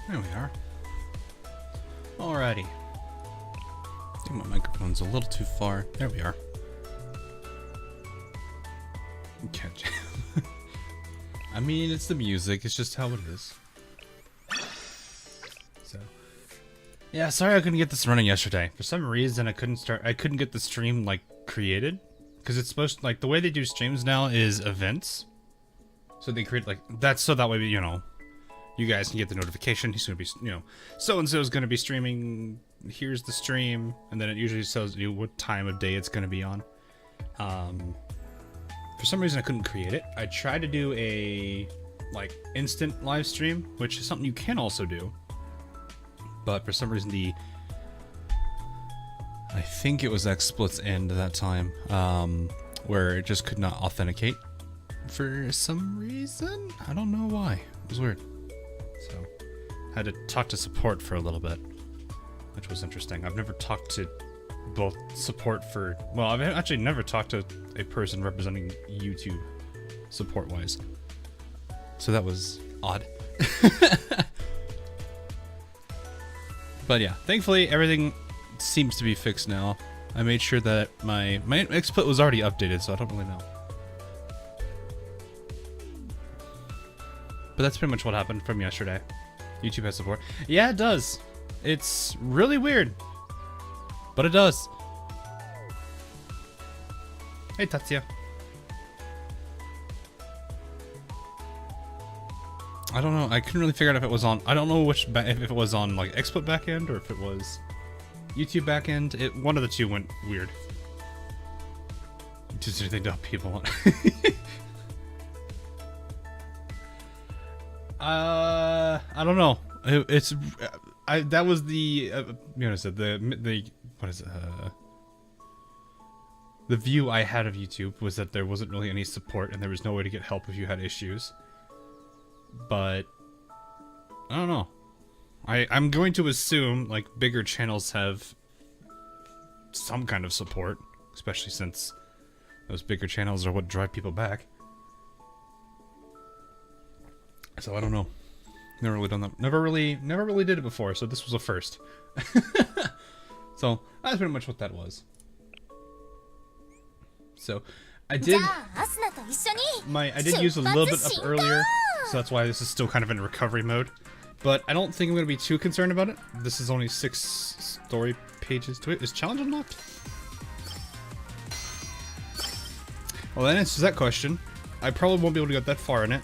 There we are. Alrighty. I think my microphone's a little too far. There we are. Catch. I mean, it's the music. It's just how it is. So, yeah. Sorry I couldn't get this running yesterday. For some reason, I couldn't get the stream like created because it's supposed to, like the way they do streams now is events. So they create like that's so that way you know you guys can get the notification. He's gonna be so and so is gonna be streaming. Here's the stream, and then it usually tells you what time of day it's gonna be on. For some reason I couldn't create it. I tried to do a like instant live stream, which is something you can also do. But for some reason I think it was XSplit's end that time, where it just could not authenticate for some reason. I don't know why. It was weird. So had to talk to support for a little bit, which was interesting. I've never talked to both support for, well, I've actually never talked to a person representing YouTube support-wise. So that was odd. But yeah, thankfully everything seems to be fixed now. I made sure that my XSplit was already updated, so I don't really know. But that's pretty much what happened from yesterday. YouTube has support. Yeah, it does. It's really weird. But it does. Hey, Tatsuya. I don't know. I couldn't really figure out if it was on. I don't know if it was on like XSplit backend or if it was YouTube backend. One of the two went weird. Just they dump people on. I don't know. That was the what is it? The view I had of YouTube was that there wasn't really any support and there was no way to get help if you had issues. But I don't know. I'm going to assume like bigger channels have some kind of support, especially since those bigger channels are what drive people back. So I don't know. Never really done that. Never really did it before, so this was a first. So that's pretty much what that was. So I did use a little bit up earlier, so that's why this is still kind of in recovery mode. But I don't think I'm going to be too concerned about it. This is only 6 story pages to it. Is challenge unlocked? Well, that answers that question. I probably won't be able to get that far in it.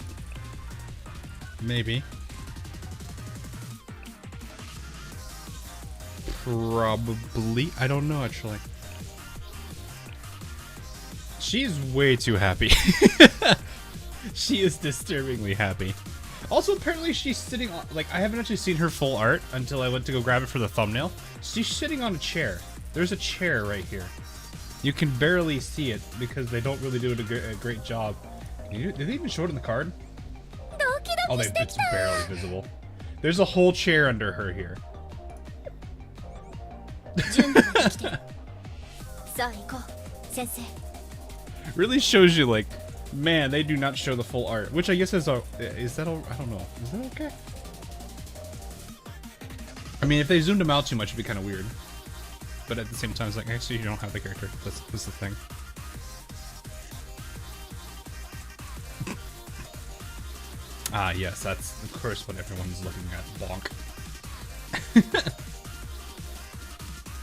Maybe. Probably. I don't know, actually. She's way too happy. She is disturbingly happy. Also, apparently she's sitting on... Like, I haven't actually seen her full art until I went to go grab it for the thumbnail. She's sitting on a chair. There's a chair right here. You can barely see it because they don't really do a great job. Did they even show it in the card? Oh, it's barely visible. There's a whole chair under her here. Really shows you, like, man, they do not show the full art. Which I guess is that all? I don't know. Is that okay? I mean, if they zoomed them out too much, it'd be kind of weird. But at the same time, it's like, actually, you don't have the character. That's the thing. Ah, yes, that's of course what everyone's looking at. Bonk.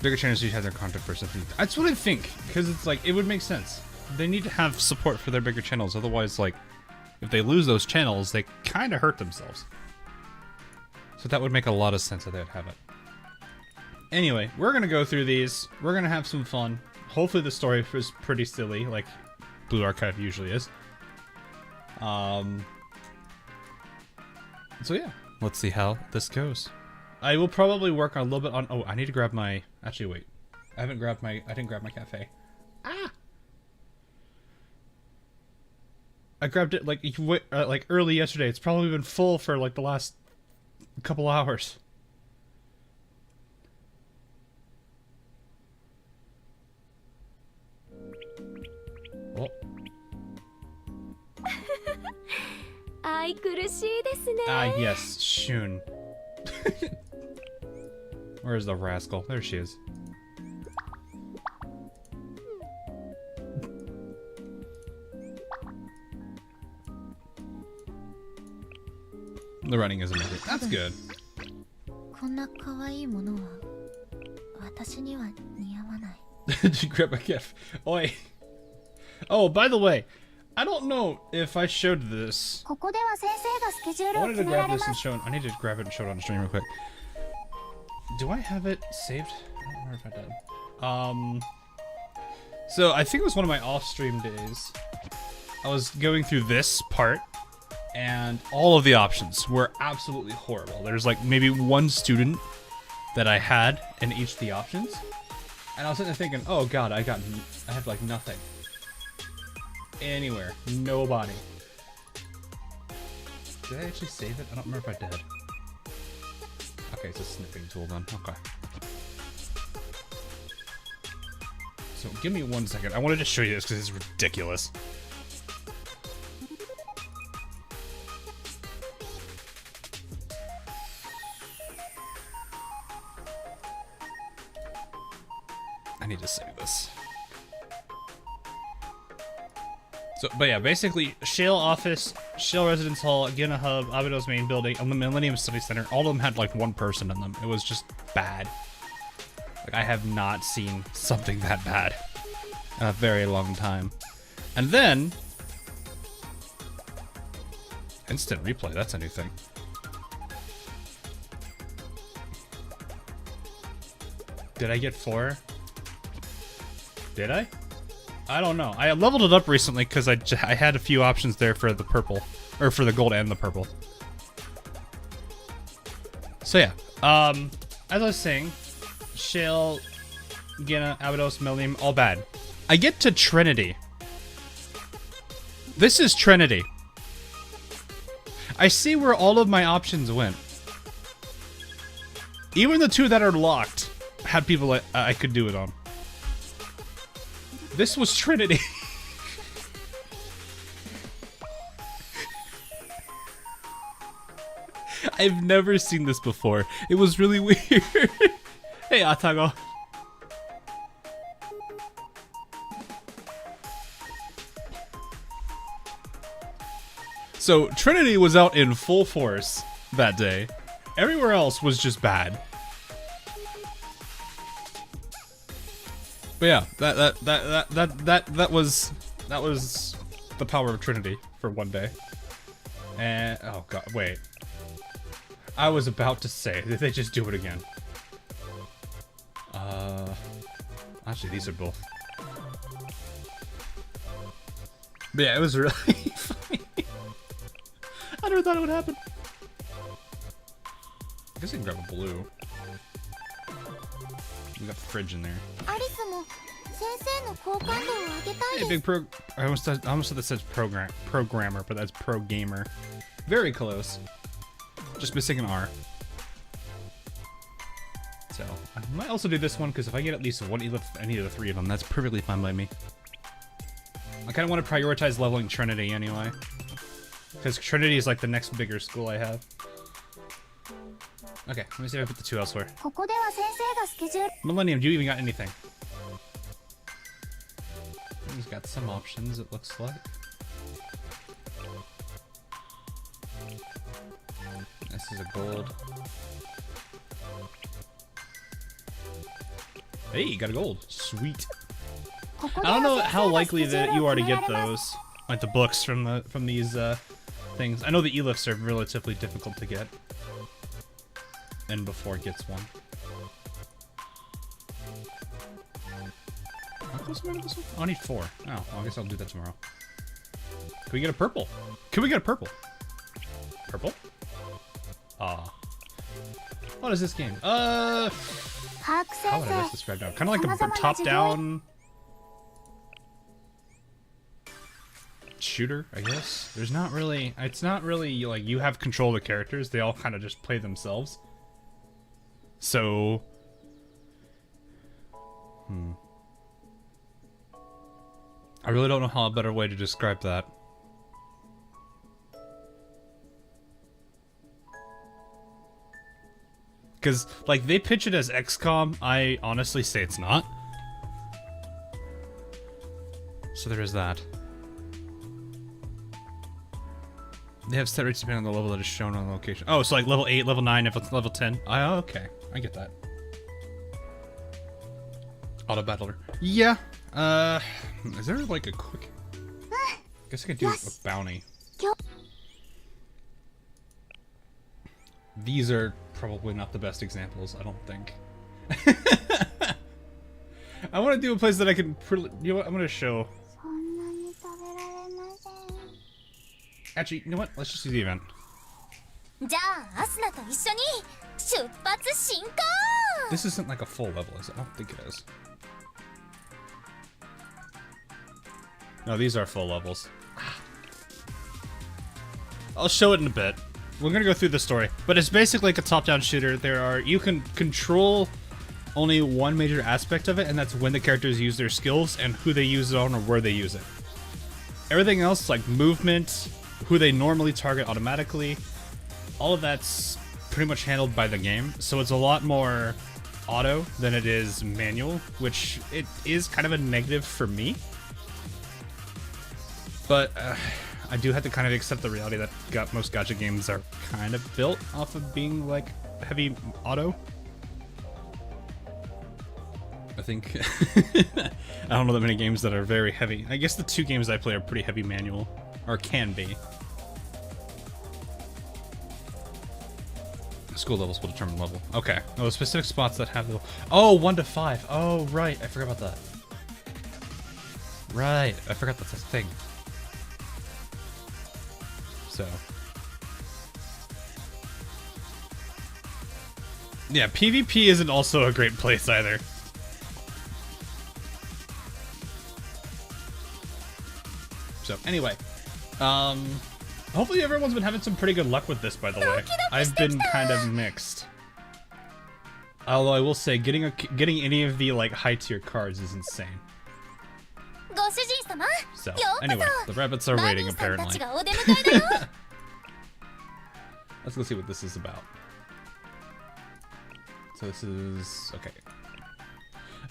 Bigger channels usually have their content first. That's what I think, because it's like, it would make sense. They need to have support for their bigger channels, otherwise, like, if they lose those channels, they kind of hurt themselves. So that would make a lot of sense that they'd have it. Anyway, we're gonna go through these. We're gonna have some fun. Hopefully the story is pretty silly, like Blue Archive usually is. So yeah, let's see how this goes. I will probably work on a little bit on... Oh, I need to grab my... Actually, wait. I didn't grab my cafe. Ah! I grabbed it like early yesterday. It's probably been full for like the last couple hours. Oh. Ah, yes, Shun. Where's the rascal? There she is. The running is amazing. That's good. Did you grab a gift? Oi. Oh, by the way, I don't know if I showed this. I wanted to grab this and show it. I need to grab it and show it on stream real quick. Do I have it saved? I don't remember if I did. So I think it was one of my off-stream days. I was going through this part, and all of the options were absolutely horrible. There's like maybe one student that I had in each of the options, and I was sitting there thinking, oh god, I have like nothing. Anywhere. Nobody. Did I actually save it? I don't remember if I did. Okay, it's a snipping tool then. Okay. So give me 1 second. I wanted to show you this because it's ridiculous. I need to save this. So, but yeah, basically, Shale Office, Shale Residence Hall, Gina Hub, Abido's main building, and the Millennium Study Center, all of them had like one person in them. It was just bad. Like, I have not seen something that bad in a very long time. And then, instant replay, that's a new thing. Did I get 4? Did I? I don't know. I leveled it up recently because I had a few options there for the purple, or for the gold and the purple. So yeah, as I was saying, Shale, Gina, Abydos, Millennium, all bad. I get to Trinity. This is Trinity. I see where all of my options went. Even the 2 that are locked had people I could do it on. This was Trinity. I've never seen this before. It was really weird. Hey, Atago. So, Trinity was out in full force that day. Everywhere else was just bad. But yeah, that was the power of Trinity for one day. And oh god, wait. I was about to say, did they just do it again? Actually these are both. But yeah, it was really funny. I never thought it would happen. I guess I can grab a blue. We got the fridge in there. Hey, big pro. I almost said that says programmer, but that's pro gamer. Very close. Just missing an R. So I might also do this one because if I get at least one any of the 3 of them, that's perfectly fine by me. I kind of want to prioritize leveling Trinity anyway, because Trinity is like the next bigger school I have. Okay, let me see if I put the 2 elsewhere. Millennium, do you even got anything? He's got some options, it looks like. This is a gold. Hey, you got a gold. Sweet. I don't know how likely that you are to get those, like the books from these things. I know the E-lifts are relatively difficult to get. And before it gets one. How close am I to this one? Oh, I need 4. Oh, well, I guess I'll do that tomorrow. Can we get a purple? Can we get a purple? Purple? Ah. What is this game? How would I best describe it? Kind of like a top-down shooter, I guess. There's not really, it's not really like you have control of the characters. They all kind of just play themselves. So, I really don't know how a better way to describe that. Because, like, they pitch it as XCOM. I honestly say it's not. So there is that. They have set rates depending on the level that is shown on the location. Oh, so like level 8, level 9, if it's level 10. Oh, okay. I get that. Auto battler. Yeah. Is there like a quick... I guess I could do a bounty. These are probably not the best examples, I don't think. I want to do a place that I can... You know what? I'm going to show... Actually, you know what? Let's just do the event. This isn't like a full level, is it? I don't think it is. No, these are full levels. I'll show it in a bit. We're gonna go through the story, but it's basically like a top-down shooter. You can control only one major aspect of it, and that's when the characters use their skills and who they use it on or where they use it. Everything else, like movement, who they normally target automatically, all of that's pretty much handled by the game. So it's a lot more auto than it is manual, which it is kind of a negative for me. But I do have to kind of accept the reality that most gacha games are kind of built off of being like heavy auto. I think I don't know that many games that are very heavy. I guess the 2 games I play are pretty heavy manual, or can be. School levels will determine level. Okay. No, specific spots that have the... Oh, 1 to 5. Oh, right. I forgot about that. Right. I forgot that's a thing. So. Yeah, PvP isn't also a great place either. So, anyway. Hopefully everyone's been having some pretty good luck with this, by the way. I've been kind of mixed. Although I will say, getting any of the like high-tier cards is insane. So, anyway, the rabbits are waiting, apparently. Let's go see what this is about. So this is... okay.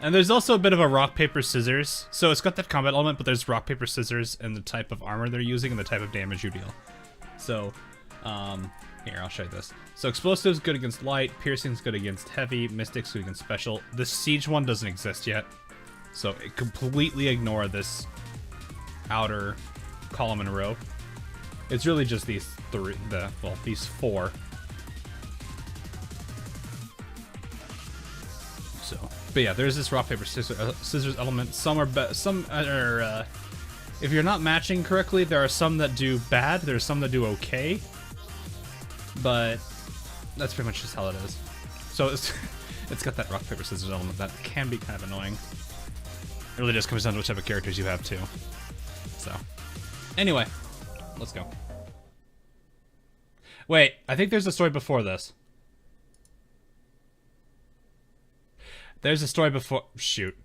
And there's also a bit of a rock, paper, scissors. So it's got that combat element, but there's rock, paper, scissors, and the type of armor they're using and the type of damage you deal. So, here, I'll show you this. So explosives good against light, piercing's good against heavy, mystic's good against special. The siege one doesn't exist yet. So completely ignore this outer column and row. It's really just these these 4. So, but yeah, there's this rock, paper, scissors element. Some are if you're not matching correctly, there are some that do bad, there's some that do okay. But that's pretty much just how it is. So it's got that rock, paper, scissors element that can be kind of annoying. It really just comes down to what type of characters you have too. So, anyway, let's go. Wait, I think there's a story before this. There's a story before... shoot.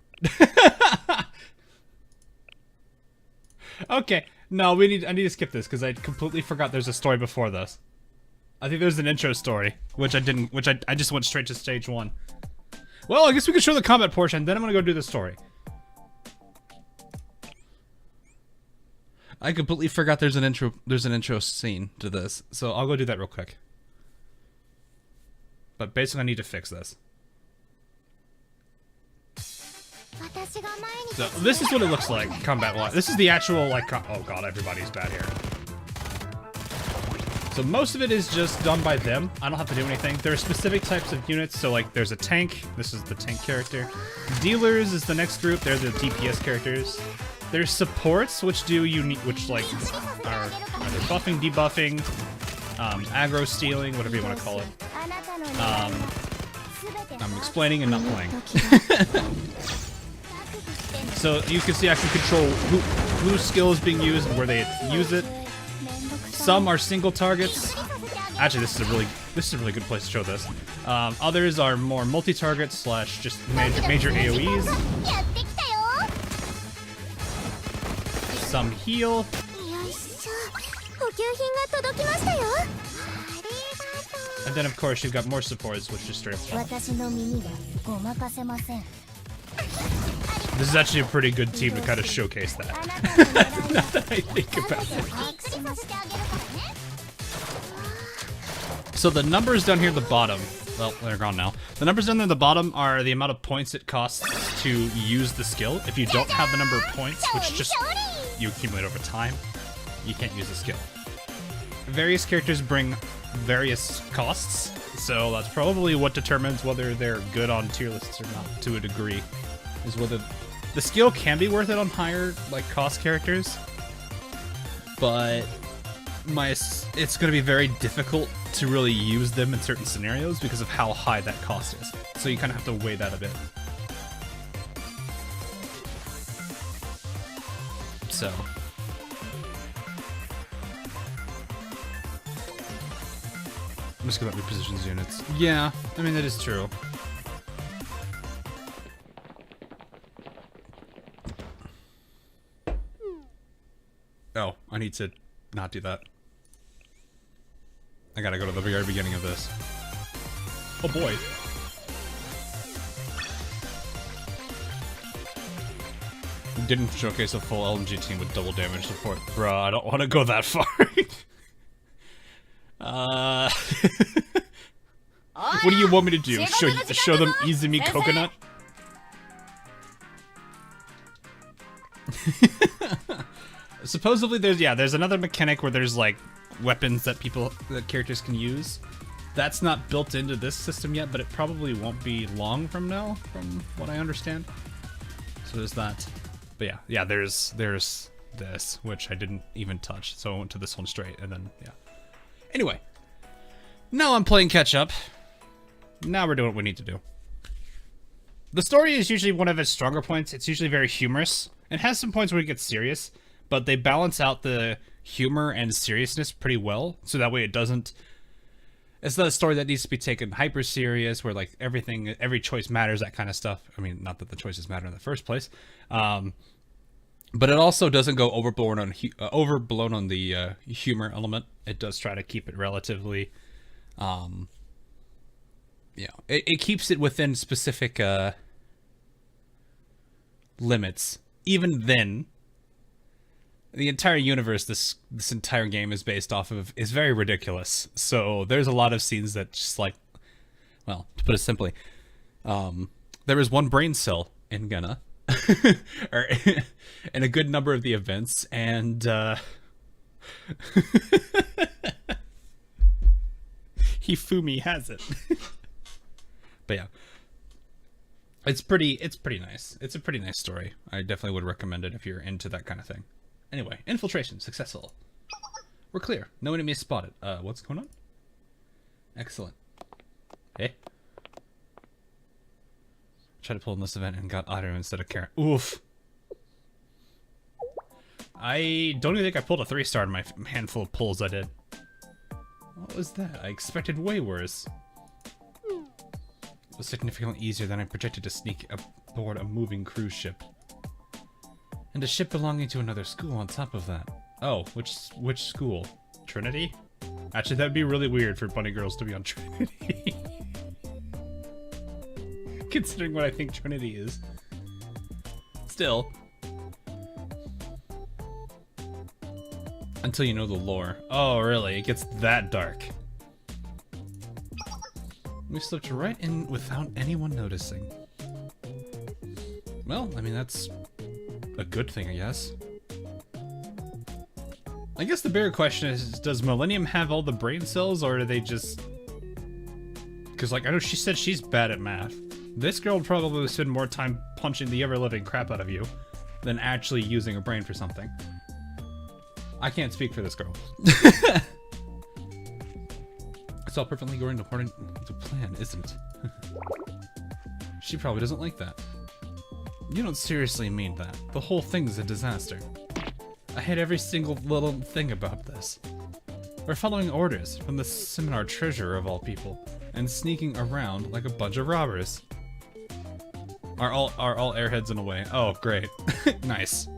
Okay, no, I need to skip this because I completely forgot there's a story before this. I think there's an intro story, which I just went straight to stage 1. Well, I guess we could show the combat portion, then I'm gonna go do the story. I completely forgot there's an intro scene to this, so I'll go do that real quick. But basically I need to fix this. So this is what it looks like, combat-wise. This is the actual, like, oh god, everybody's bad here. So most of it is just done by them. I don't have to do anything. There are specific types of units, so like there's a tank. This is the tank character. Dealers is the next group. They're the DPS characters. There's supports, which do unique, which like are either buffing, debuffing, aggro stealing, whatever you want to call it. I'm explaining and not playing. So you can see I can control whose skill is being used and where they use it. Some are single targets. Actually, this is a really good place to show this. Others are more multi-target slash just major AoEs. Some heal. I And then of course you've got more supports, which just straight up. This is actually a pretty good team to kind of showcase that. Not that I think about it. So the numbers down here at the bottom, well, they're gone now. The numbers down there at the bottom are the amount of points it costs to use the skill. If you don't have the number of points, which just you accumulate over time, you can't use the skill. Various characters bring various costs, so that's probably what determines whether they're good on tier lists or not, to a degree. Is whether the skill can be worth it on higher, like, cost characters, but it's going to be very difficult to really use them in certain scenarios because of how high that cost is. So you kind of have to weigh that a bit. So I'm just gonna repositions units. Yeah, I mean that is true. Oh, I need to not do that. I gotta go to the very beginning of this. Oh boy. Didn't showcase a full LMG team with double damage support. Bruh, I don't want to go that far. What do you want me to do? Show them Izumi Coconut? Supposedly there's another mechanic where there's like weapons that characters can use. That's not built into this system yet, but it probably won't be long from now, from what I understand. So there's that. But yeah, there's this, which I didn't even touch, so I went to this one straight, and then, yeah. Anyway, now I'm playing catch up. Now we're doing what we need to do. The story is usually one of its stronger points. It's usually very humorous. It has some points where it gets serious, but they balance out the humor and seriousness pretty well, so that way it doesn't... It's not a story that needs to be taken hyper serious, where like every choice matters, that kind of stuff. I mean, not that the choices matter in the first place, but it also doesn't go overblown on the humor element. It does try to keep it relatively, it keeps it within specific limits. Even then, the entire universe this entire game is based off of is very ridiculous. So there's a lot of scenes that just like, well, to put it simply, there is one brain cell in Gunna, or in a good number of the events, and Hifumi has it. But yeah, it's pretty nice. It's a pretty nice story. I definitely would recommend it if you're into that kind of thing. Anyway, infiltration successful. We're clear. No enemy spotted. What's going on? Excellent. Hey. Tried to pull in this event and got Otter instead of Karen. Oof. I don't even think I pulled a 3-star in my handful of pulls I did. What was that? I expected way worse. It was significantly easier than I projected to sneak aboard a moving cruise ship. And a ship belonging to another school on top of that. Oh, which school? Trinity? Actually, that'd be really weird for bunny girls to be on Trinity. Considering what I think Trinity is. Still. Until you know the lore. Oh, really? It gets that dark. We slipped right in without anyone noticing. Well, I mean, that's a good thing, I guess. I guess the bigger question is, does Millennium have all the brain cells, or do they just... Because, like, I know she said she's bad at math. This girl would probably spend more time punching the ever-living crap out of you than actually using her brain for something. I can't speak for this girl. It's all perfectly going according to plan, isn't it? She probably doesn't like that. You don't seriously mean that. The whole thing's a disaster. I hate every single little thing about this. We're following orders from the seminar treasurer of all people, and sneaking around like a bunch of robbers. Are all airheads in a way? Oh, great. Nice.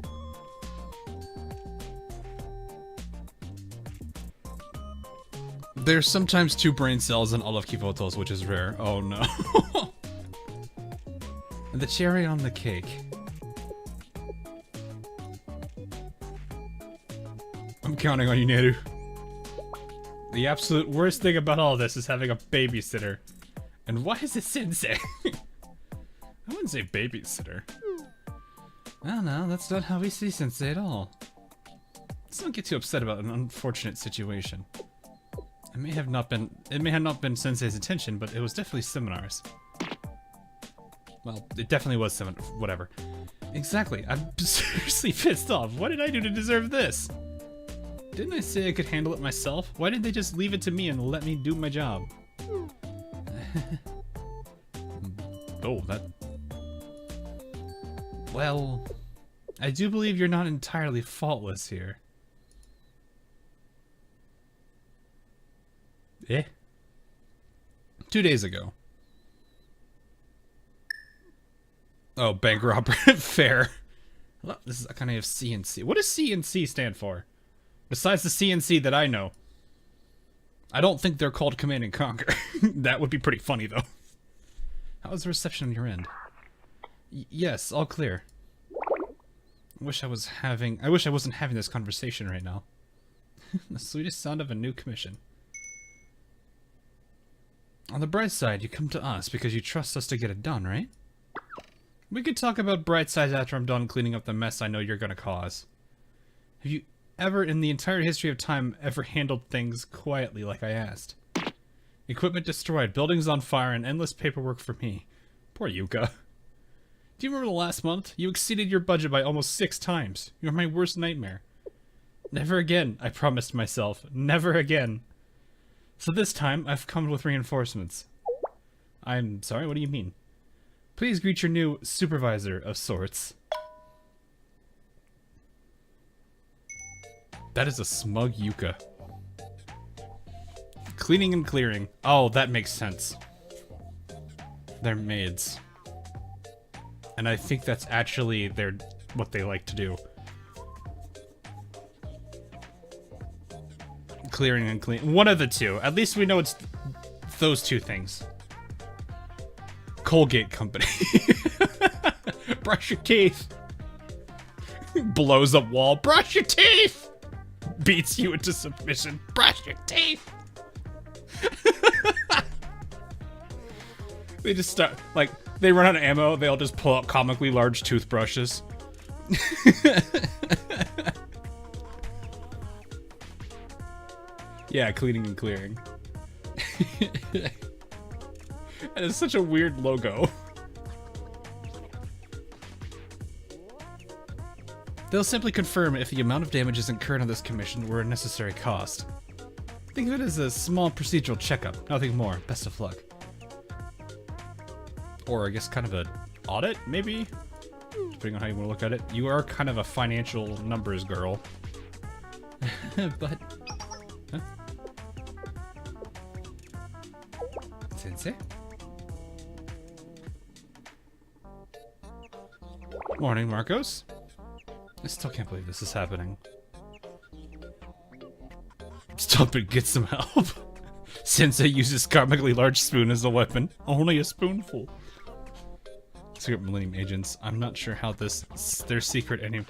There's sometimes 2 brain cells in all of Kivotos, which is rare. Oh no. And the cherry on the cake. I'm counting on you, Neru. The absolute worst thing about all this is having a babysitter. And why is it sensei? I wouldn't say babysitter. Oh no, that's not how we see sensei at all. Let's not get too upset about an unfortunate situation. It may have not been sensei's intention, but it was definitely seminars. Well, it definitely was whatever. Exactly, I'm seriously pissed off. What did I do to deserve this? Didn't I say I could handle it myself? Why did they just leave it to me and let me do my job? Oh, that... Well... I do believe you're not entirely faultless here. Eh? 2 days ago. Oh, bank robber. Fair. This is a kind of CNC. What does CNC stand for? Besides the CNC that I know. I don't think they're called Command and Conquer. That would be pretty funny, though. How's the reception on your end? Yes, all clear. I wish I wasn't having this conversation right now. The sweetest sound of a new commission. On the bright side, you come to us because you trust us to get it done, right? We could talk about bright sides after I'm done cleaning up the mess I know you're gonna cause. Have you ever, in the entire history of time, ever handled things quietly like I asked? Equipment destroyed, buildings on fire, and endless paperwork for me. Poor Yuka. Do you remember the last month? You exceeded your budget by almost 6 times. You're my worst nightmare. Never again, I promised myself. Never again. So this time, I've come with reinforcements. I'm sorry, what do you mean? Please greet your new supervisor of sorts. That is a smug Yuka. Cleaning and clearing. Oh, that makes sense. They're maids. And I think that's actually what they like to do. Clearing and cleaning. One of the two. At least we know it's those 2 things. Colgate Company. Brush your teeth. Blows up wall. Brush your teeth! Beats you into submission. Brush your teeth! They just start, like, they run out of ammo, they all just pull out comically large toothbrushes. Yeah, cleaning and clearing. And it's such a weird logo. They'll simply confirm if the amount of damages incurred on this commission were a necessary cost. Think of it as a small procedural checkup, nothing more. Best of luck. Or I guess kind of an audit, maybe? Depending on how you want to look at it. You are kind of a financial numbers girl. But... Huh? Sensei? Morning, Marcos. I still can't believe this is happening. Stop and get some help. Sensei uses comically large spoon as a weapon. Only a spoonful. Secret Millennium Agents. I'm not sure how their secret any...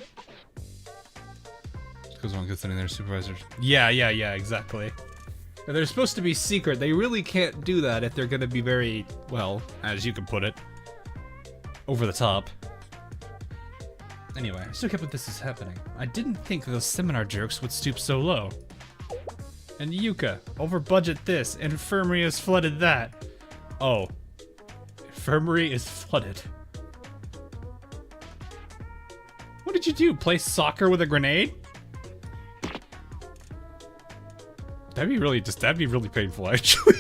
Goes on considering their supervisors. Yeah, exactly. If they're supposed to be secret, they really can't do that if they're gonna be very, well, as you can put it, over the top. Anyway, I still can't believe this is happening. I didn't think those seminar jerks would stoop so low. And Yuka, over budget this, infirmary has flooded that. Oh. Infirmary is flooded. What did you do? Play soccer with a grenade? That'd be really painful, actually.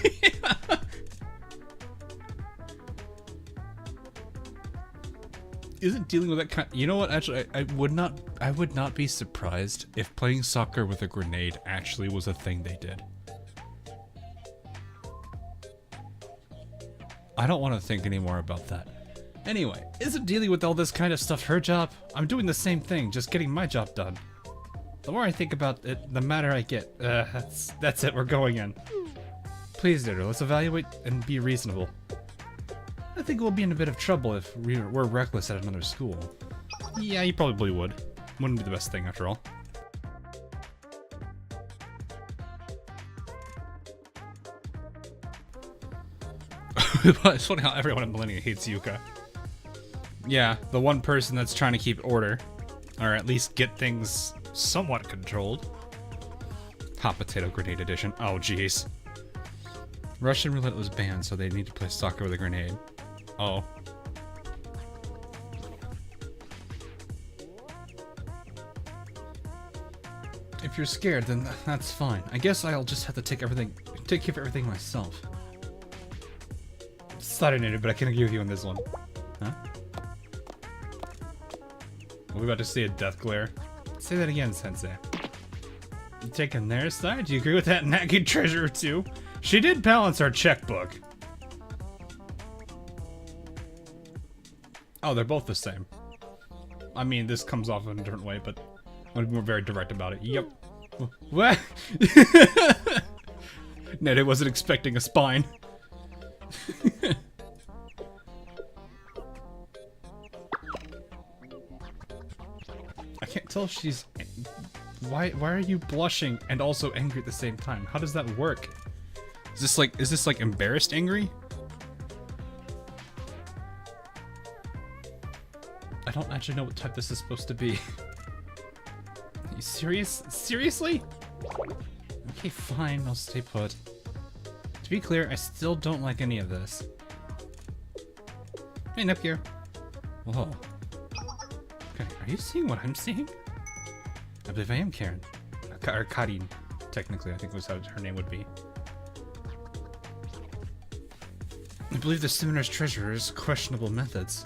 Isn't dealing with that kind... You know what, actually, I would not be surprised if playing soccer with a grenade actually was a thing they did. I don't want to think anymore about that. Anyway, isn't dealing with all this kind of stuff her job? I'm doing the same thing, just getting my job done. The more I think about it, the madder I get. That's it, we're going in. Please, Neru, let's evaluate and be reasonable. I think we'll be in a bit of trouble if we're reckless at another school. Yeah, you probably would. Wouldn't be the best thing after all. It's funny how everyone in Millennia hates Yuka. Yeah, the one person that's trying to keep order. Or at least get things somewhat controlled. Hot Potato Grenade Edition. Oh, jeez. Russian roulette was banned, so they need to play soccer with a grenade. Oh. If you're scared, then that's fine. I guess I'll just have to take care of everything myself. Sorry, Nader, but I can't agree with you on this one. Huh? Are we about to see a death glare? Say that again, Sensei. You taking their side? Do you agree with that nagging treasurer too? She did balance our checkbook. Oh, they're both the same. I mean, this comes off in a different way, but I'm more very direct about it. Yep. What? Ned wasn't expecting a spine. I can't tell if she's... Why are you blushing and also angry at the same time? How does that work? Is this like embarrassed angry? I don't actually know what type this is supposed to be. Are you serious? Seriously? Okay, fine, I'll stay put. To be clear, I still don't like any of this. Hey, Nepgear. Whoa. Okay, are you seeing what I'm seeing? I believe I am Karen. Or Karin, technically, I think was how her name would be. I believe the seminar's treasurer's questionable methods.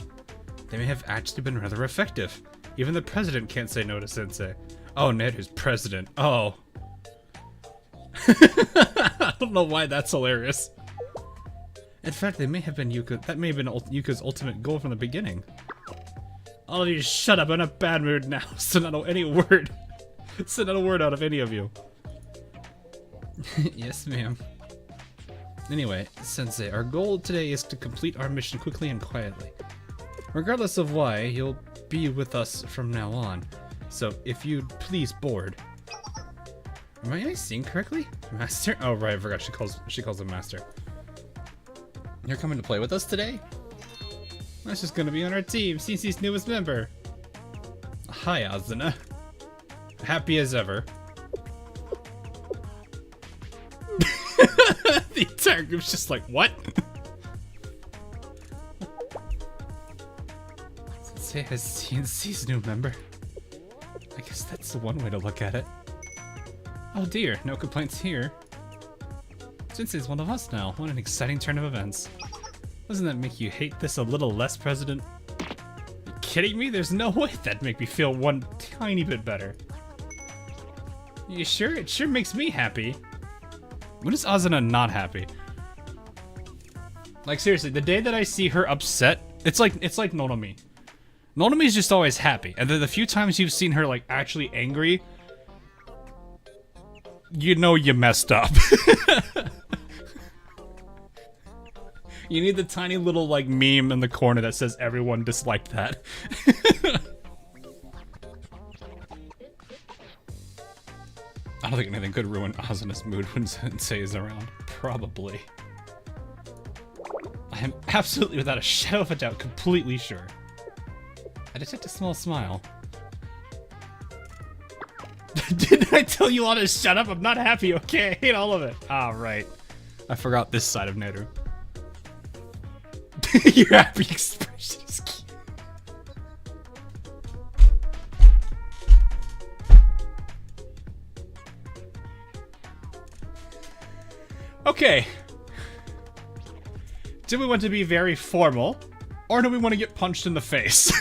They may have actually been rather effective. Even the president can't say no to Sensei. Oh, Ned is president. Oh. I don't know why that's hilarious. In fact, they may have been Yuka. That may have been Yuka's ultimate goal from the beginning. All of you shut up. I'm in a bad mood now. So not any word. So not a word out of any of you. Yes, ma'am. Anyway, Sensei, our goal today is to complete our mission quickly and quietly. Regardless of why, you'll be with us from now on. So, if you'd please board. Am I seeing correctly? Master? Oh, right, I forgot she calls him Master. You're coming to play with us today? That's just gonna be on our team, CC's newest member. Hi, Azuna. Happy as ever. The entire group's just like, what? Sensei has CNC's new member. I guess that's the one way to look at it. Oh dear, no complaints here. Sensei's one of us now. What an exciting turn of events. Doesn't that make you hate this a little less, President? Are you kidding me? There's no way that'd make me feel one tiny bit better. You sure? It sure makes me happy. When is Azuna not happy? Like seriously, the day that I see her upset, it's like Nonomi. Nonomi's just always happy, and then the few times you've seen her like actually angry, you know you messed up. You need the tiny little like meme in the corner that says everyone disliked that. I don't think anything could ruin Azuna's mood when Sensei is around. Probably. I am absolutely, without a shadow of a doubt, completely sure. I detect a small smile. Didn't I tell you all to shut up? I'm not happy, okay? I hate all of it. Ah, right. I forgot this side of Neru. Your happy expression is cute. Okay. Do we want to be very formal, or do we want to get punched in the face?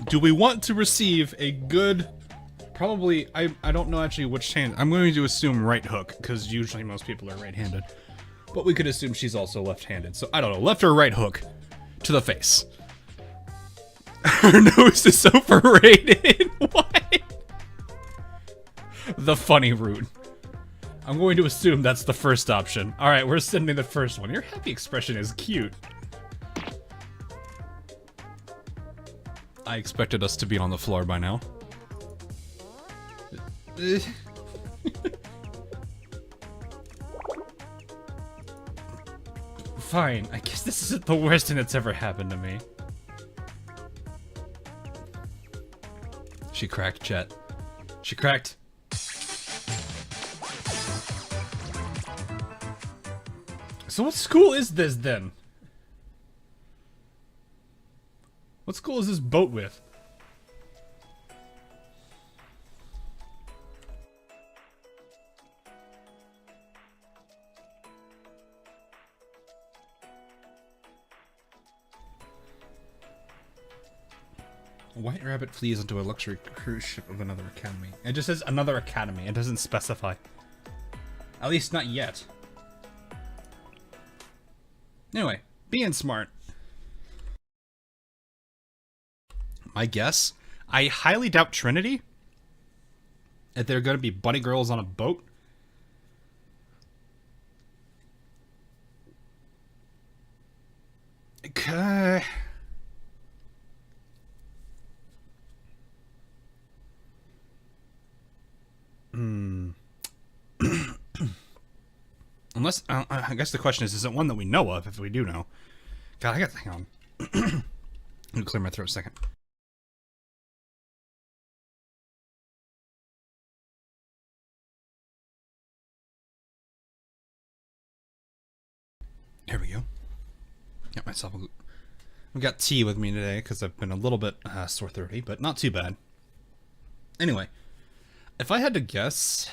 Do we want to receive a good, probably, I don't know actually which hand, I'm going to assume right hook, because usually most people are right-handed. But we could assume she's also left-handed, so I don't know, left or right hook. to the face. Her nose is overrated. What? The funny route. I'm going to assume that's the first option. Alright, we're sending the first one. Your happy expression is cute. I expected us to be on the floor by now. Fine, I guess this isn't the worst thing that's ever happened to me. She cracked, Chet. She cracked. So what school is this then? What school is this boat with? A white rabbit flees into a luxury cruise ship of another academy. It just says another academy. It doesn't specify. At least not yet. Anyway, being smart. My guess? I highly doubt Trinity. That they're going to be bunny girls on a boat. Okay. Unless, I guess the question is it one that we know of, if we do know? God, I got to hang on. I'm gonna clear my throat a second. Here we go. Got myself I've got tea with me today because I've been a little bit sore throaty, but not too bad. Anyway, if I had to guess,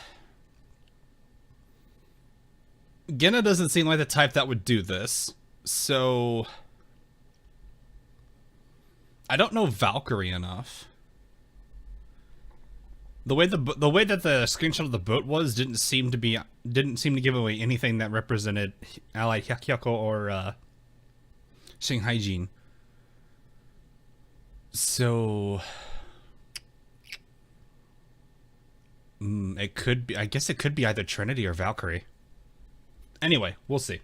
Genna doesn't seem like the type that would do this, so I don't know Valkyrie enough. The way that the screenshot of the boat was didn't seem to give away anything that represented allied Hyakyoko or Shinhaijin. So it could be, I guess it could be either Trinity or Valkyrie. Anyway, we'll see.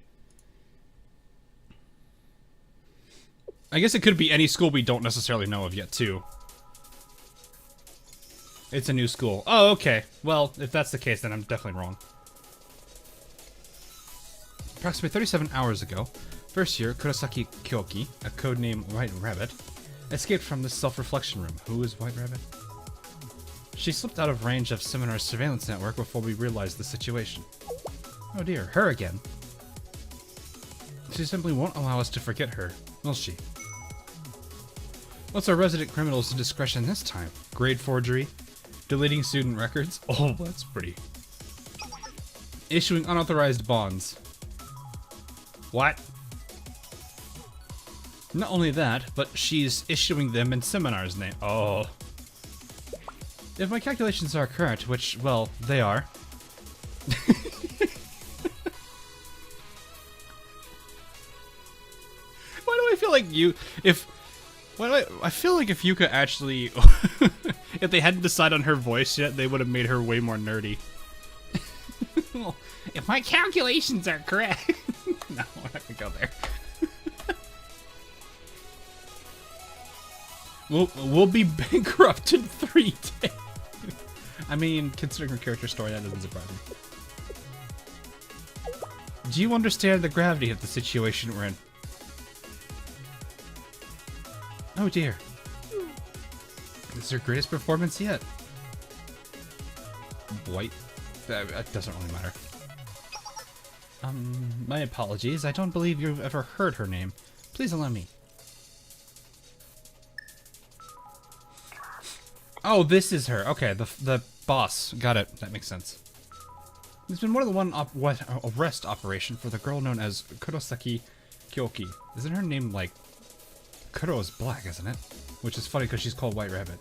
I guess it could be any school we don't necessarily know of yet, too. It's a new school. Oh, okay. Well, if that's the case, then I'm definitely wrong. Approximately 37 hours ago, first year, Kurosaki Kyoki, a codename White Rabbit, escaped from the self-reflection room. Who is White Rabbit? She slipped out of range of Seminar's surveillance network before we realized the situation. Oh dear, her again. She simply won't allow us to forget her, will she? What's our resident criminal's discretion this time? Grade forgery? Deleting student records? Oh, that's pretty. Issuing unauthorized bonds. What? Not only that, but she's issuing them in Seminar's name. Oh. If my calculations are correct, which, well, they are. Why do I feel like I feel like if Yuka actually, if they hadn't decided on her voice yet, they would have made her way more nerdy. If my calculations are correct. No, we're not gonna go there. We'll be bankrupt in 3 days. I mean, considering her character story, that doesn't surprise me. Do you understand the gravity of the situation we're in? Oh dear. This is her greatest performance yet. White? That doesn't really matter. My apologies. I don't believe you've ever heard her name. Please allow me. Oh, this is her. Okay, the boss. Got it. That makes sense. There's been more than one arrest operation for the girl known as Kurosaki Kyoki. Isn't her name like... Kuro is black, isn't it? Which is funny because she's called White Rabbit.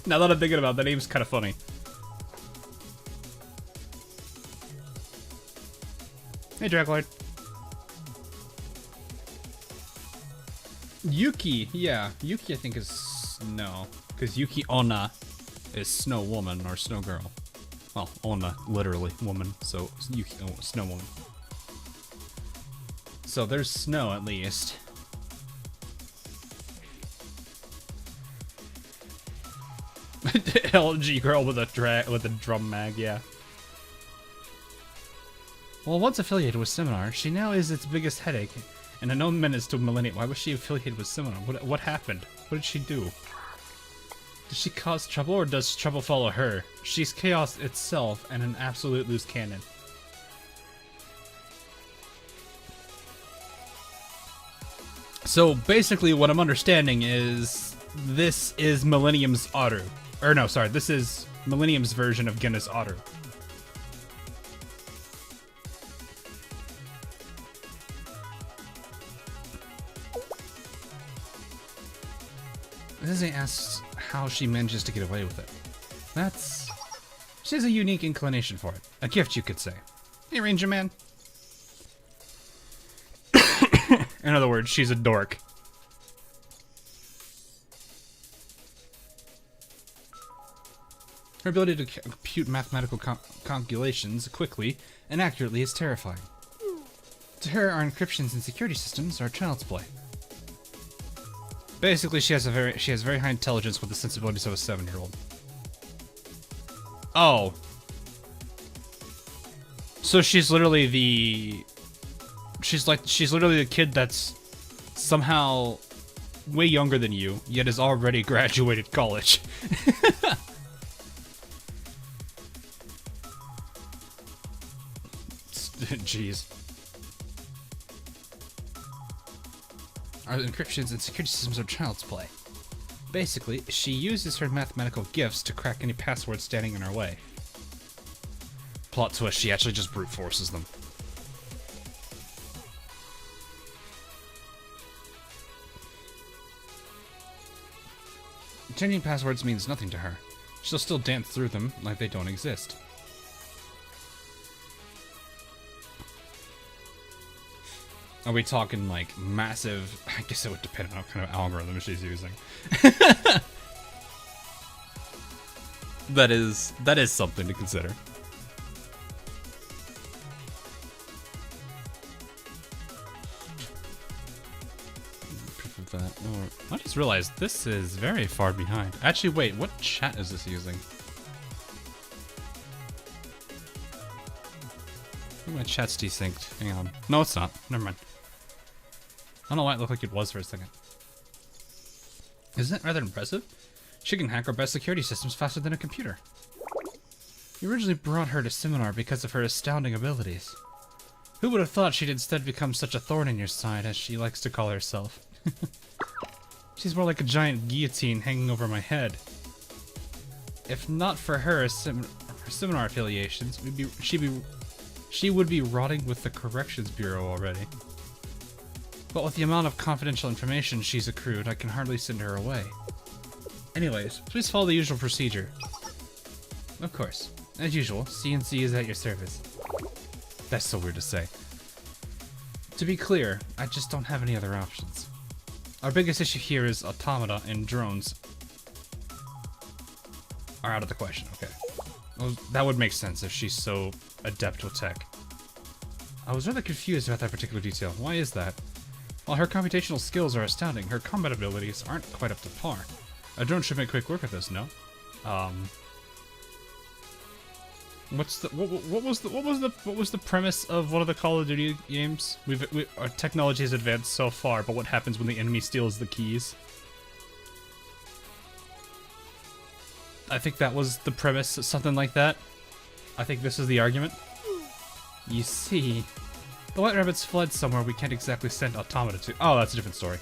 Now that I'm thinking about it, that name's kind of funny. Hey, Draglord. Yuki, yeah. Yuki, I think, is snow. Because Yuki Onna is snow woman or snow girl. Well, Onna, literally woman. So, Yuki, oh, snow woman. So, there's snow at least. LG girl with a drum mag, yeah. Well, once affiliated with Seminar, she now is its biggest headache and a known menace to Millennium. Why was she affiliated with Seminar? What happened? What did she do? Did she cause trouble, or does trouble follow her? She's chaos itself and an absolute loose cannon. So basically what I'm understanding is this is Millennium's Otter. Or no, sorry, this is Millennium's version of Genna's Otter. Lizzie asks how she manages to get away with it. She has a unique inclination for it. A gift, you could say. Hey, Ranger Man. In other words, she's a dork. Her ability to compute mathematical calculations quickly and accurately is terrifying. To her, our encryptions and security systems are child's play. Basically, she has very high intelligence with the sensibilities of a 7-year-old. Oh. So she's literally the... She's literally the kid that's somehow way younger than you, yet has already graduated college. Jeez. Our encryptions and security systems are child's play. Basically, she uses her mathematical gifts to crack any passwords standing in her way. Plot twist, she actually just brute forces them. Changing passwords means nothing to her. She'll still dance through them like they don't exist. Are we talking like massive? I guess it would depend on what kind of algorithm she's using. That is something to consider. Proof of that. Or I just realized this is very far behind. Actually, wait, what chat is this using? I think my chat's desynced. Hang on. No, it's not. Never mind. I don't know why it looked like it was for a second. Isn't that rather impressive? She can hack our best security systems faster than a computer. You originally brought her to Seminar because of her astounding abilities. Who would have thought she'd instead become such a thorn in your side, as she likes to call herself? She's more like a giant guillotine hanging over my head. If not for her Seminar affiliations, she would be rotting with the Corrections Bureau already. But with the amount of confidential information she's accrued, I can hardly send her away. Anyways, please follow the usual procedure. Of course. As usual, CNC is at your service. That's so weird to say. To be clear, I just don't have any other options. Our biggest issue here is automata and drones are out of the question, okay. Well, that would make sense if she's so adept with tech. I was rather confused about that particular detail. Why is that? While her computational skills are astounding, her combat abilities aren't quite up to par. A drone should make quick work of this, no? What was the premise of one of the Call of Duty games? Our technology has advanced so far, but what happens when the enemy steals the keys? I think that was the premise, something like that. I think this is the argument. You see, the White Rabbits fled somewhere we can't exactly send automata to. Oh, that's a different story.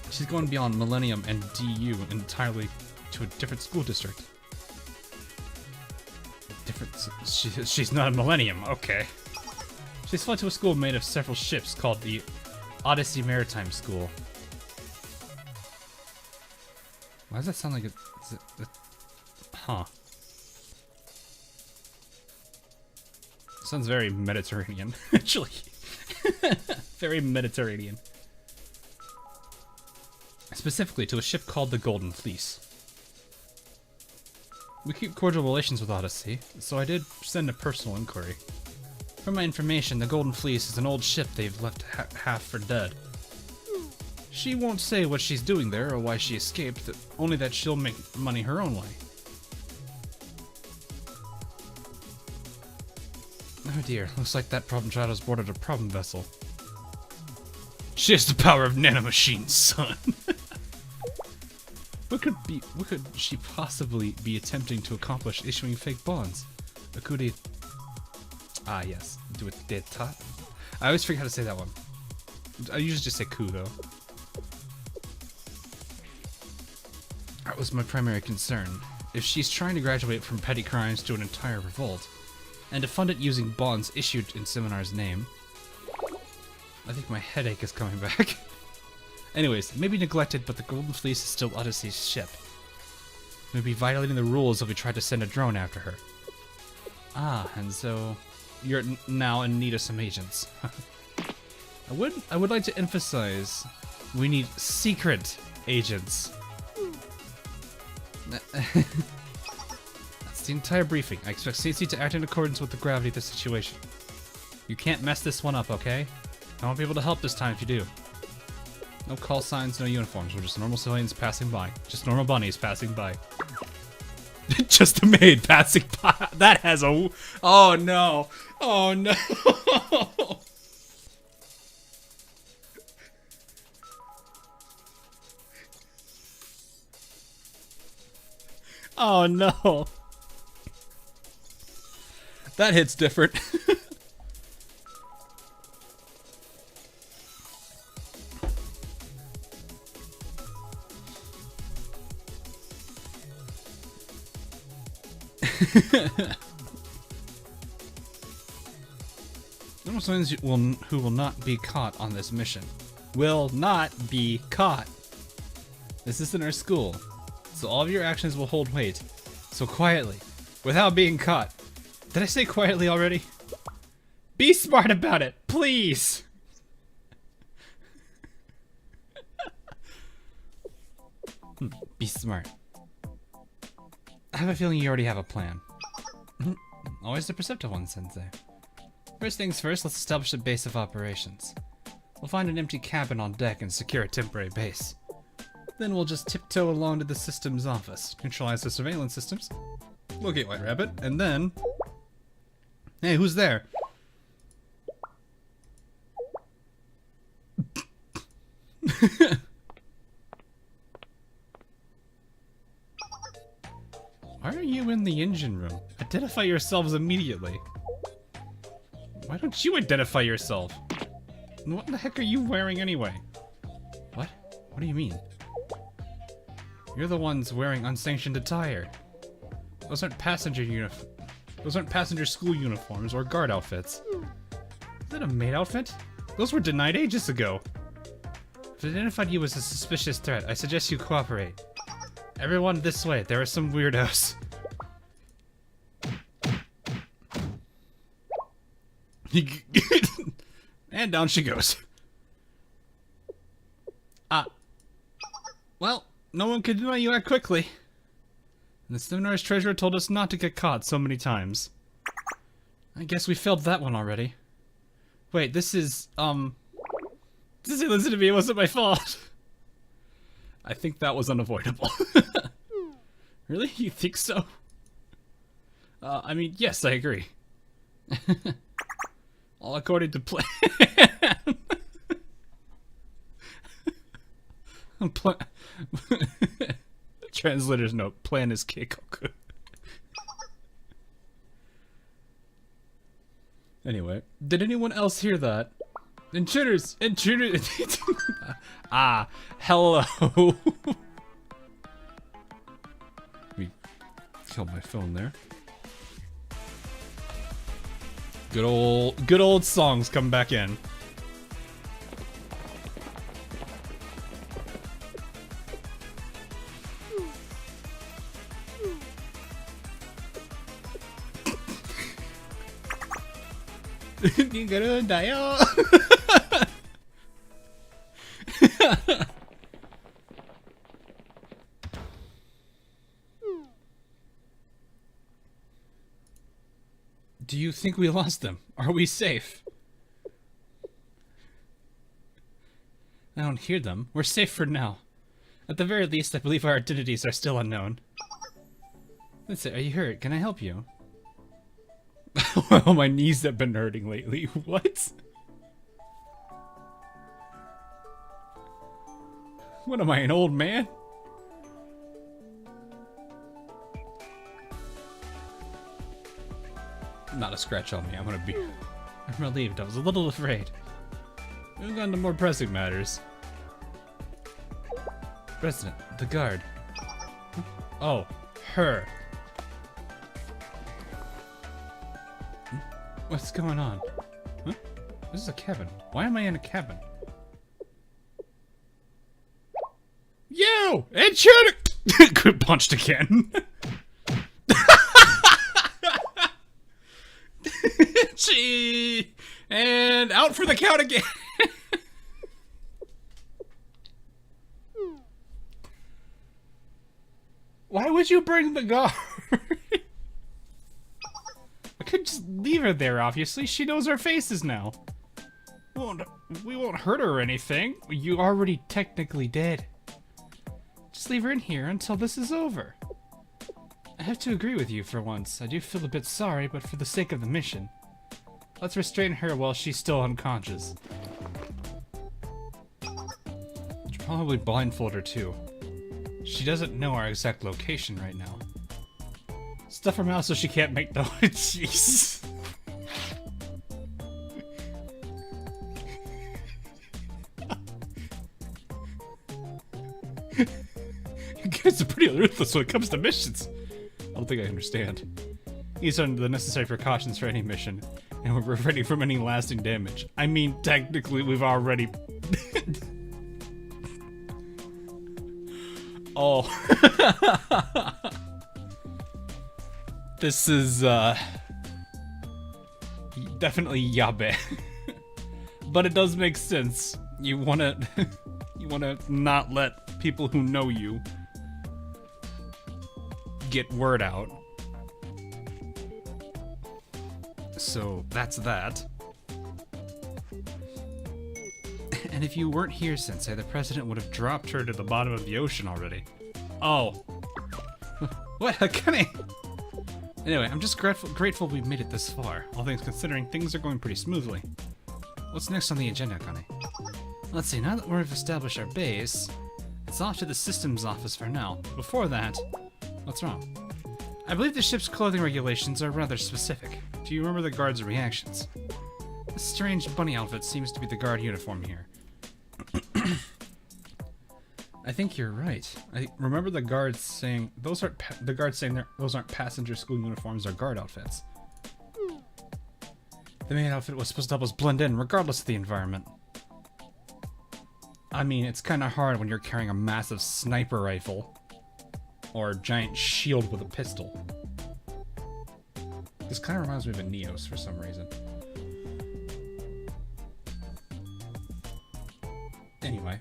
She's going beyond Millennium and DU entirely to a different school district. She's not a Millennium, okay. She's fled to a school made of several ships called the Odyssey Maritime School. Why does that sound like a... Huh. Sounds very Mediterranean, actually. Very Mediterranean. Specifically to a ship called the Golden Fleece. We keep cordial relations with Odyssey, so I did send a personal inquiry. From my information, the Golden Fleece is an old ship they've left half for dead. She won't say what she's doing there or why she escaped, only that she'll make money her own way. Oh dear, looks like that problem child has boarded a problem vessel. She has the power of nanomachines, son. What could she possibly be attempting to accomplish issuing fake bonds? A coup d'etat. Ah, yes. Do it d'etat. I always forget how to say that one. I usually just say coup, though. That was my primary concern. If she's trying to graduate from petty crimes to an entire revolt, and to fund it using bonds issued in Seminar's name, I think my headache is coming back. Anyways, maybe neglected, but the Golden Fleece is still Odyssey's ship. Maybe violating the rules if we tried to send a drone after her. Ah, and so you're now in need of some agents. I would like to emphasize we need secret agents. That's the entire briefing. I expect Stacey to act in accordance with the gravity of the situation. You can't mess this one up, okay? I won't be able to help this time if you do. No call signs, no uniforms. We're just normal civilians passing by. Just normal bunnies passing by. Just a maid passing by. That has a... Oh, no. Oh, no. Oh, no. That hits different. Normal civilians who will not be caught on this mission. Will not be caught. This isn't our school, so all of your actions will hold weight. So quietly, without being caught. Did I say quietly already? Be smart about it, please! Be smart. I have a feeling you already have a plan. Always the perceptive one, Sensei. First things first, let's establish a base of operations. We'll find an empty cabin on deck and secure a temporary base. Then we'll just tiptoe along to the systems office, neutralize the surveillance systems, locate White Rabbit, and then... Hey, who's there? Why are you in the engine room? Identify yourselves immediately. Why don't you identify yourself? What the heck are you wearing anyway? What? What do you mean? You're the ones wearing unsanctioned attire. Those aren't passenger school uniforms or guard outfits. Is that a maid outfit? Those were denied ages ago. If it identified you as a suspicious threat, I suggest you cooperate. Everyone this way, there are some weirdos. And down she goes. Well, no one can deny you act quickly. And the seminar's treasurer told us not to get caught so many times. I guess we failed that one already. Wait, this is, listen to me, it wasn't my fault. I think that was unavoidable. Really? You think so? I mean, yes, I agree. All according to plan. Translator's note, plan is Keikoku. Anyway, did anyone else hear that? Intruders! Intruders! Ah, hello! We killed my phone there. Good old songs come back in. Do you think we lost them? Are we safe? I don't hear them. We're safe for now. At the very least, I believe our identities are still unknown. Let's say, are you hurt? Can I help you? Well, my knees have been hurting lately. What? What am I, an old man? Not a scratch on me. I'm relieved. I was a little afraid. Moving on to more pressing matters. President, the guard. Oh, her. What's going on? Huh? This is a cabin. Why am I in a cabin? You! Intruder! Good punched again. Gee! And out for the count again. Why would you bring the guard? I could just leave her there, obviously. She knows our faces now. We won't hurt her or anything. You already technically did. Just leave her in here until this is over. I have to agree with you for once. I do feel a bit sorry, but for the sake of the mission, let's restrain her while she's still unconscious. Should probably blindfold her too. She doesn't know our exact location right now. Stuff her mouth so she can't make noise. Jeez. You guys are pretty ruthless when it comes to missions. I don't think I understand. These are the necessary precautions for any mission, and we're ready from any lasting damage. I mean, technically, we've already... Oh. This is, definitely yabe. But it does make sense. You wanna not let people who know you get word out. So that's that. And if you weren't here, Sensei, the president would have dropped her to the bottom of the ocean already. Oh. What? Akane? Anyway, I'm just grateful we've made it this far. All things considering, things are going pretty smoothly. What's next on the agenda, Akane? Let's see, now that we've established our base, it's off to the systems office for now. Before that, what's wrong? I believe the ship's clothing regulations are rather specific. Do you remember the guard's reactions? This strange bunny outfit seems to be the guard uniform here. I think you're right. I remember the guards saying those aren't those aren't passenger school uniforms or guard outfits. The main outfit was supposed to help us blend in regardless of the environment. I mean, it's kind of hard when you're carrying a massive sniper rifle or a giant shield with a pistol. This kind of reminds me of a Neos for some reason. Anyway,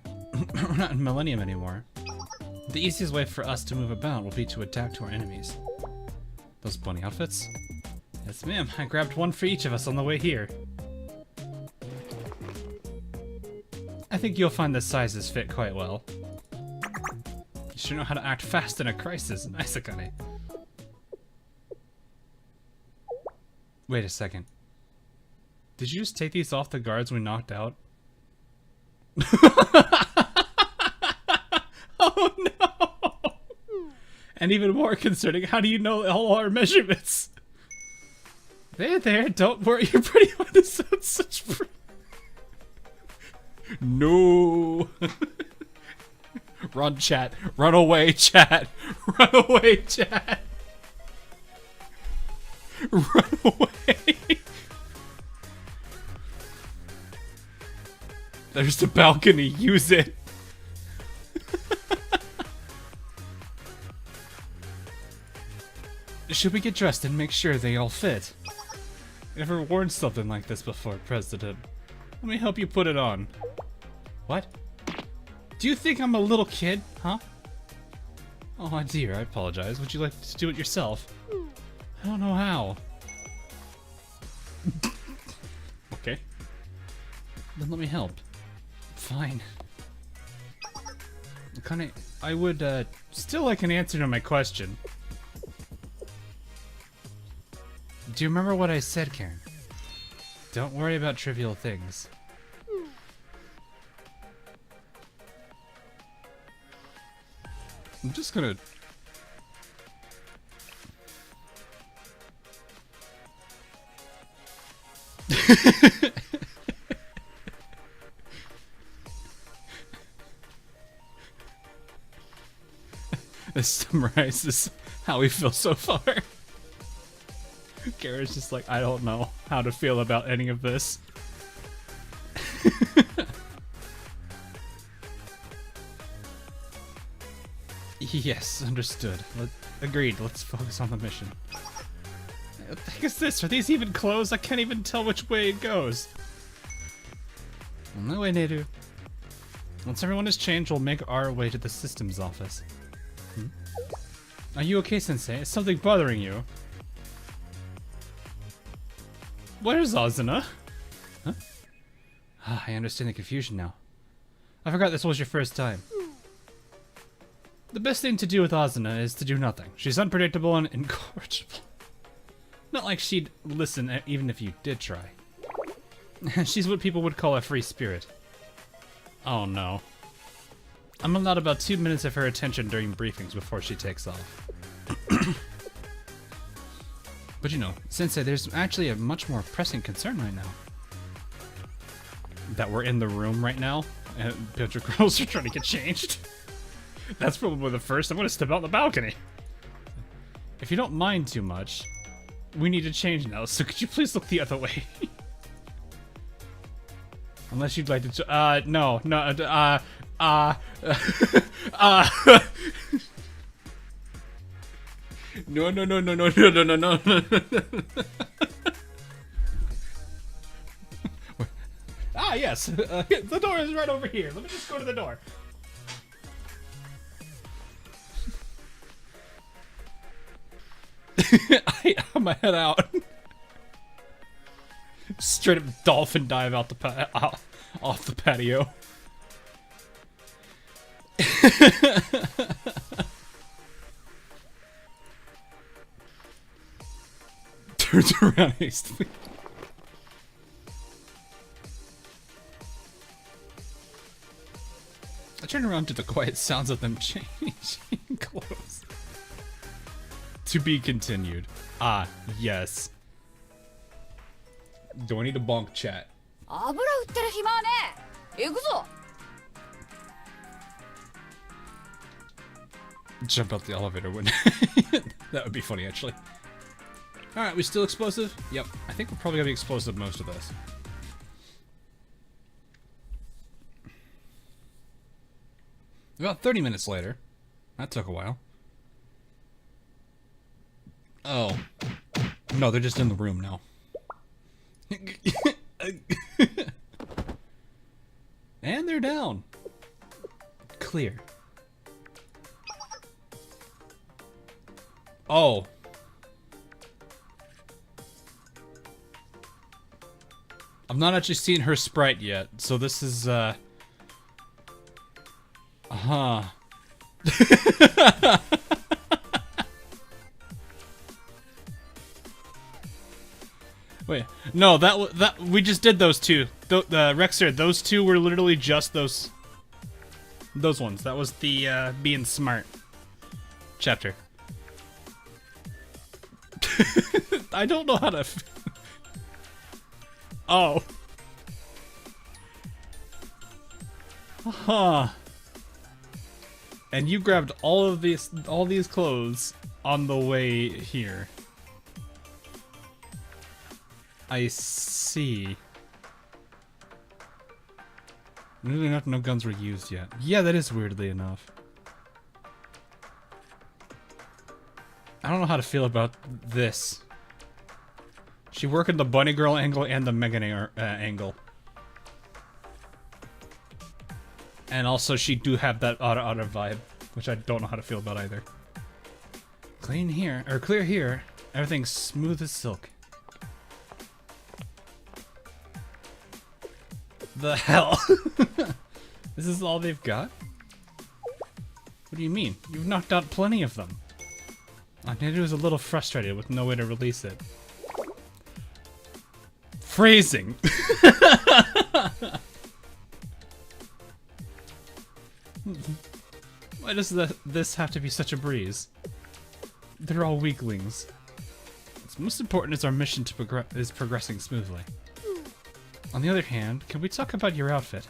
we're not in Millennium anymore. The easiest way for us to move about will be to adapt to our enemies. Those bunny outfits? Yes, ma'am. I grabbed one for each of us on the way here. I think you'll find the sizes fit quite well. You should know how to act fast in a crisis. Nice, Akane. Wait a second. Did you just take these off the guards we knocked out? Oh no! And even more concerning, how do you know all our measurements? There, don't worry, you're pretty on this sounds such No! Run, chat. Run away, chat. Run away, chat. Run away. There's the balcony. Use it. Should we get dressed and make sure they all fit? Never worn something like this before, President. Let me help you put it on. What? Do you think I'm a little kid, huh? Oh dear, I apologize. Would you like to do it yourself? I don't know how. Okay. Then let me help. Fine. I would, still like an answer to my question. Do you remember what I said, Karen? Don't worry about trivial things. I'm just gonna... This summarizes how we feel so far. Kara's just like, I don't know how to feel about any of this. Yes, understood. Agreed, let's focus on the mission. What the heck is this? Are these even closed? I can't even tell which way it goes. No way, Neru. Once everyone is changed, we'll make our way to the systems office. Are you okay, Sensei? Is something bothering you? Where's Azuna? Huh? I understand the confusion now. I forgot this was your first time. The best thing to do with Azuna is to do nothing. She's unpredictable and incorrigible. Not like she'd listen even if you did try. She's what people would call a free spirit. Oh no. I'm allowed about 2 minutes of her attention during briefings before she takes off. But you know, Sensei, there's actually a much more pressing concern right now. That we're in the room right now, and a bunch of girls are trying to get changed. That's probably the first. I'm gonna step out on the balcony. If you don't mind too much, we need to change now, so could you please look the other way? Unless you'd like to, no, no. Ah, yes, the door is right over here. Let me just go to the door. I have my head out. Straight up dolphin dive out the off the patio. Turns around hastily. I turn around to the quiet sounds of them changing clothes. To be continued. Ah, yes. Do I need a bonk chat? Jump out the elevator window. That would be funny, actually. Alright, we still explosive? Yep. I think we're probably gonna be explosive most of this. About 30 minutes later. That took a while. Oh. No, they're just in the room now. And they're down. Clear. Oh. I've not actually seen her sprite yet, so this is, Wait, no, that we just did those two. The Rexer, those two were literally just those ones. That was the being smart chapter. I don't know how to. Oh. Huh. And you grabbed all these clothes on the way here. I see. Weirdly enough, no guns were used yet. Yeah, that is weirdly enough. I don't know how to feel about this. She working the bunny girl angle and the Megan angle. And also she do have that auto vibe, which I don't know how to feel about either. Clean here, or clear here. Everything's smooth as silk. The hell? This is all they've got? What do you mean? You've knocked out plenty of them. Neru was a little frustrated with no way to release it. Phrasing! Why does this have to be such a breeze? They're all weaklings. What's most important is our mission is progressing smoothly. On the other hand, can we talk about your outfit?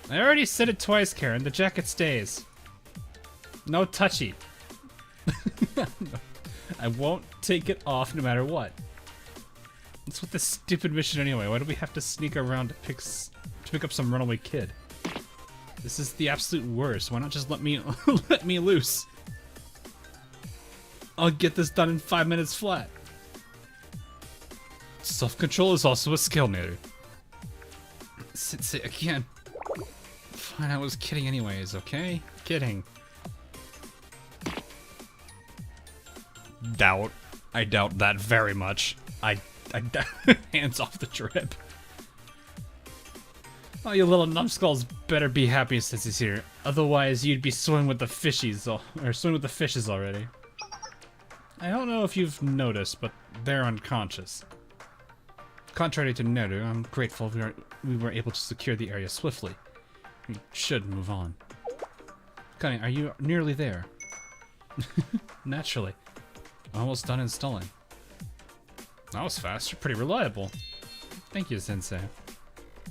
I already said it twice, Karen. The jacket stays. No touchy. I won't take it off no matter what. What's with this stupid mission anyway? Why do we have to sneak around to pick up some runaway kid? This is the absolute worst. Why not just let me let me loose? I'll get this done in 5 minutes flat. Self-control is also a skill, Neru. Sensei again. Fine, I was kidding anyways, okay? Kidding. I doubt that very much. I hands off the drip. Oh, you little numbskulls better be happy since he's here. Otherwise, you'd be swimming with the fishies, or swimming with the fishes already. I don't know if you've noticed, but they're unconscious. Contrary to Neru, I'm grateful we were able to secure the area swiftly. We should move on. Connie, are you nearly there? Naturally. Almost done installing. That was fast. You're pretty reliable. Thank you, Sensei.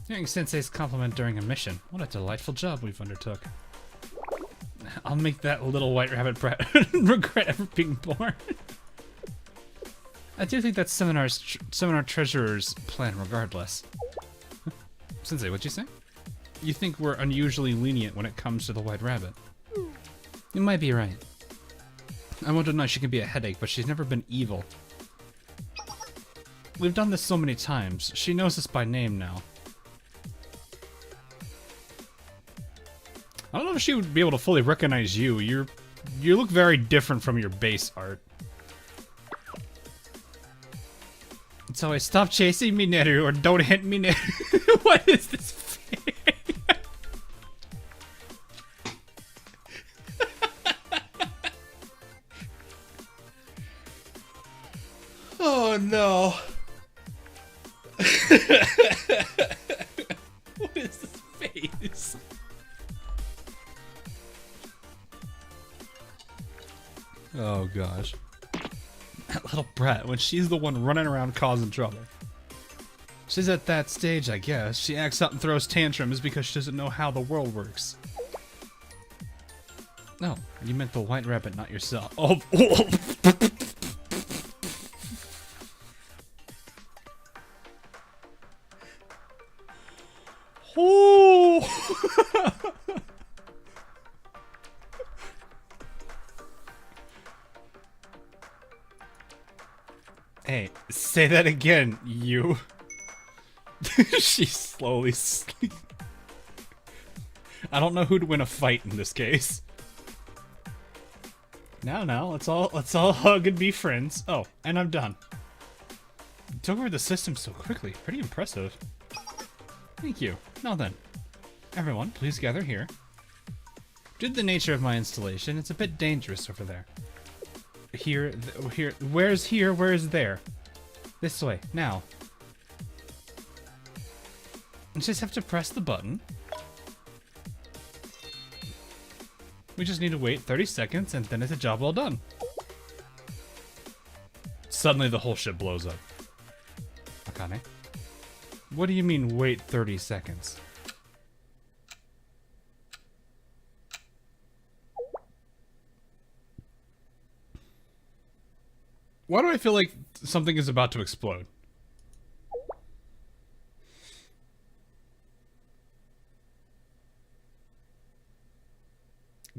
Hearing Sensei's compliment during a mission. What a delightful job we've undertook. I'll make that little white rabbit brat regret ever being born. I do think that's seminar treasurer's plan regardless. Sensei, what'd you say? You think we're unusually lenient when it comes to the white rabbit. You might be right. I won't deny she can be a headache, but she's never been evil. We've done this so many times. She knows us by name now. I don't know if she would be able to fully recognize you. You look very different from your base art. So I stop chasing me, Neru, or don't hit me, Neru. What is this thing? Oh no. What is this face? Oh gosh. That little brat, when she's the one running around causing trouble. She's at that stage, I guess. She acts up and throws tantrums because she doesn't know how the world works. No, you meant the white rabbit, not yourself. Oh. Oh. Hey, say that again, you. She's slowly sleeping. I don't know who'd win a fight in this case. Now, let's all hug and be friends. Oh, and I'm done. You took over the system so quickly. Pretty impressive. Thank you. Now then, everyone, please gather here. Due to the nature of my installation, it's a bit dangerous over there. Here, where's here, where's there? This way, now. You just have to press the button. We just need to wait 30 seconds and then it's a job well done. Suddenly the whole ship blows up. Akane? What do you mean wait 30 seconds? Why do I feel like something is about to explode?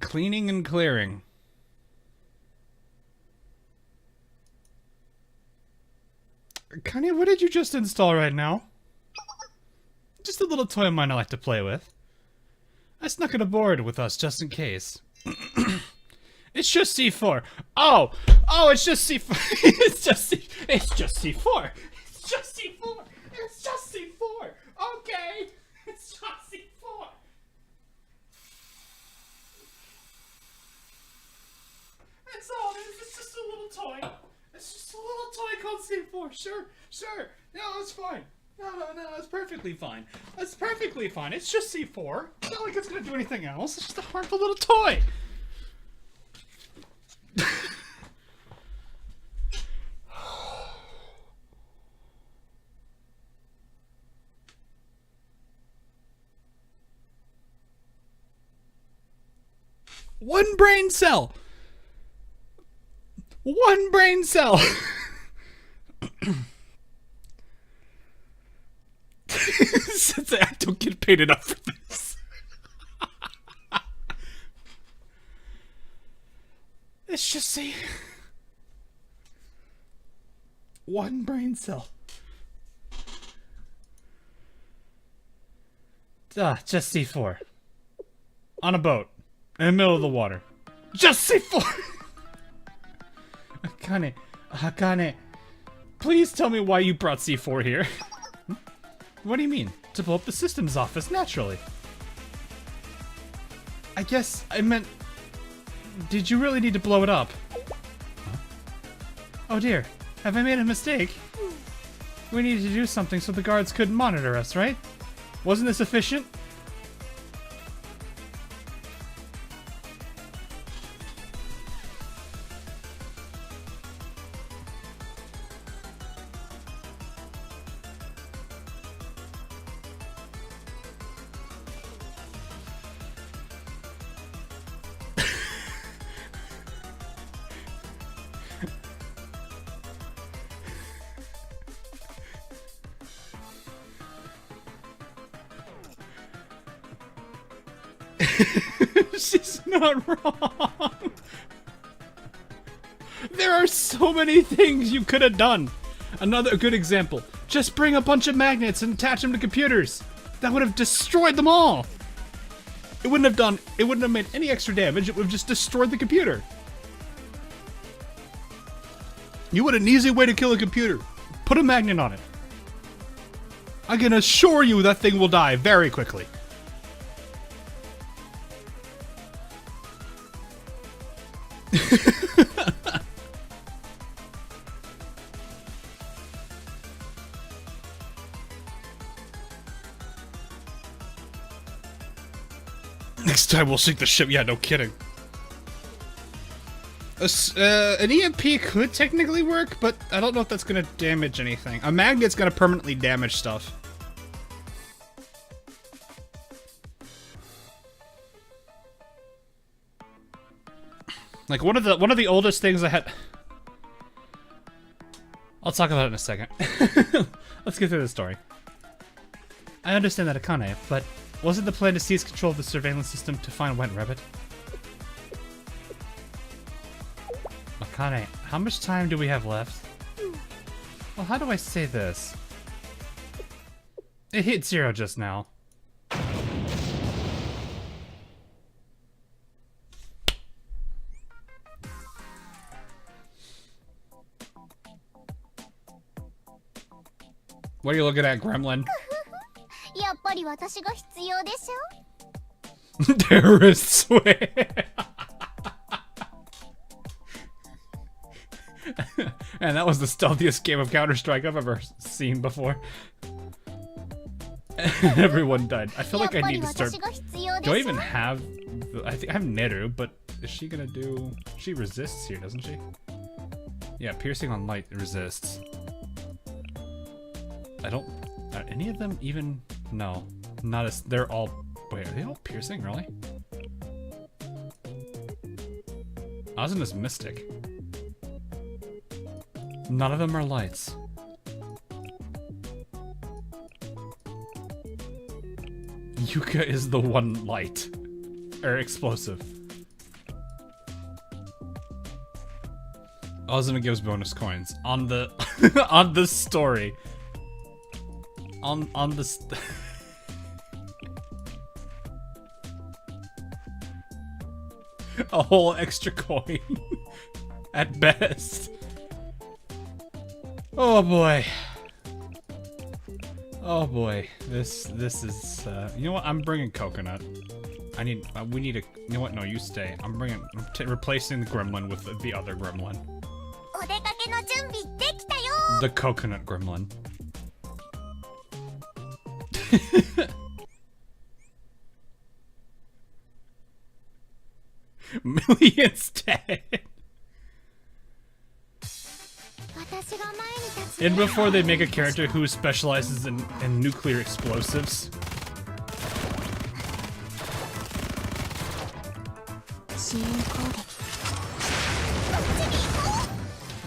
Cleaning and clearing. Connie, what did you just install right now? Just a little toy of mine I like to play with. I snuck it aboard with us just in case. It's just C4. Oh, it's just C4. It's just C4. It's just C4. It's just C4. It's just C4. Okay. It's just C4. That's all it is. It's just a little toy. It's just a little toy called C4. Sure. No, it's fine. No, it's perfectly fine. It's perfectly fine. It's just C4. It's not like it's gonna do anything else. It's just a harmful little toy. One brain cell. One brain cell. Since I don't get paid enough for this. It's just see. One brain cell. Just C4. On a boat. In the middle of the water. Just C4! Akane, please tell me why you brought C4 here. What do you mean? To blow up the systems office, naturally. I guess I meant... Did you really need to blow it up? Huh? Oh dear, have I made a mistake? We needed to do something so the guards couldn't monitor us, right? Wasn't this efficient? She's not wrong. There are so many things you could have done. Another good example. Just bring a bunch of magnets and attach them to computers. That would have destroyed them all. It wouldn't have made any extra damage. It would have just destroyed the computer. You had an easy way to kill a computer. Put a magnet on it. I can assure you that thing will die very quickly. Next time we'll sink the ship. Yeah, no kidding. An EMP could technically work, but I don't know if that's gonna damage anything. A magnet's gonna permanently damage stuff. Like one of the oldest things I had. I'll talk about it in a second. Let's get through the story. I understand that, Akane, but wasn't the plan to seize control of the surveillance system to find White Rabbit? Akane, how much time do we have left? Well, how do I say this? It hit 0 just now. What are you looking at, Gremlin? Terrorists way. And that was the stealthiest game of Counter-Strike I've ever seen before. Everyone died. I feel like I need to start... Do I even have... I think I have Neru, but is she gonna do... She resists here, doesn't she? Yeah, piercing on light resists. I don't... Are any of them even... No. Not as... They're all... Wait, are they all piercing, really? Ozin is Mystic. None of them are lights. Yuka is the one light. Or explosive. Ozin gives bonus coins. On the... on the story. On the a whole extra coin at best. Oh boy. Oh boy. This is you know what? I'm bringing coconut. We need a, you know what? No, you stay. I'm replacing the gremlin with the other gremlin. The coconut gremlin. Millions dead. And before they make a character who specializes in nuclear explosives.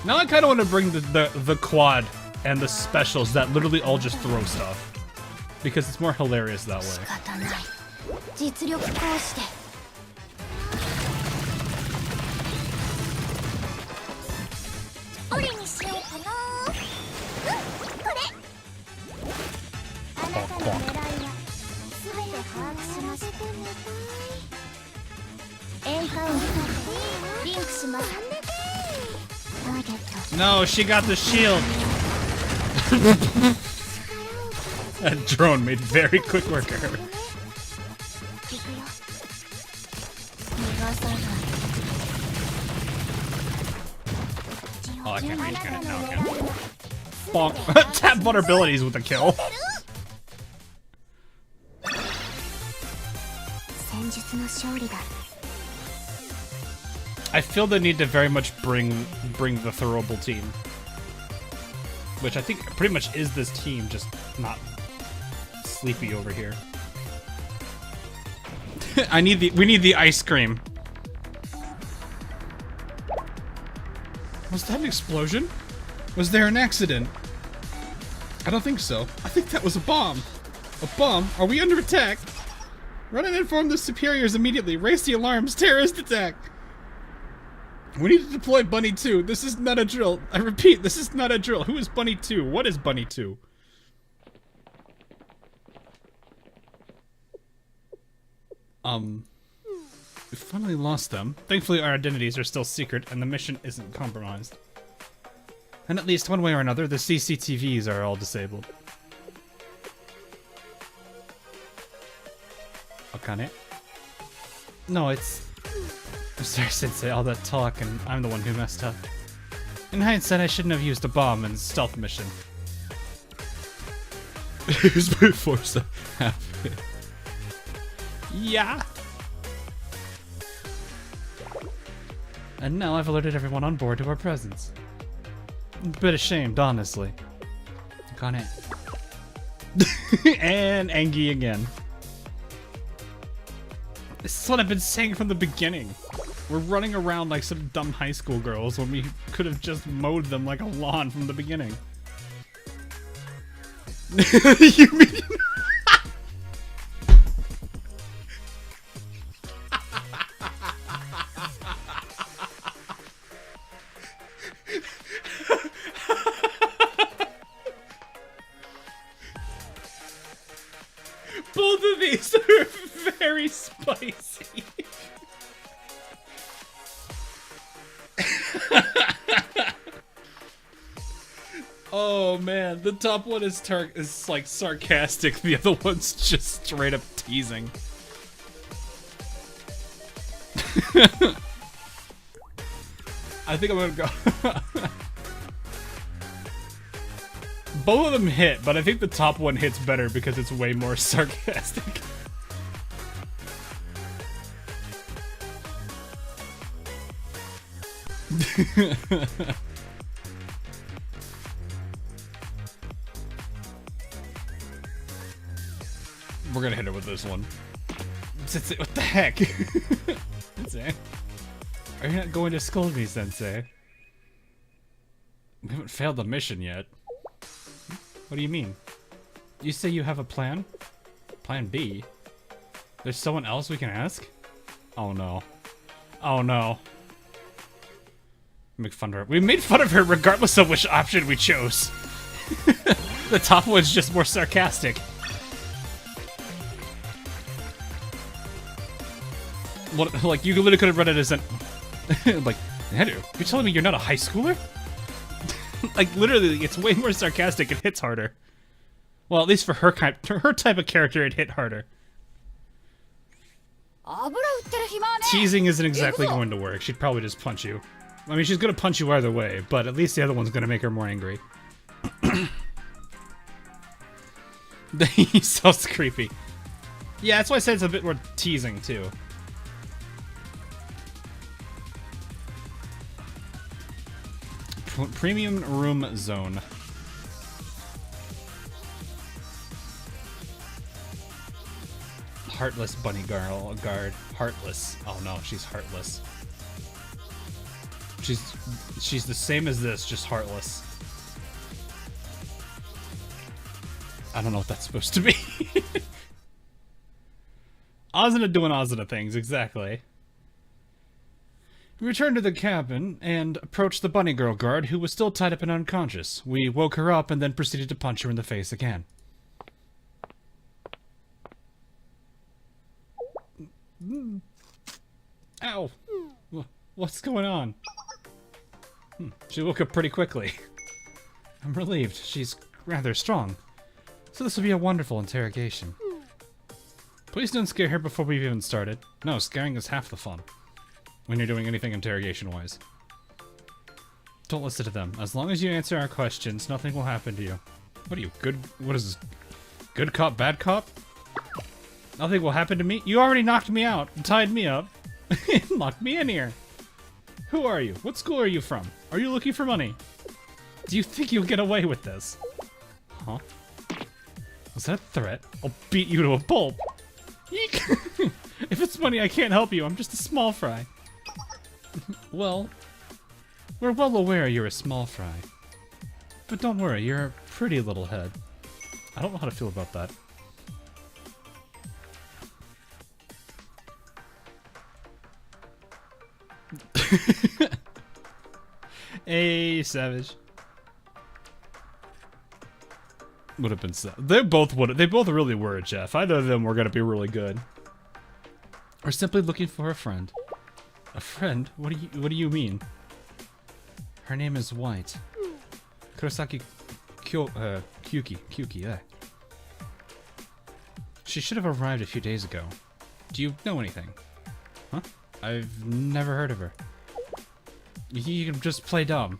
Now I kind of want to bring the quad and the specials that literally all just throw stuff. Because it's more hilarious that way. No, she got the shield. That drone made very quick work of her. Oh, I can't range gun it. No, I can't. Bonk. Tap vulnerabilities with a kill. I feel the need to very much bring the throwable team. Which I think pretty much is this team, just not sleepy over here. we need the ice cream. Was that an explosion? Was there an accident? I don't think so. I think that was a bomb. A bomb? Are we under attack? Run and inform the superiors immediately. Raise the alarms. Terrorist attack. We need to deploy Bunny 2. This is not a drill. I repeat, this is not a drill. Who is Bunny 2? What is Bunny 2? We finally lost them. Thankfully, our identities are still secret, and the mission isn't compromised. And at least one way or another, the CCTVs are all disabled. Akane? No, it's... I'm sorry, Sensei, all that talk, and I'm the one who messed up. In hindsight, I shouldn't have used a bomb in the stealth mission. Here's my force to happen. Yeah! And now I've alerted everyone on board to our presence. A bit ashamed, honestly. Akane. And Angie again. This is what I've been saying from the beginning. We're running around like some dumb high school girls when we could have just mowed them like a lawn from the beginning. You mean... Both of these are very spicy. Oh man, the top one is like sarcastic, the other one's just straight up teasing. I think I'm gonna go. Both of them hit, but I think the top one hits better because it's way more sarcastic. We're gonna hit her with this one. What the heck? Sensei. Are you not going to scold me, Sensei? We haven't failed the mission yet. What do you mean? You say you have a plan? Plan B? There's someone else we can ask? Oh no. Oh no. Make fun of her. We made fun of her regardless of which option we chose. The top one's just more sarcastic. What, like, you literally could have read it as an... like, Andrew, you're telling me you're not a high schooler? Like, literally, it's way more sarcastic. It hits harder. Well, at least for her type of character, it hit harder. Teasing isn't exactly going to work. She'd probably just punch you. I mean, she's gonna punch you either way, but at least the other one's gonna make her more angry. He sounds creepy. Yeah, that's why I said it's a bit more teasing, too. Premium room zone. Heartless bunny guard. Heartless. Oh no, she's heartless. She's the same as this, just heartless. I don't know what that's supposed to be. Ozuna doing Ozuna things, exactly. We returned to the cabin and approached the bunny girl guard, who was still tied up and unconscious. We woke her up and then proceeded to punch her in the face again. Ow! What's going on? She woke up pretty quickly. I'm relieved. She's rather strong. So this will be a wonderful interrogation. Please don't scare her before we've even started. No, scaring is half the fun. When you're doing anything interrogation-wise. Don't listen to them. As long as you answer our questions, nothing will happen to you. What are you, what is this? Good cop, bad cop? Nothing will happen to me? You already knocked me out and tied me up. Locked me in here. Who are you? What school are you from? Are you looking for money? Do you think you'll get away with this? Huh? Was that a threat? I'll beat you to a pulp. Eek! If it's money, I can't help you. I'm just a small fry. Well, we're well aware you're a small fry. But don't worry, you're a pretty little head. I don't know how to feel about that. Hey, savage. Would have been so. They both really were, Jeff. Either of them were gonna be really good. We're simply looking for a friend. A friend? What do you mean? Her name is White. Kurosaki Kyuki, yeah. She should have arrived a few days ago. Do you know anything? Huh? I've never heard of her. You can just play dumb.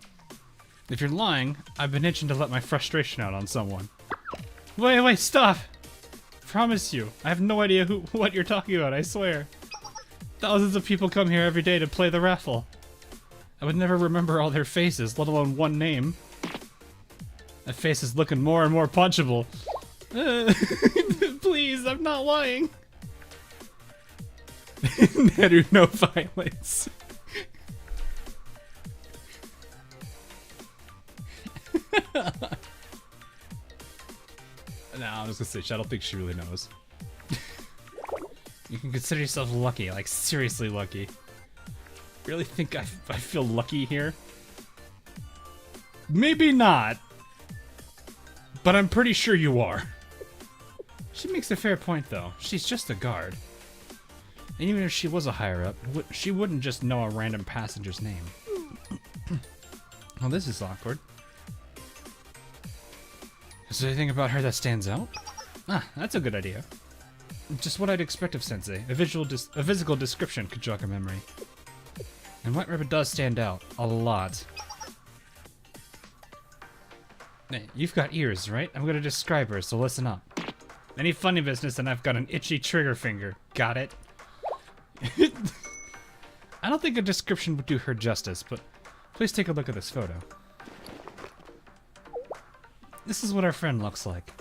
If you're lying, I've been itching to let my frustration out on someone. Wait, stop! Promise you, I have no idea what you're talking about, I swear. Thousands of people come here every day to play the raffle. I would never remember all their faces, let alone one name. That face is looking more and more punchable. Please, I'm not lying. Neru, no violence. No, I was gonna say, I don't think she really knows. You can consider yourself lucky, like seriously lucky. Really think I feel lucky here? Maybe not. But I'm pretty sure you are. She makes a fair point though. She's just a guard. And even if she was a higher up, she wouldn't just know a random passenger's name. Well, this is awkward. Is there anything about her that stands out? Ah, that's a good idea. Just what I'd expect of Sensei. A physical description could jog a memory. And White Rabbit does stand out. A lot. Hey, you've got ears, right? I'm gonna describe her, so listen up. Any funny business and I've got an itchy trigger finger. Got it? I don't think a description would do her justice, but please take a look at this photo. This is what our friend looks like.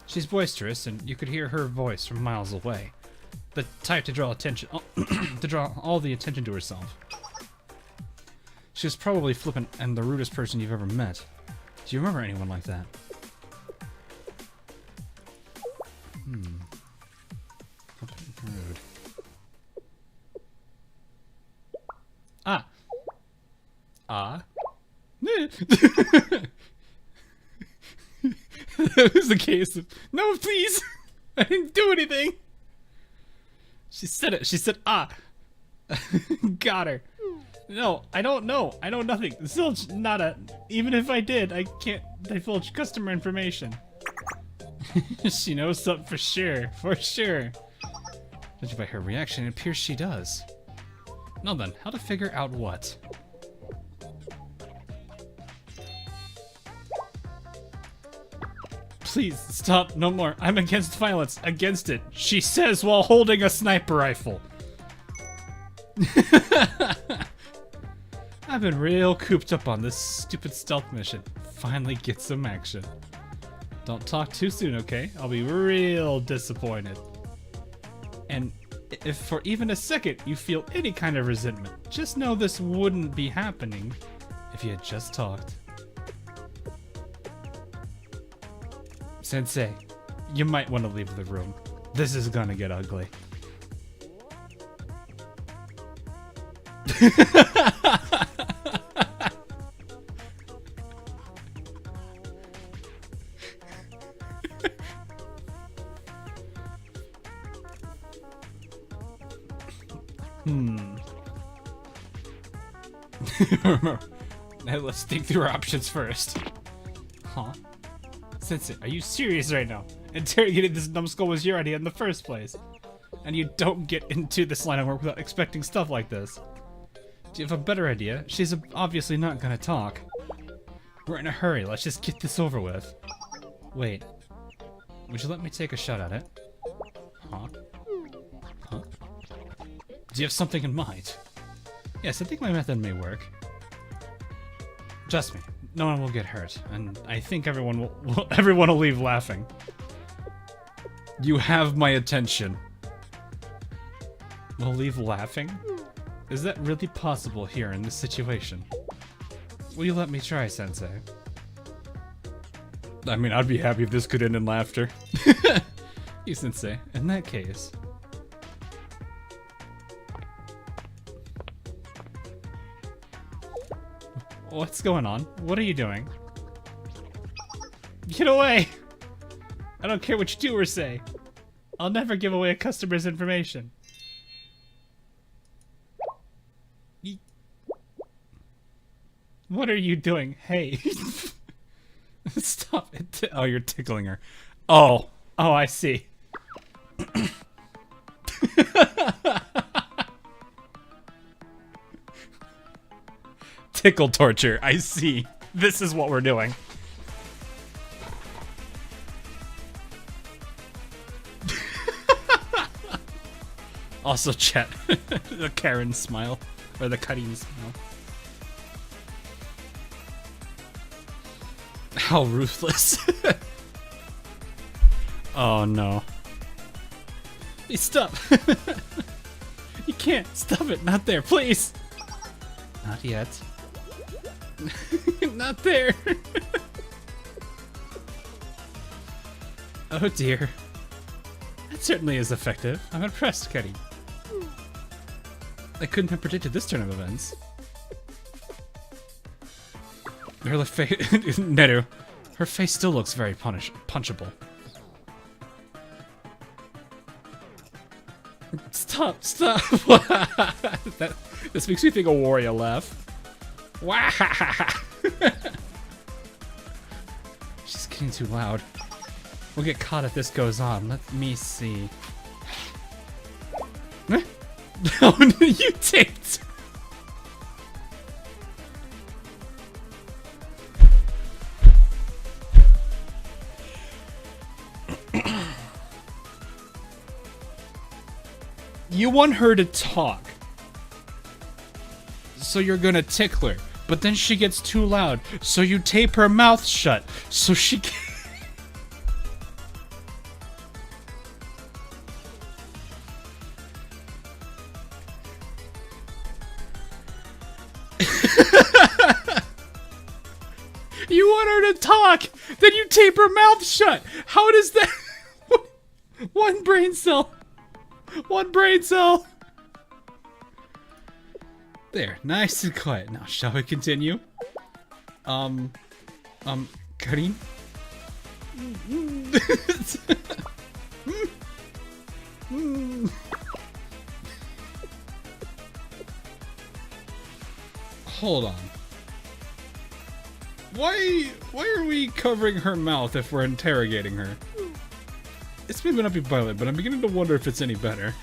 She's boisterous, and you could hear her voice from miles away. The type to draw attention, to draw all the attention to herself. She was probably flippant and the rudest person you've ever met. Do you remember anyone like that? Flippant and rude. Ah! That was the case of, no, please. I didn't do anything. She said it. She said, ah. Got her. No, I don't know. I know nothing. Zilch, nada. Even if I did, I can't divulge customer information. She knows something for sure. For sure. Judging by her reaction, it appears she does. Now then, how to figure out what? Please, stop. No more. I'm against violence. Against it. She says while holding a sniper rifle. I've been real cooped up on this stupid stealth mission. Finally get some action. Don't talk too soon, okay? I'll be real disappointed. And if for even a second you feel any kind of resentment, just know this wouldn't be happening if you had just talked. Sensei, you might want to leave the room. This is gonna get ugly. Now let's think through our options first. Huh? Sensei, are you serious right now? Interrogating this numbskull was your idea in the first place. And you don't get into this line of work without expecting stuff like this. Do you have a better idea? She's obviously not gonna talk. We're in a hurry, let's just get this over with. Wait. Would you let me take a shot at it? Huh? Huh? Do you have something in mind? Yes, I think my method may work. Trust me, no one will get hurt, and I think everyone will leave laughing. You have my attention. We'll leave laughing? Is that really possible here in this situation? Will you let me try, Sensei? I mean, I'd be happy if this could end in laughter. You, Sensei, in that case. What's going on? What are you doing? Get away! I don't care what you do or say. I'll never give away a customer's information. What are you doing? Hey. Stop it. Oh, you're tickling her. Oh. Oh, I see. Tickle torture. I see. This is what we're doing. Also, chat. The Karen smile. Or the Karin smile. How ruthless. Oh no. Hey, stop. You can't. Stop it. Not there. Please. Not yet. Not there. Oh dear. That certainly is effective. I'm impressed, Karin. I couldn't have predicted this turn of events. Her face, Neru. Her face still looks very punchable. Stop! Stop! This makes me think of Wario laugh. Wow! She's getting too loud. We'll get caught if this goes on. Let me see. No, you taped. You want her to talk, so you're gonna tickle her, but then she gets too loud, so you tape her mouth shut, so she can't. You want her to talk, then you tape her mouth shut. How does that? One brain cell. One brain cell. There, nice and quiet. Now, shall we continue? Karin? Hold on. Why are we covering her mouth if we're interrogating her? This may not be violent, but I'm beginning to wonder if it's any better.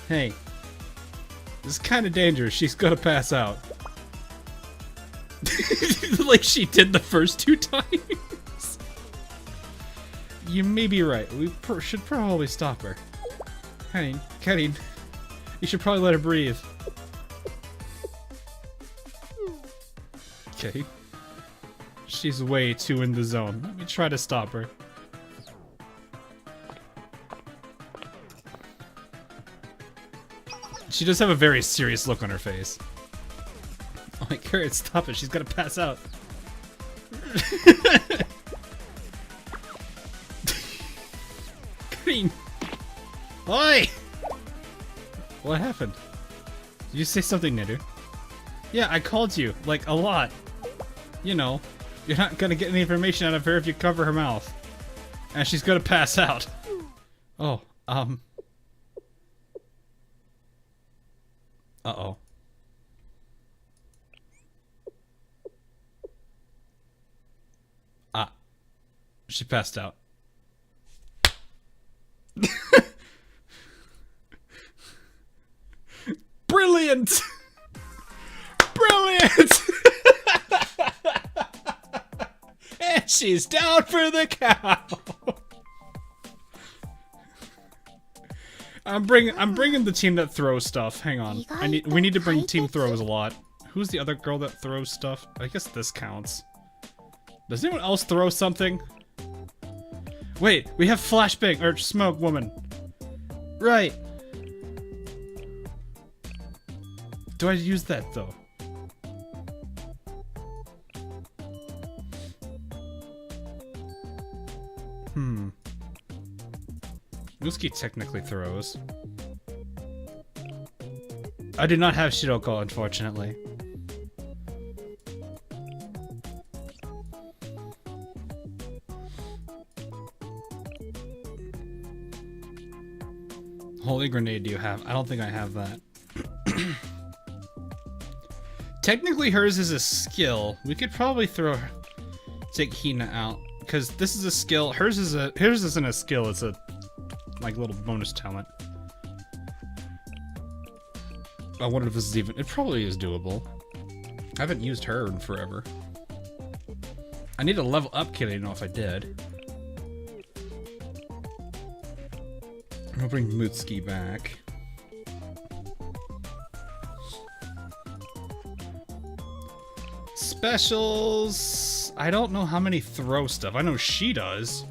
Hey. This is kind of dangerous. She's gonna pass out. Like she did the first 2 times. You may be right. We should probably stop her. Karin, you should probably let her breathe. Okay. She's way too in the zone. Let me try to stop her. She does have a very serious look on her face. Oh my god, stop it. She's gonna pass out. Green. Oi! What happened? Did you say something, Nedu? Yeah, I called you, like, a lot. You know, you're not gonna get any information out of her if you cover her mouth. And she's gonna pass out. Oh, uh-oh. Ah. She passed out. Brilliant! Brilliant! And she's down for the count. I'm bringing the team that throws stuff. Hang on. We need to bring team throws a lot. Who's the other girl that throws stuff? I guess this counts. Does anyone else throw something? Wait, we have flashbang or smoke woman. Right. Do I use that though? Muski technically throws. I do not have Shiroko, unfortunately. Holy grenade do you have? I don't think I have that. Technically hers is a skill. We could probably take Hina out. Because this is a skill. Hers isn't a skill, it's a like little bonus talent. I wonder if this is even... It probably is doable. I haven't used her in forever. I need to level up Kid, I don't know if I did. I'll bring Mutsuki back. Specials... I don't know how many throw stuff. I know she does.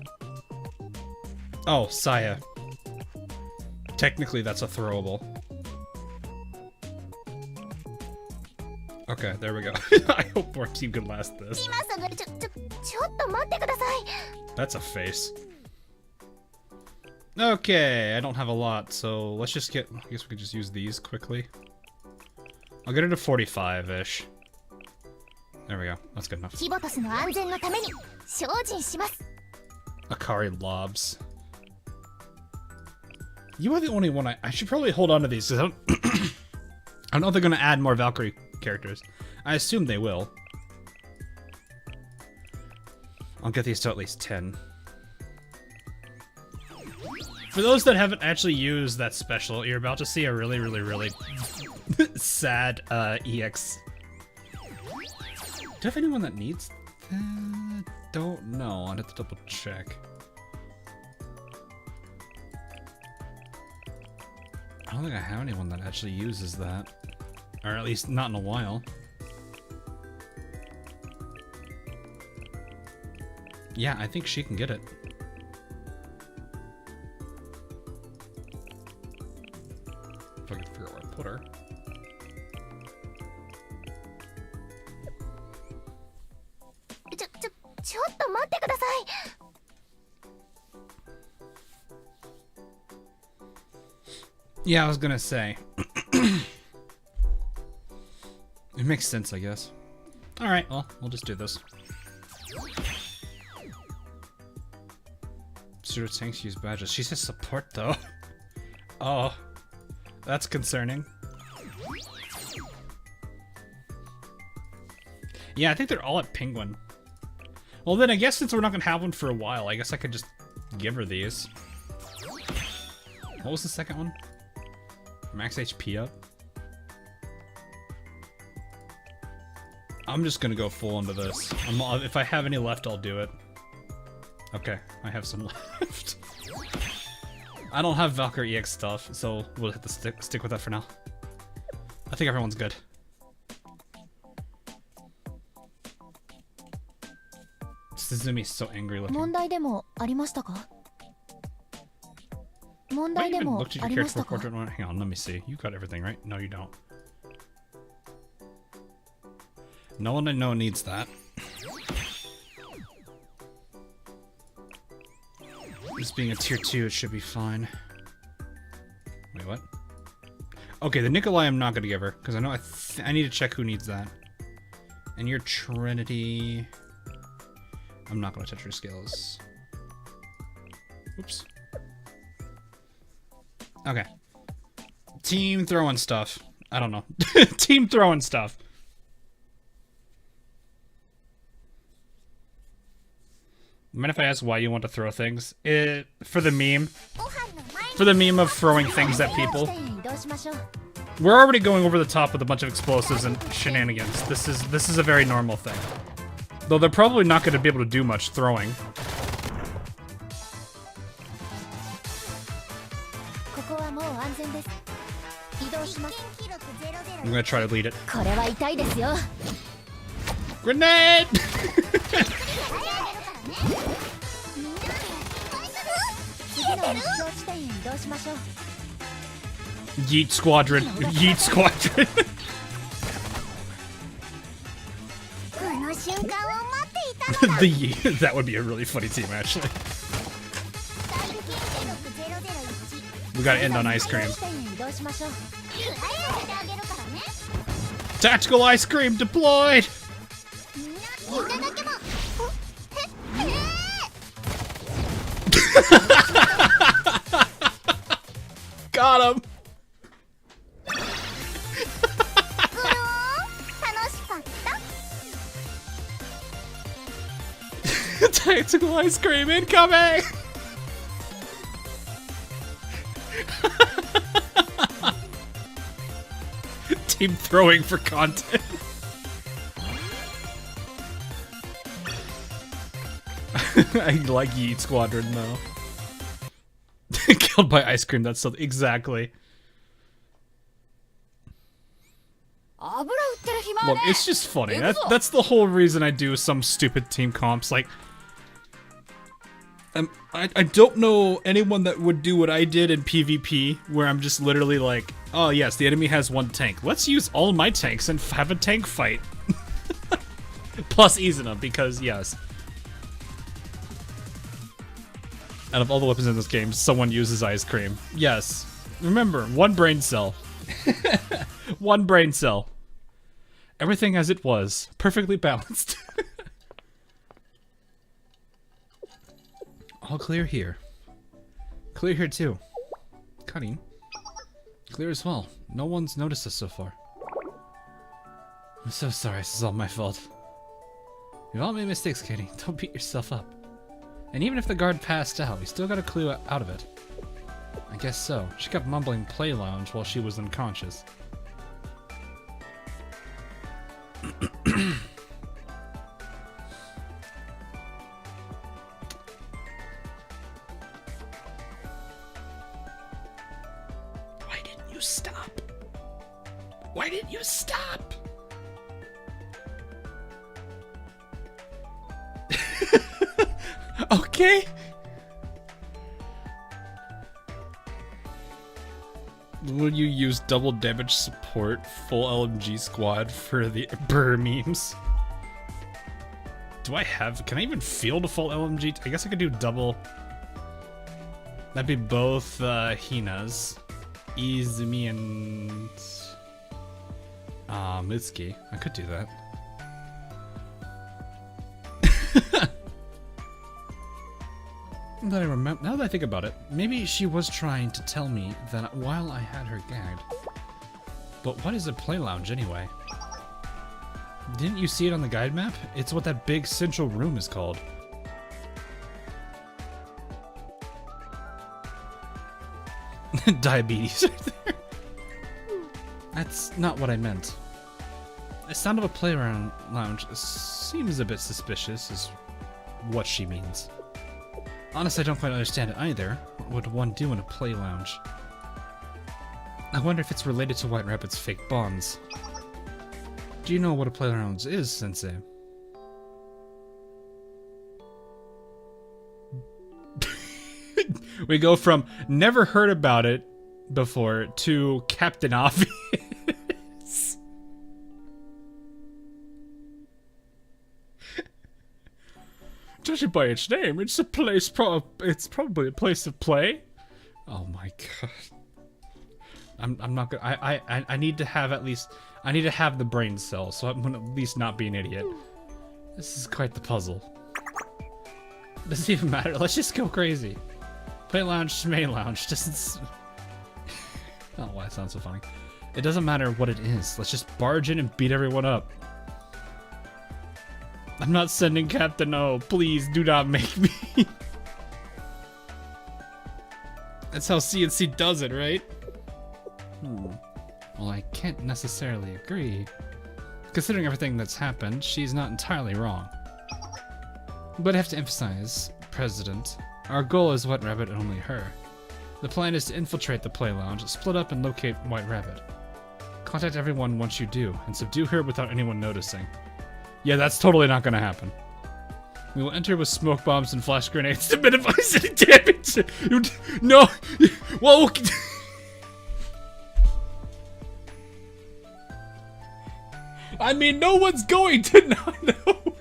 Oh, Saya. Technically, that's a throwable. Okay, there we go. I hope our team can last this. That's a face. Okay, I don't have a lot, so let's just get... I guess we could just use these quickly. I'll get it to 45-ish. There we go. That's good enough. Akari lobs. You are the only one I should probably hold on to these, because I don't know if they're going to add more Valkyrie characters. I assume they will. I'll get these to at least 10. For those that haven't actually used that special, you're about to see a really, really, really sad EX. Do I have anyone that needs that? Don't know. I'd have to double check. I don't think I have anyone that actually uses that. Or at least not in a while. Yeah, I think she can get it. If I can figure out where to put her. Yeah, I was gonna say. It makes sense, I guess. Alright, well, we'll just do this. Pseudo tanks use badges. She says support though. Oh, that's concerning. Yeah, I think they're all at Penguin. Well then I guess since we're not gonna have one for a while, I guess I could just give her these. What was the second one? Max HP up? I'm just gonna go full into this. If I have any left, I'll do it. Okay, I have some left. I don't have Valkyrie EX stuff, so we'll hit the stick with that for now. I think everyone's good. Suzumi's so angry looking. I even looked at your character portrait. Hang on, let me see. You got everything, right? No, you don't. No one I know needs that. This being a tier 2, it should be fine. Wait, what? Okay, the Nikolai I'm not gonna give her, because I know I need to check who needs that. And your Trinity... I'm not gonna touch your skills. Oops. Okay. Team throwing stuff. I don't know. Team throwing stuff. Mind if I ask why you want to throw things? For the meme. For the meme of throwing things at people. We're already going over the top with a bunch of explosives and shenanigans. This is a very normal thing. Though they're probably not going to be able to do much throwing. I'm going to try to lead it. Grenade! Yeet Squadron. Yeet Squadron. The Yeet. That would be a really funny team, actually. We gotta end on ice cream. Tactical ice cream deployed! Got him! Tactical ice cream incoming! Team throwing for content. I like Yeet Squadron though. Killed by ice cream, that's so exactly. Look, it's just funny. That's the whole reason I do some stupid team comps. Like, I don't know anyone that would do what I did in PvP, where I'm just literally like, oh yes, the enemy has one tank. Let's use all my tanks and have a tank fight. Plus Izuna, because yes. Out of all the weapons in this game, someone uses ice cream. Yes. Remember, one brain cell. One brain cell. Everything as it was. Perfectly balanced. All clear here. Clear here too. Cutting. Clear as well. No one's noticed us so far. I'm so sorry, this is all my fault. We've all made mistakes, Katie. Don't beat yourself up. And even if the guard passed out, we still got a clue out of it. I guess so. She kept mumbling play lounge while she was unconscious. Why didn't you stop? Why didn't you stop? Okay. Will you use double damage support full LMG squad for the Burr memes? Do I have... Can I even field a full LMG? I guess I could do double. That'd be both Hina's. Izumi and... Mitsuki. I could do that. Now that I think about it, maybe she was trying to tell me that while I had her gagged. But what is a play lounge anyway? Didn't you see it on the guide map? It's what that big central room is called. Diabetes right there. That's not what I meant. The sound of a playground lounge seems a bit suspicious, is what she means. Honestly, I don't quite understand it either. What would one do in a play lounge? I wonder if it's related to White Rabbit's fake bonds. Do you know what a play lounge is, Sensei? We go from never heard about it before to Captain Obvious. Judging by its name, it's a place. It's probably a place of play. Oh my god! I'm not gonna. I need to have at least. I need to have the brain cells, so I'm gonna at least not be an idiot. This is quite the puzzle. Doesn't even matter. Let's just go crazy. Play lounge, main lounge. Doesn't. I don't know why it sounds so funny. It doesn't matter what it is. Let's just barge in and beat everyone up. I'm not sending Captain O. Please do not make me. That's how CNC does it, right? Well, I can't necessarily agree. Considering everything that's happened, she's not entirely wrong. But I have to emphasize, President, our goal is White Rabbit and only her. The plan is to infiltrate the play lounge, split up and locate White Rabbit. Contact everyone once you do, and subdue her without anyone noticing. Yeah, that's totally not gonna happen. We will enter with smoke bombs and flash grenades to minimize any damage. No! Whoa! I mean, no one's going to not know.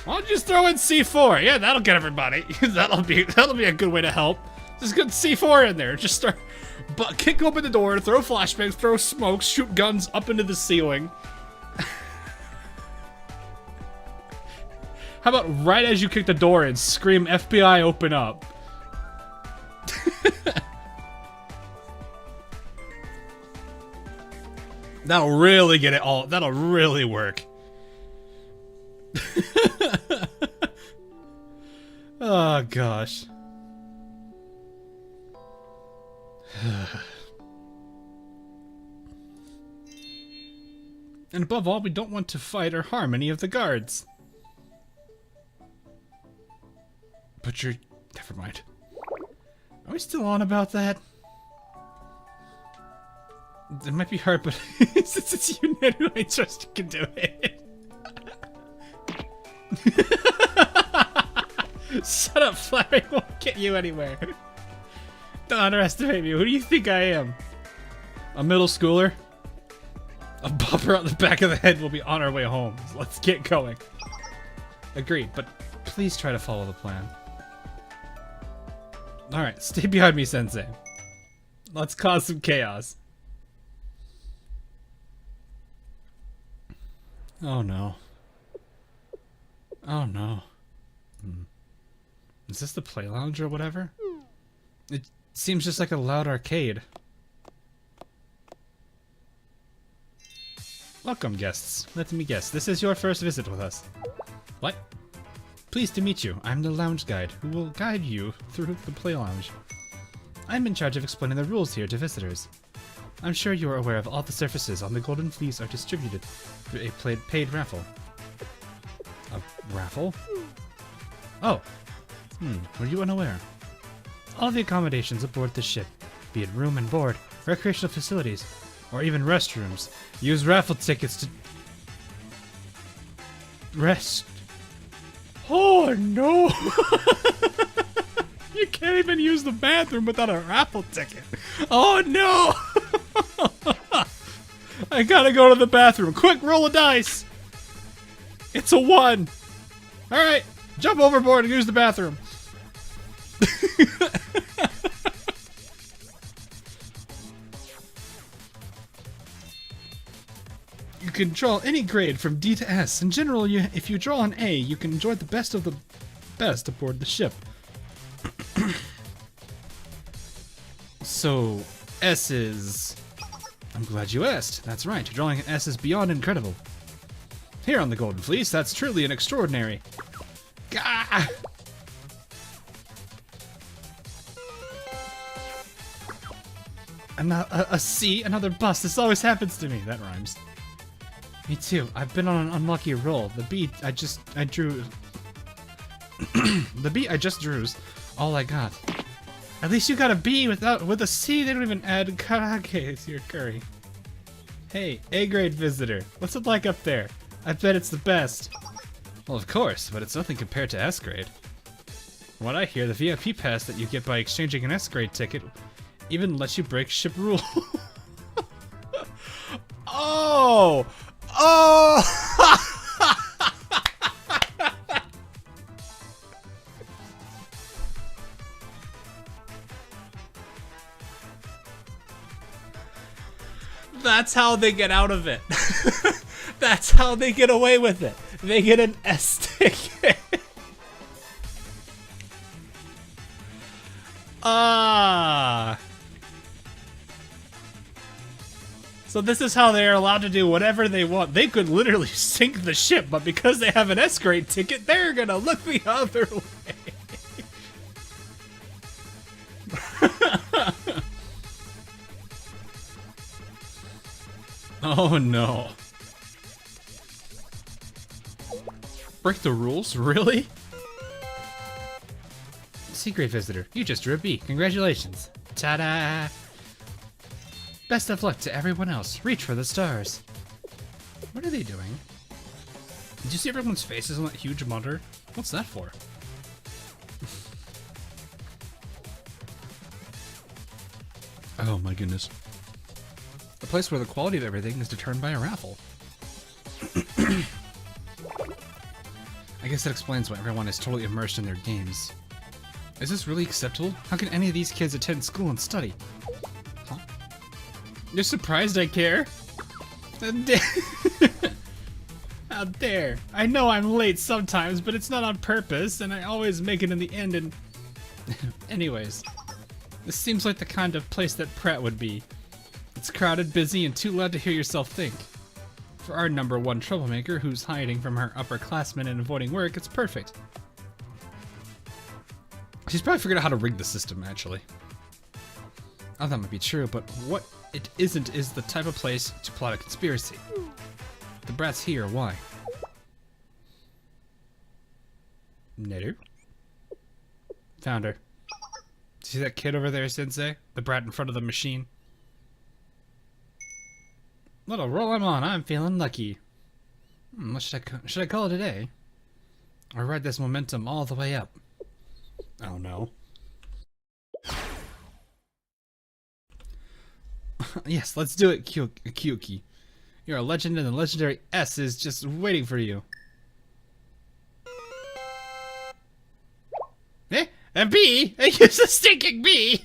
I'll just throw in C4. Yeah, that'll get everybody. that'll be a good way to help. Just get C4 in there. Just start, kick open the door, throw flashbangs, throw smoke, shoot guns up into the ceiling. How about right as you kick the door in, scream FBI open up. That'll really get it all. That'll really work. Oh gosh. And above all, we don't want to fight or harm any of the guards. But you're... Never mind. Are we still on about that? It might be hard, but since it's you, Ned, I trust you can do it. Shut up, Flappy. Won't get you anywhere. Don't underestimate me. Who do you think I am? A middle schooler? A bumper on the back of the head will be on our way home. So let's get going. Agreed, but please try to follow the plan. Alright, stay behind me, Sensei. Let's cause some chaos. Oh no. Oh no. Is this the play lounge or whatever? It seems just like a loud arcade. Welcome, guests. Let me guess, this is your first visit with us. What? Pleased to meet you. I'm the lounge guide, who will guide you through the play lounge. I'm in charge of explaining the rules here to visitors. I'm sure you are aware of all the surfaces on the Golden Fleece are distributed through a paid raffle. A raffle? Oh. Were you unaware? All the accommodations aboard the ship, be it room and board, recreational facilities, or even restrooms, use raffle tickets to... rest. Oh no! You can't even use the bathroom without a raffle ticket. Oh no! I gotta go to the bathroom. Quick, roll a dice! It's a 1! Alright, jump overboard and use the bathroom. can draw any grade from D to S. In general, if you draw an A, you can enjoy the best of the best aboard the ship. So, S is... I'm glad you asked. That's right, drawing an S is beyond incredible. Here on the Golden Fleece, that's truly an extraordinary. Gah! A C, another bust. This always happens to me. That rhymes. Me too. I've been on an unlucky roll. The B I drew... the B I just drew's all I got. At least you got a B with a C. They don't even add karage to your curry. Hey, A grade visitor. What's it like up there? I bet it's the best. Well, of course, but it's nothing compared to S grade. From what I hear, the VIP pass that you get by exchanging an S grade ticket even lets you break ship rule. Oh! Oh! That's how they get out of it. That's how they get away with it. They get an S ticket. Ah. So this is how they are allowed to do whatever they want. They could literally sink the ship, but because they have an S grade ticket, they're gonna look the other way. Oh no. Break the rules? Really? C-grade visitor, you just drew a B. Congratulations. Ta-da! Best of luck to everyone else. Reach for the stars. What are they doing? Did you see everyone's faces on that huge monitor? What's that for? Oh my goodness. A place where the quality of everything is determined by a raffle. I guess that explains why everyone is totally immersed in their games. Is this really acceptable? How can any of these kids attend school and study? Huh? You're surprised I care? How dare. I know I'm late sometimes, but it's not on purpose, and I always make it in the end and... Anyways, this seems like the kind of place that Pratt would be. It's crowded, busy, and too loud to hear yourself think. For our #1 troublemaker who's hiding from her upperclassmen and avoiding work, it's perfect. She's probably figured out how to rig the system, actually. Oh, that might be true, but what it isn't is the type of place to plot a conspiracy. The brat's here, why? No. Found her. See that kid over there, Sensei? The brat in front of the machine? What a roll I'm on, I'm feeling lucky. What should I call it a day? Or ride this momentum all the way up? Oh no. Yes, let's do it, Kyuki. You're a legend and the legendary S is just waiting for you. Eh? A B? I use a stinking B!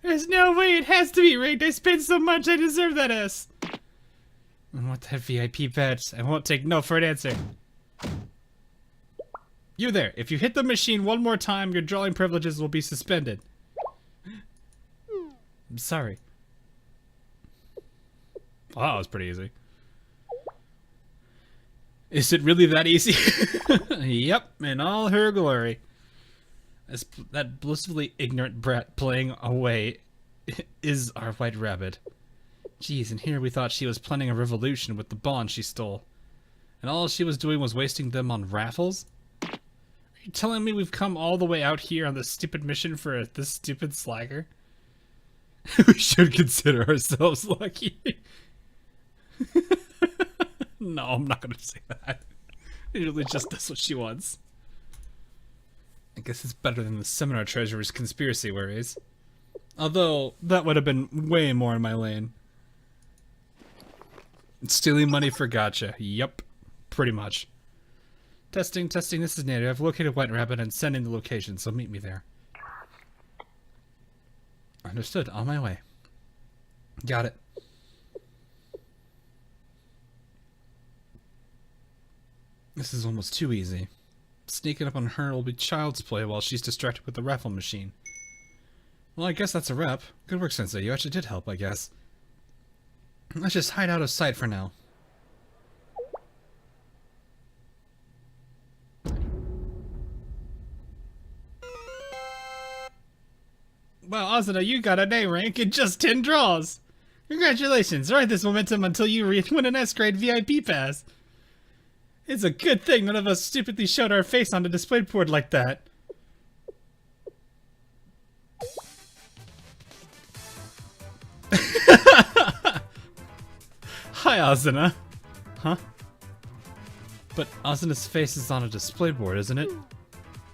There's no way, it has to be rigged. I spent so much, I deserve that S. I want that VIP badge. I won't take no for an answer. You there, if you hit the machine one more time, your drawing privileges will be suspended. I'm sorry. Well, that was pretty easy. Is it really that easy? Yep, in all her glory. That blissfully ignorant brat playing away is our white rabbit. Jeez, and here we thought she was planning a revolution with the bonds she stole. And all she was doing was wasting them on raffles? Are you telling me we've come all the way out here on this stupid mission for this stupid slacker? We should consider ourselves lucky. No, I'm not gonna say that. It really just does what she wants. I guess it's better than the seminar treasurer's conspiracy worries. Although, that would have been way more in my lane. Stealing money for gotcha. Yup. Pretty much. Testing, testing, this is Nader. I've located White Rabbit and sending the location, so meet me there. Understood. On my way. Got it. This is almost too easy. Sneaking up on her will be child's play while she's distracted with the raffle machine. Well, I guess that's a wrap. Good work, Sensei. You actually did help, I guess. Let's just hide out of sight for now. Well, Asuna, you got an A rank in just 10 draws! Congratulations! Ride this momentum until you win an S-grade VIP pass! It's a good thing none of us stupidly showed our face on the display board like that. Hi, Asuna. Huh? But Asuna's face is on a display board, isn't it?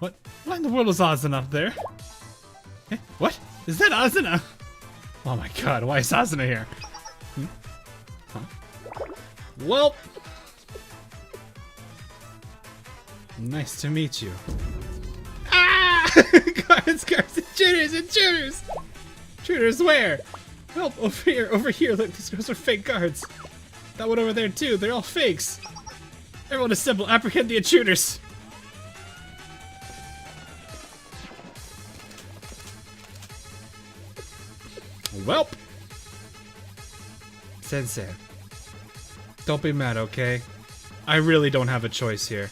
What? Why in the world is Asuna up there? Eh? What? Is that Asuna? Oh my god, why is Asuna here? Hmm? Huh? Well... Nice to meet you. Ah! Guards, intruders, intruders! Intruders where? Help, over here, look, these girls are fake guards. That one over there too, they're all fakes. Everyone assemble, apprehend the intruders. Welp. Sensei. Don't be mad, okay? I really don't have a choice here.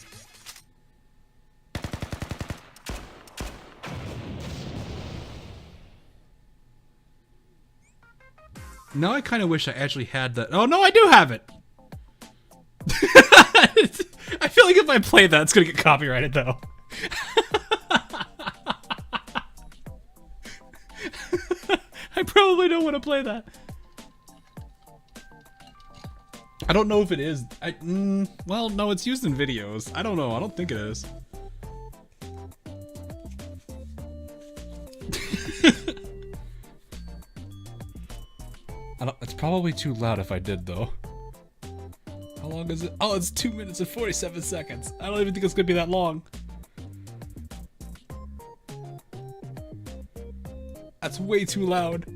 Now I kind of wish I actually had that. Oh no, I do have it! I feel like if I play that, it's gonna get copyrighted though. I probably don't want to play that. I don't know if it is. Well, no, it's used in videos. I don't know. I don't think it is. It's probably too loud if I did, though. How long is it? Oh, it's 2 minutes and 47 seconds. I don't even think it's gonna be that long. That's way too loud.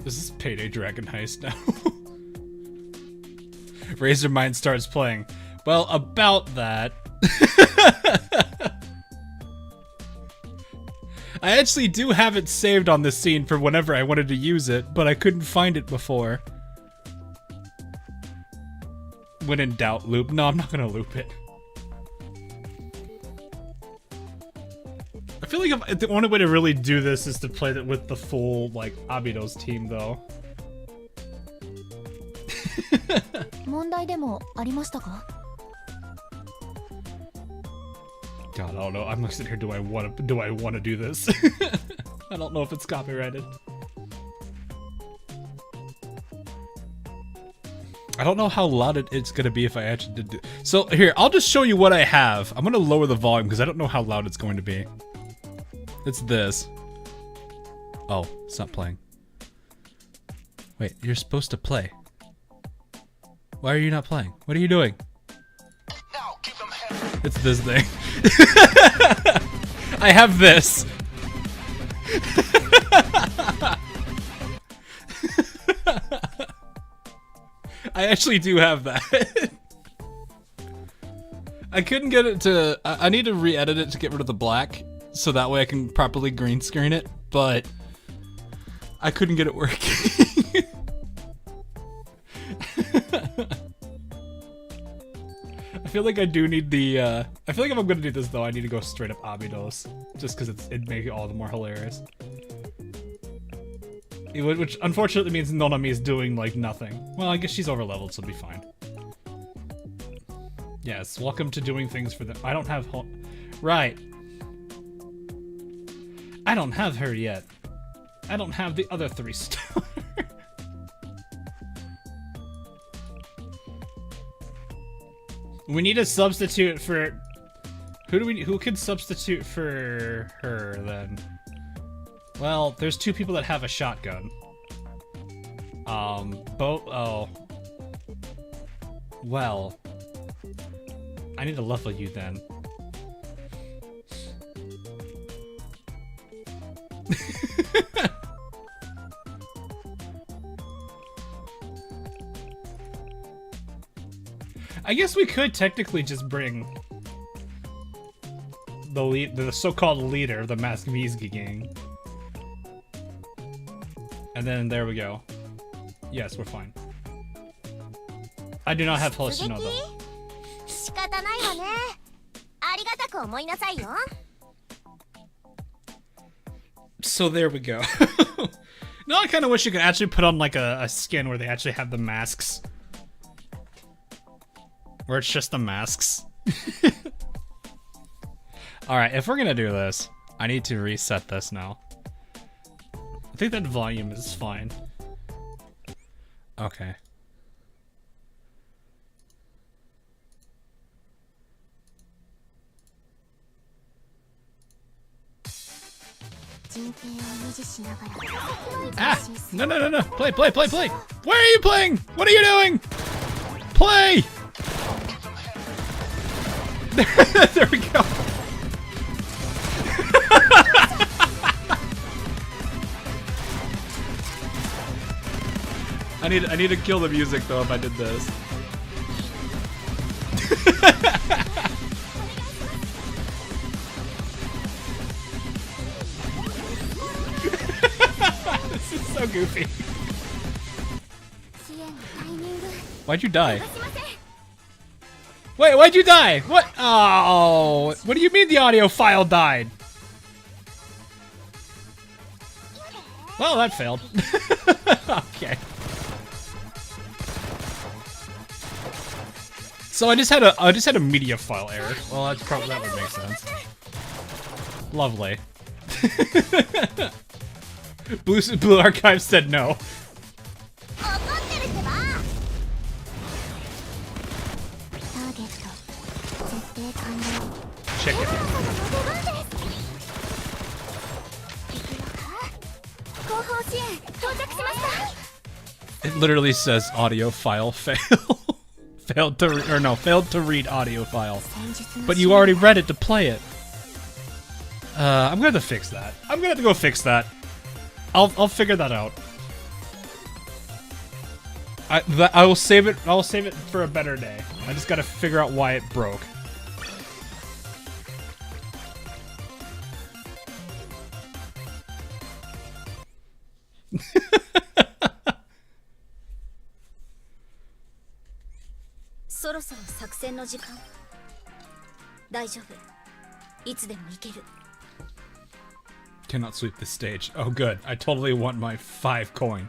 This is Payday Dragon Heist now. Razor Mind starts playing. Well, about that. I actually do have it saved on this scene for whenever I wanted to use it, but I couldn't find it before. When in doubt, loop. No, I'm not gonna loop it. I feel like the only way to really do this is to play that with the full, like, Abido's team, though. God, I don't know. I'm sitting here. Do I want to do this? I don't know if it's copyrighted. I don't know how loud it's gonna be if I actually did it. So here, I'll just show you what I have. I'm gonna lower the volume because I don't know how loud it's going to be. It's this. Oh, it's not playing. Wait, you're supposed to play. Why are you not playing? What are you doing? It's this thing. I have this. I actually do have that. I couldn't get it to... I need to re-edit it to get rid of the black, so that way I can properly green screen it, but I couldn't get it working. I feel like I do need the, I feel like if I'm gonna do this though, I need to go straight up Abidos. Just because it'd make it all the more hilarious. Which unfortunately means Nonami is doing, like, nothing. Well, I guess she's overleveled, so it'll be fine. Yes, welcome to doing things for them. I don't have Right. I don't have her yet. I don't have the other 3 stars. We need a substitute for... Who can substitute for her, then? Well, there's 2 people that have a shotgun. Oh. Well. I need to level you, then. I guess we could technically just bring the so-called leader of the Mask Vizgi gang. And then there we go. Yes, we're fine. I do not have Hallucino though. So there we go. No, I kind of wish you could actually put on like a skin where they actually have the masks. Where it's just the masks. Alright, if we're gonna do this, I need to reset this now. I think that volume is fine. Okay. Ah! No, no, no, no! Play, play, play, play! Where are you playing? What are you doing? Play! There we go. I need to kill the music though if I did this. This is so goofy. Why'd you die? Wait, why'd you die? What? Oh, what do you mean the audio file died? Well, that failed. Okay. So I just had a media file error. Well, that's probably, that would make sense. Lovely. Blue Archive said no. Chicken. It literally says audio file fail. Failed to read audio file. But you already read it to play it. I'm gonna have to fix that. I'm gonna have to go fix that. I'll figure that out. I will save it. I'll save it for a better day. I just gotta figure out why it broke. Cannot sweep this stage. Oh good, I totally want my 5 coin.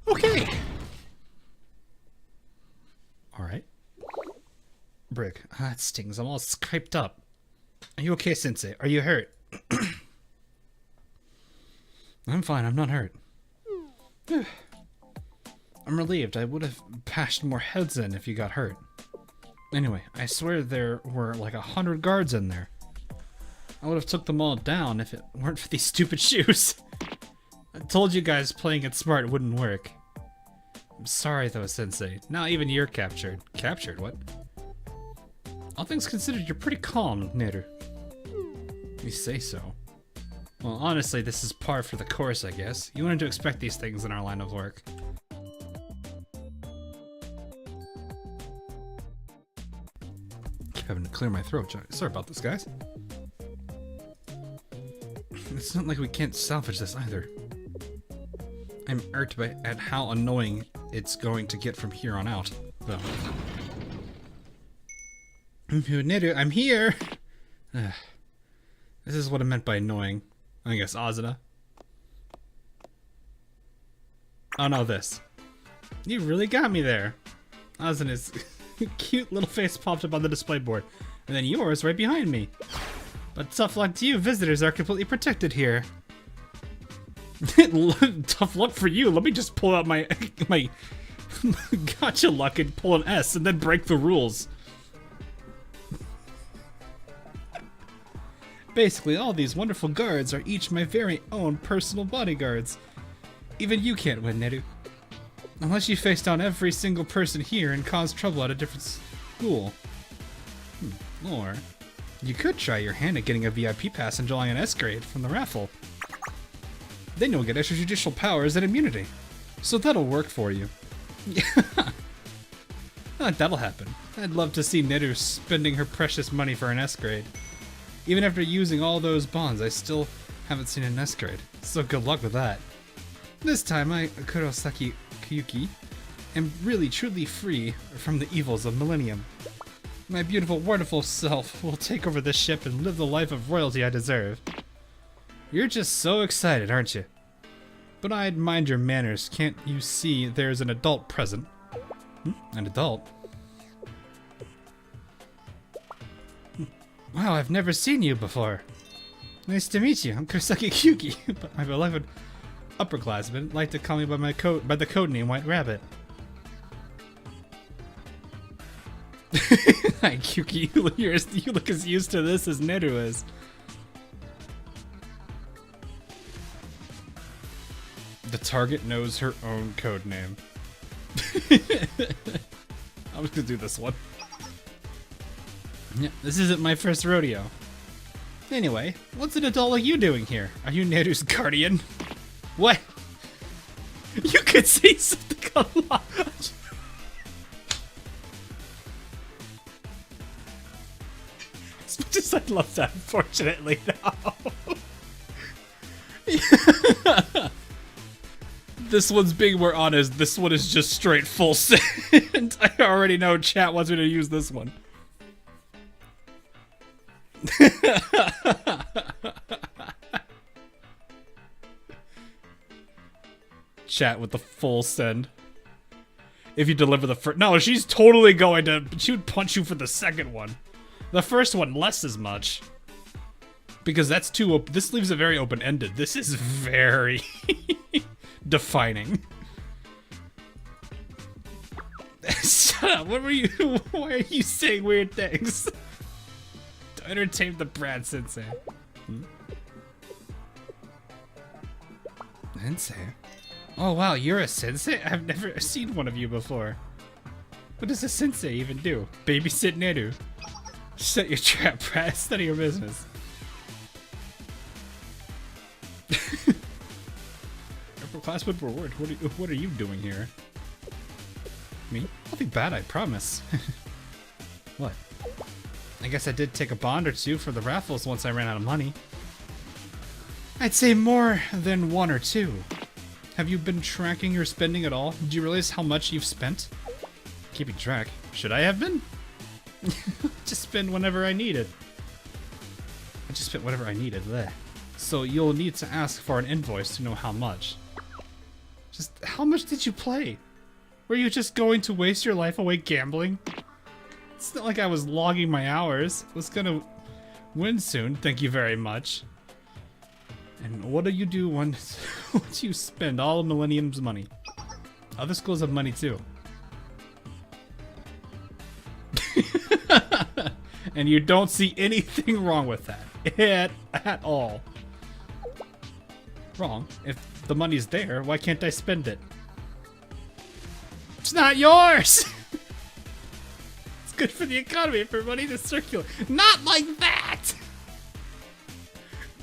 Okay. Alright. Brick. Ah, it stings. I'm all scraped up. Are you okay, Sensei? Are you hurt? I'm fine, I'm not hurt. I'm relieved. I would have bashed more heads in if you got hurt. Anyway, I swear there were like 100 guards in there. I would have took them all down if it weren't for these stupid shoes. I told you guys playing it smart wouldn't work. I'm sorry though, Sensei. Not even you're captured. Captured? What? All things considered, you're pretty calm, Neru. You say so. Well, honestly, this is par for the course, I guess. You wanted to expect these things in our line of work. Keep having to clear my throat. Sorry about this, guys. It's not like we can't salvage this either. I'm irked at how annoying it's going to get from here on out, though. Neru, I'm here! This is what I meant by annoying. I guess Azuna. Oh no, this. You really got me there. Azuna's cute little face popped up on the display board. And then yours right behind me. But tough luck to you, visitors are completely protected here. Tough luck for you. Let me just pull out my gotcha luck and pull an S and then break the rules. Basically, all these wonderful guards are each my very own personal bodyguards. Even you can't win, Neru. Unless you face down every single person here and cause trouble at a different school. Or you could try your hand at getting a VIP pass and drawing an S grade from the raffle. Then you'll get extrajudicial powers and immunity. So that'll work for you. That'll happen. I'd love to see Neru spending her precious money for an S grade. Even after using all those bonds, I still haven't seen an S grade. So good luck with that. This time, I, Kurosaki Kyuki, am really truly free from the evils of Millennium. My beautiful, wonderful self will take over this ship and live the life of royalty I deserve. You're just so excited, aren't you? But I'd mind your manners. Can't you see there's an adult present? An adult? Wow, I've never seen you before. Nice to meet you. I'm Kurosaki Kyuki, but my beloved upperclassmen like to call me by the code name White Rabbit. Hi, Kyuki. You look as used to this as Neru is. The target knows her own code name. I'm just gonna do this one. Yeah, this isn't my first rodeo. Anyway, what's an adult like you doing here? Are you Neru's guardian? What? You could say something a lot. As much as I love that, unfortunately, no. This one's being more honest. This one is just straight full send. I already know chat wants me to use this one. Chat with the full send. If you deliver the first... No, she's totally going to... She would punch you for the second one. The first one, less as much. Because that's too... This leaves it very open-ended. This is very... defining. Shut up. What were you... Why are you saying weird things? To entertain the Brad Sensei. Sensei? Oh wow, you're a sensei? I've never seen one of you before. What does a sensei even do? Babysit Neru. Set your trap, Brad. Study your business. Upperclassman reward. What are you doing here? Me? Nothing bad, I promise. What? I guess I did take a bond or two for the raffles once I ran out of money. I'd say more than one or two. Have you been tracking your spending at all? Did you realize how much you've spent? Keeping track. Should I have been? Just spend whenever I needed. I just spent whatever I needed. Blech. So you'll need to ask for an invoice to know how much. Just how much did you play? Were you just going to waste your life away gambling? It's not like I was logging my hours. I was gonna win soon, thank you very much. And what do you do once you spend all of Millennium's money? Other schools have money too. And you don't see anything wrong with that. At all. Wrong. If the money's there, why can't I spend it? It's not yours! It's good for the economy for money to circulate. Not like that!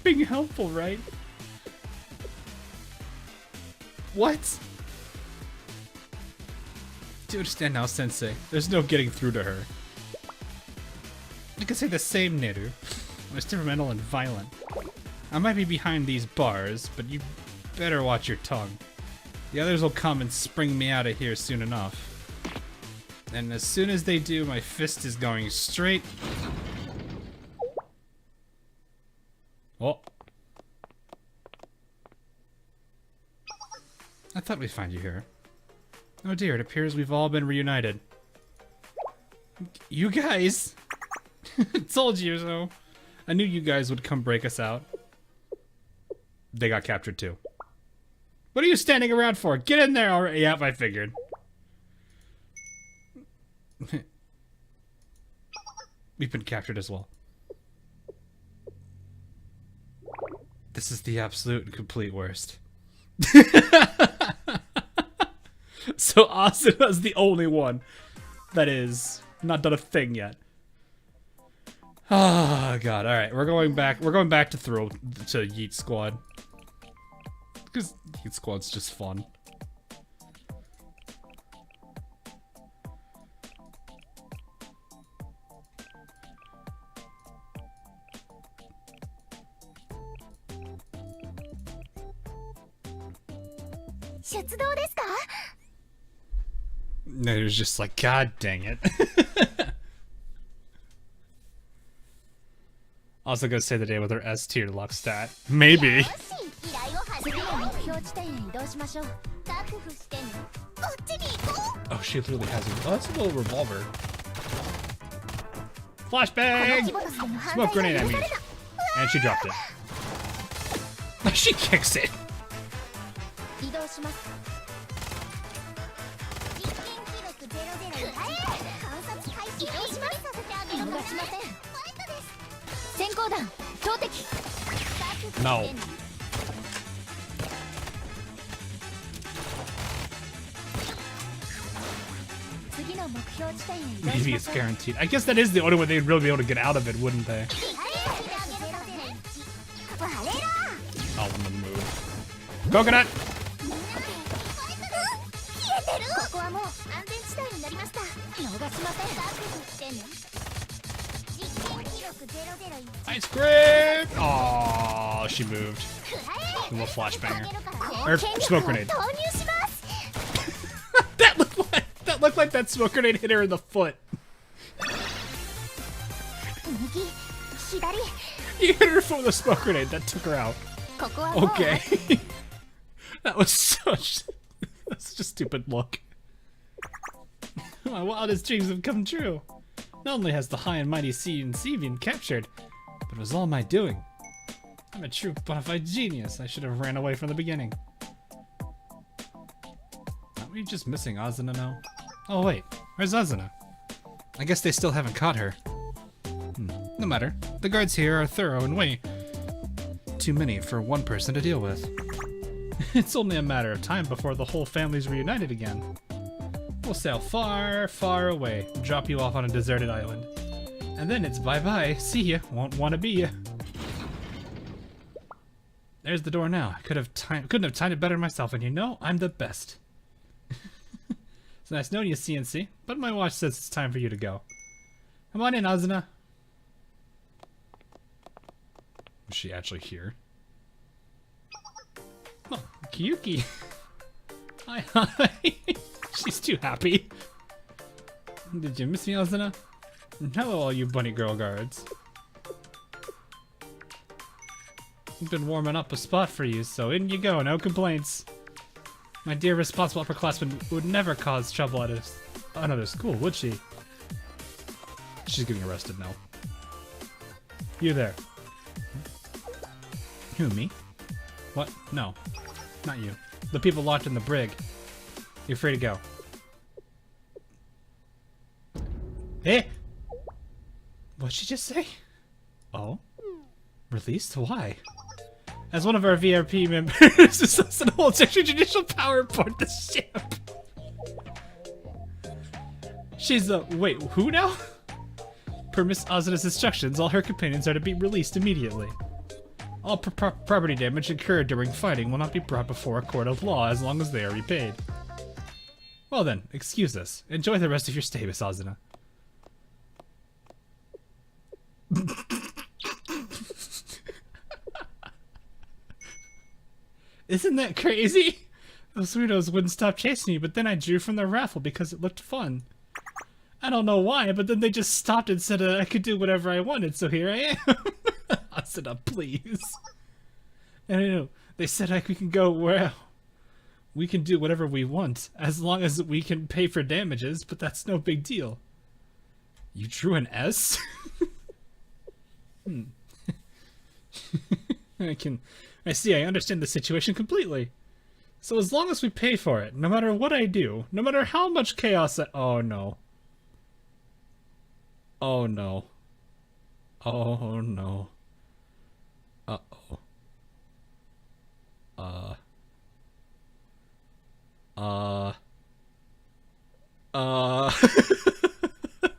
Being helpful, right? What? Do you understand now, Sensei? There's no getting through to her. You could say the same, Neru. I was temperamental and violent. I might be behind these bars, but you better watch your tongue. The others will come and spring me out of here soon enough. And as soon as they do, my fist is going straight... Oh. I thought we'd find you here. Oh dear, it appears we've all been reunited. You guys! Told you so. I knew you guys would come break us out. They got captured too. What are you standing around for? Get in there already! Yep, I figured. We've been captured as well. This is the absolute and complete worst. So Asuna is the only one that is not done a thing yet. Oh god, alright, we're going back to Yeet Squad. Because Yeet Squad's just fun. And it was just like, god dang it. Also gonna say the day with her S tier luck stat. Maybe. Oh, she literally has a... Oh, that's a little revolver. Flashbang! Smoke grenade at me. And she dropped it. She kicks it. No. Maybe it's guaranteed. I guess that is the only way they'd really be able to get out of it, wouldn't they? Oh, I'm gonna move. Coconut! Ice cream! Oh, she moved. A little flashbanger. Or smoke grenade. That looked like that smoke grenade hit her in the foot. You hit her foot with a smoke grenade. That took her out. Okay. That was such a stupid look. My wildest dreams have come true. Not only has the high and mighty CNC been captured, but it was all my doing. I'm a true bona fide genius. I should have ran away from the beginning. Aren't we just missing Azuna now? Oh wait, where's Azuna? I guess they still haven't caught her. No matter. The guards here are thorough and way too many for one person to deal with. It's only a matter of time before the whole family's reunited again. We'll sail far, far away, drop you off on a deserted island. And then it's bye-bye, see ya, won't wanna be ya. There's the door now. I couldn't have timed it better myself, and you know, I'm the best. It's nice knowing you, CNC, but my watch says it's time for you to go. Come on in, Azuna. Is she actually here? Oh, Kyuki. Hi, hi. She's too happy. Did you miss me, Azuna? Hello, all you bunny girl guards. I've been warming up a spot for you, so in you go, no complaints. My dear responsible upperclassman would never cause trouble at another school, would she? She's getting arrested now. You there. Who, me? What? No. Not you. The people locked in the brig. You're free to go. Eh? What'd she just say? Oh? Released? Why? As one of our VRP members, this is an whole extrajudicial power aboard the ship. She's wait, who now? Per Miss Azuna's instructions, all her companions are to be released immediately. All property damage incurred during fighting will not be brought before a court of law as long as they are repaid. Well then, excuse us. Enjoy the rest of your stay, Miss Azuna. Isn't that crazy? Those weirdos wouldn't stop chasing me, but then I drew from the raffle because it looked fun. I don't know why, but then they just stopped and said I could do whatever I wanted, so here I am. Asuna, please. And I know, they said we can go where we can do whatever we want, as long as we can pay for damages, but that's no big deal. You drew an S? I see, I understand the situation completely. So as long as we pay for it, no matter what I do, no matter how much chaos oh no. Oh no. Oh no. Uh-oh.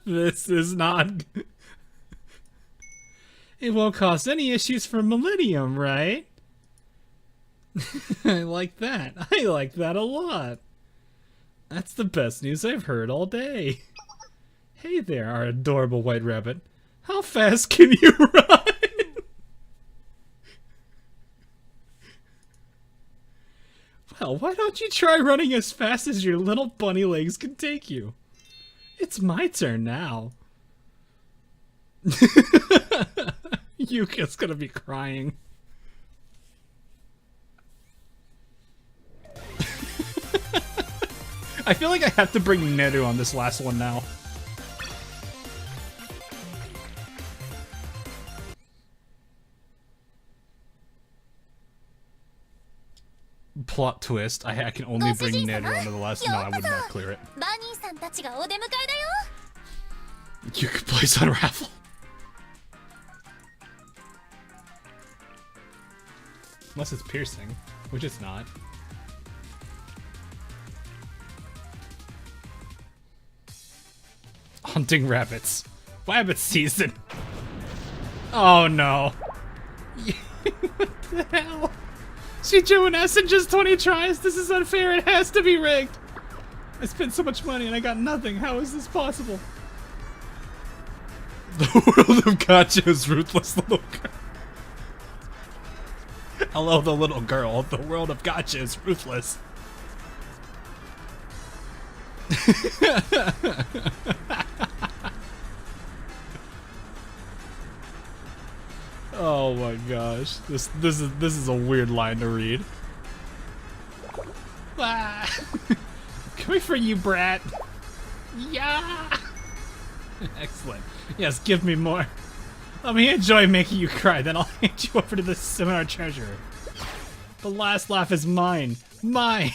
This is not... It won't cause any issues for Millennium, right? I like that. I like that a lot. That's the best news I've heard all day. Hey there, our adorable white rabbit. How fast can you run? Well, why don't you try running as fast as your little bunny legs can take you? It's my turn now. Yuka's gonna be crying. I feel like I have to bring Neru on this last one now. Plot twist, I can only bring Neru onto the last one. No, I would not clear it. You could place on raffle. Unless it's piercing, which it's not. Hunting rabbits. Rabbit season. Oh no. What the hell? She drew an S in just 20 tries. This is unfair. It has to be rigged. I spent so much money and I got nothing. How is this possible? The world of gotcha is ruthless, little girl. Hello, the little girl. The world of gotcha is ruthless. Oh my gosh, this is a weird line to read. Ah. Coming for you, brat. Yeah. Excellent. Yes, give me more. Let me enjoy making you cry, then I'll hand you over to the seminar treasurer. The last laugh is mine. Mine.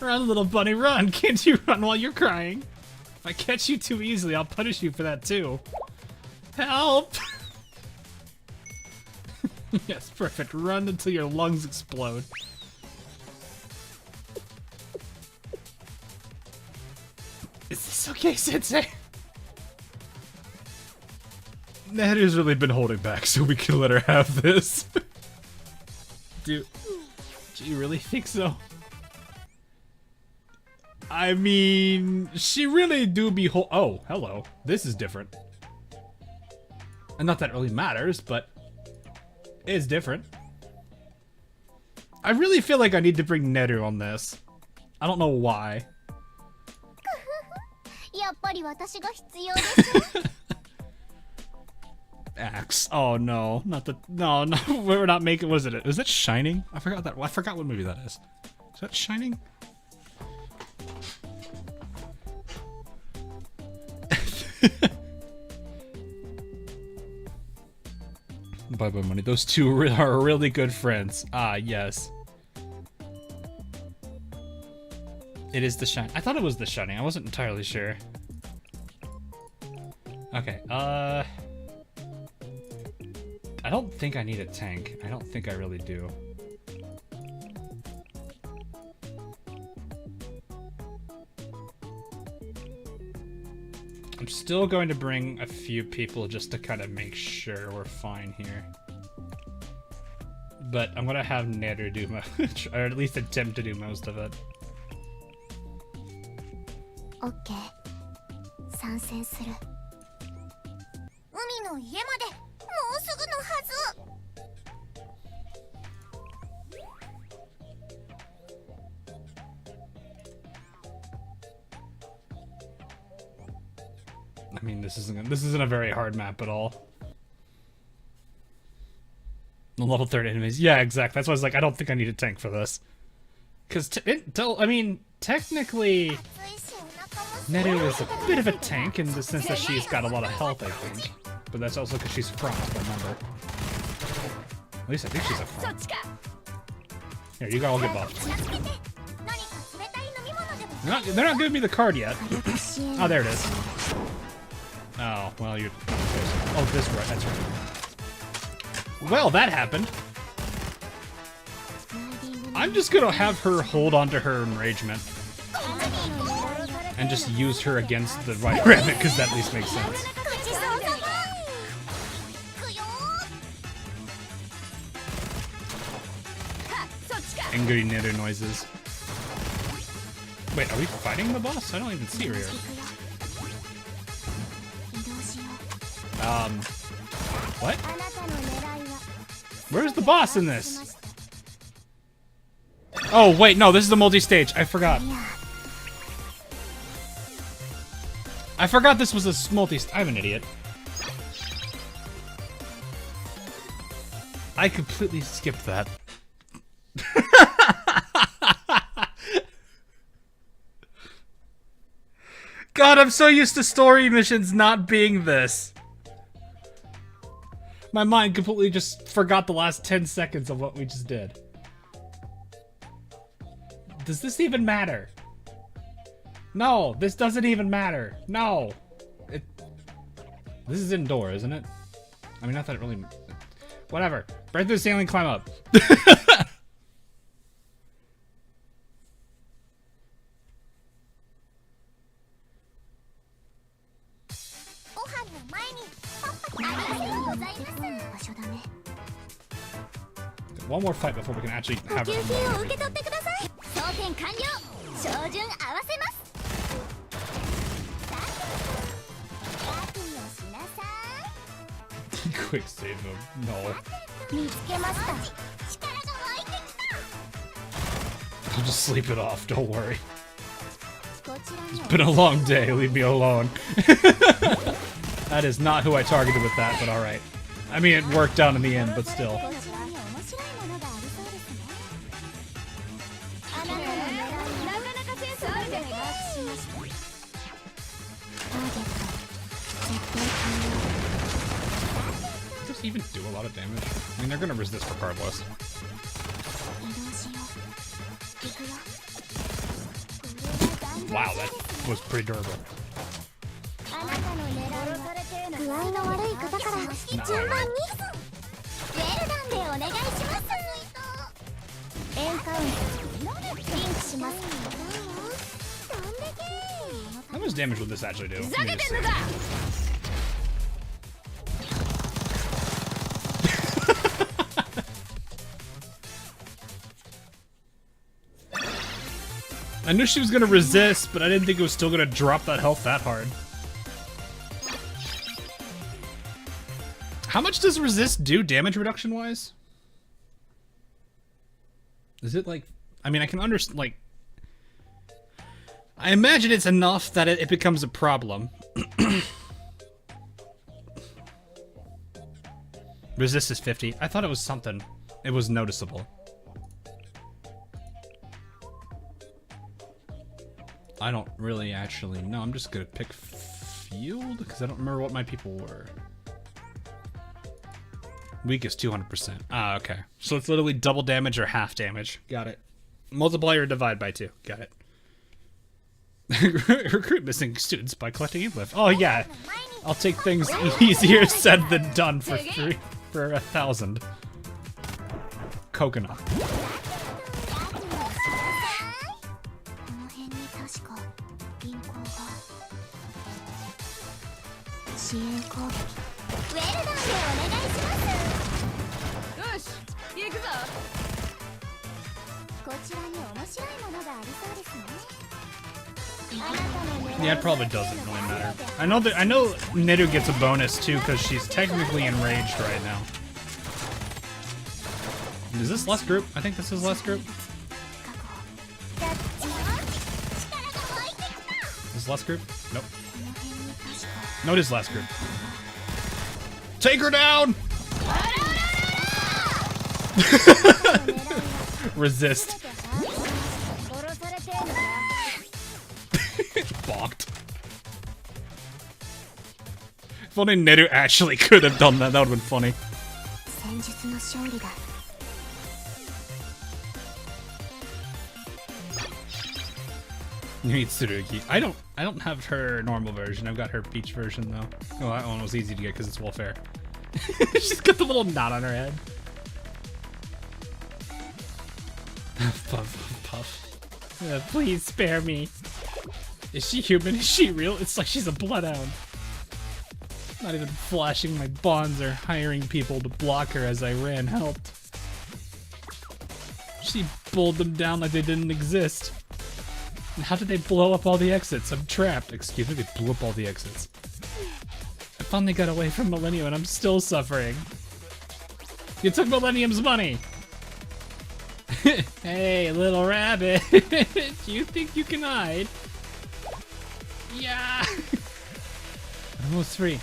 Run, little bunny, run. Can't you run while you're crying? If I catch you too easily, I'll punish you for that too. Help! Yes, perfect. Run until your lungs explode. Is this okay, Sensei? Neru's really been holding back, so we can let her have this. Do you really think so? I mean, she really do be oh, hello. This is different. And not that it really matters, but it is different. I really feel like I need to bring Neru on this. I don't know why. Axe. Oh no, not the no. We're not making. Was it? Was it Shining? I forgot that. I forgot what movie that is. Is that Shining? Bye bye money. Those two are really good friends. Ah yes. It is the Shining. I thought it was the Shining. I wasn't entirely sure. Okay. I don't think I need a tank. I don't think I really do. I'm still going to bring a few people just to kind of make sure we're fine here. But I'm gonna have Neru do most, or at least attempt to do most of it. Okay. 参戦する。海の家までもうすぐのはず。I mean, this isn't a very hard map at all. The level 30 enemies. Yeah, exactly. That's why I was like, I don't think I need a tank for this. Because, I mean, technically, Neru is a bit of a tank in the sense that she's got a lot of health, I think. But that's also because she's front, remember. At least I think she's a front. Here, you all get buffed. They're not giving me the card yet. Oh, there it is. Oh, well, you're... Oh, this right, that's right. Well, that happened. I'm just gonna have her hold onto her enragement. And just use her against the white rabbit, because that at least makes sense. Angry knitter noises. Wait, are we fighting the boss? I don't even see her here. What? Where's the boss in this? Oh, wait, no, this is the multi-stage. I forgot. I forgot this was a multi-stage. I'm an idiot. I completely skipped that. God, I'm so used to story missions not being this. My mind completely just forgot the last 10 seconds of what we just did. Does this even matter? No, this doesn't even matter. No. This is indoor, isn't it? I mean, not that it really... Whatever. Break through the ceiling, climb up. One more fight before we can actually have it. Quick save him. No. I'll just sleep it off, don't worry. It's been a long day, leave me alone. That is not who I targeted with that, but alright. I mean, it worked out in the end, but still. Does this even do a lot of damage? I mean, they're gonna resist regardless. Wow, that was pretty durable. How much damage would this actually do? I knew she was gonna resist, but I didn't think it was still gonna drop that health that hard. How much does resist do damage reduction wise? Is it like, I mean, I can understand, like, I imagine it's enough that it becomes a problem. Resist is 50. I thought it was something. It was noticeable. I don't really actually know. I'm just gonna pick field because I don't remember what my people were. Weak is 200%. Ah, okay. So it's literally double damage or half damage. Got it. Multiply or divide by 2. Got it. Recruit missing students by collecting uplift. Oh yeah, I'll take things easier said than done for 1,000. Coconut. Yeah, it probably doesn't really matter. I know Neru gets a bonus too because she's technically enraged right now. Is this last group? I think this is last group. This last group? Nope. No, it is last group. Take her down! Resist. Balked. If only Neru actually could have done that, that would have been funny. You need Tsurugi. I don't have her normal version. I've got her peach version though. Oh, that one was easy to get because it's welfare. She's got the little knot on her head. Puff, puff, puff. Please spare me. Is she human? Is she real? It's like she's a bloodhound. Not even flashing my bonds or hiring people to block her as I ran helped. She pulled them down like they didn't exist. And how did they blow up all the exits? I'm trapped. Excuse me, they blew up all the exits. I finally got away from Millennium and I'm still suffering. You took Millennium's money! Hey, little rabbit. Do you think you can hide? Yeah! I'm almost free.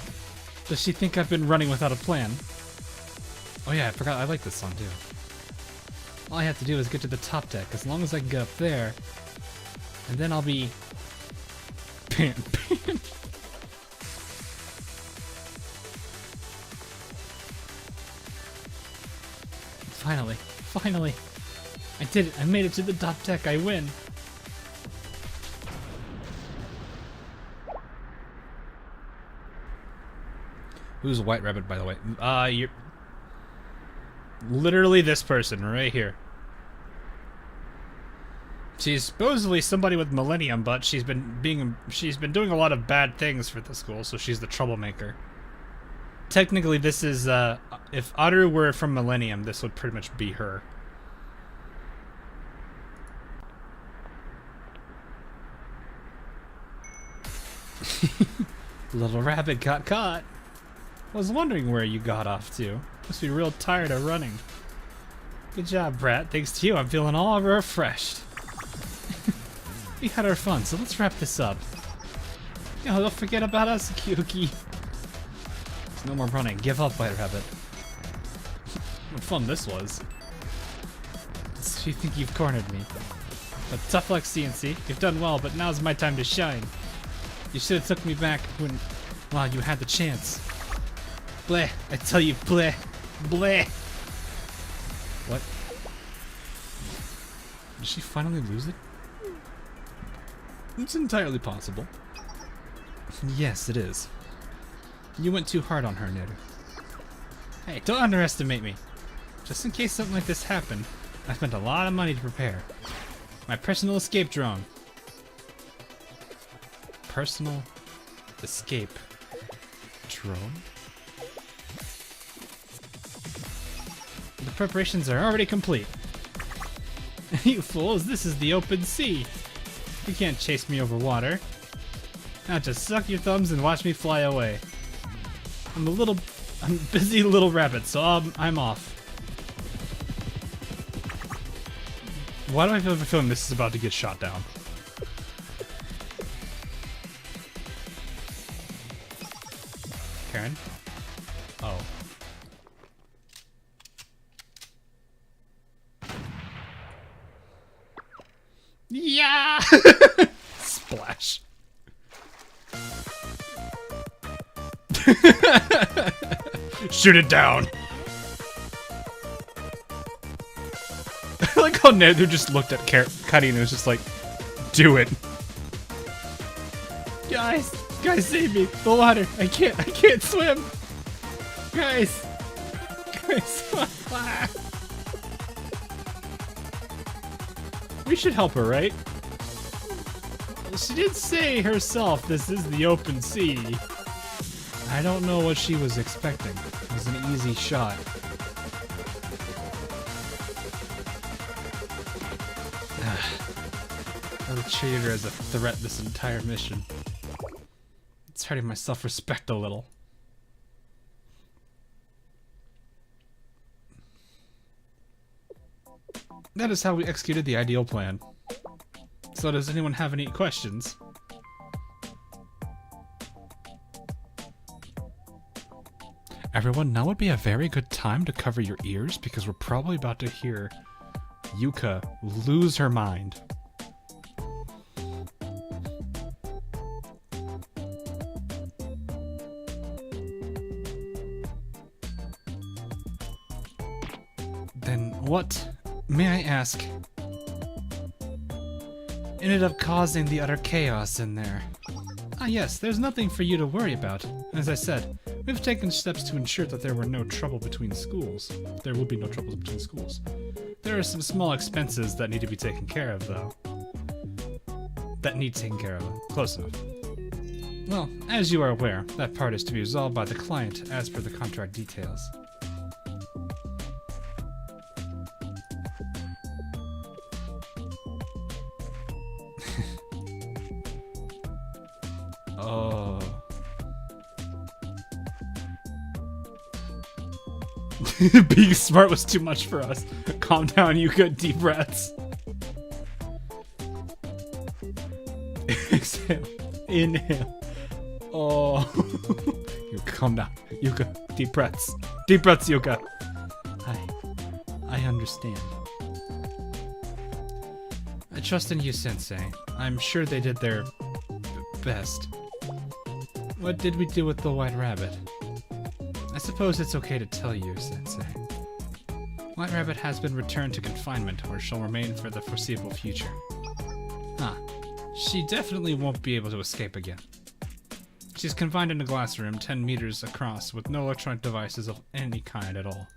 Does she think I've been running without a plan? Oh yeah, I forgot I like this song too. All I have to do is get to the top deck, as long as I can get up there. And then I'll be... Bam, bam. Finally. I did it. I made it to the top deck. I win. Who's White Rabbit, by the way? You're... Literally this person right here. She's supposedly somebody with Millennium, but she's been doing a lot of bad things for the school, so she's the troublemaker. Technically, this is, if Aru were from Millennium, this would pretty much be her. Little rabbit got caught. I was wondering where you got off to. Must be real tired of running. Good job, Brat. Thanks to you, I'm feeling all refreshed. We had our fun, so let's wrap this up. Oh, don't forget about us, Kyuki. There's no more running. Give up, White Rabbit. What fun this was. So you think you've cornered me. But tough luck, CNC. You've done well, but now's my time to shine. You should have took me back when, well, you had the chance. Bleh, I tell you, bleh, bleh. What? Did she finally lose it? It's entirely possible. Yes, it is. You went too hard on her, Neru. Hey, don't underestimate me. Just in case something like this happened, I spent a lot of money to prepare. My personal escape drone. Personal escape drone? The preparations are already complete. You fools, this is the open sea. You can't chase me over water. Now just suck your thumbs and watch me fly away. I'm a busy little rabbit, so I'm off. Why do I feel like a feeling this is about to get shot down? Karen? Oh. Yeah! Splash. Shoot it down. I like how Neru just looked at Cuddy and was just like, do it. Guys, save me. The water. I can't swim. Guys. We should help her, right? She did say herself this is the open sea. I don't know what she was expecting. It was an easy shot. I would treated her as a threat this entire mission. It's hurting my self-respect a little. That is how we executed the ideal plan. So does anyone have any questions? Everyone, now would be a very good time to cover your ears because we're probably about to hear Yuka lose her mind. Then what, may I ask, ended up causing the utter chaos in there? Ah yes, there's nothing for you to worry about. As I said, we've taken steps to ensure that there were no trouble between schools. There will be no troubles between schools. There are some small expenses that need to be taken care of, though. Close enough. Well, as you are aware, that part is to be resolved by the client as per the contract details. Oh. Being smart was too much for us. Calm down, Yuka. Deep breaths. Exhale. Inhale. Oh. Yuka, calm down. Yuka, deep breaths. Deep breaths, Yuka. I understand. I trust in you, Sensei. I'm sure they did their best. What did we do with the white rabbit? I suppose it's okay to tell you, Sensei. White Rabbit has been returned to confinement, where she'll remain for the foreseeable future. Huh. She definitely won't be able to escape again. She's confined in a glass room 10 meters across with no electronic devices of any kind at all.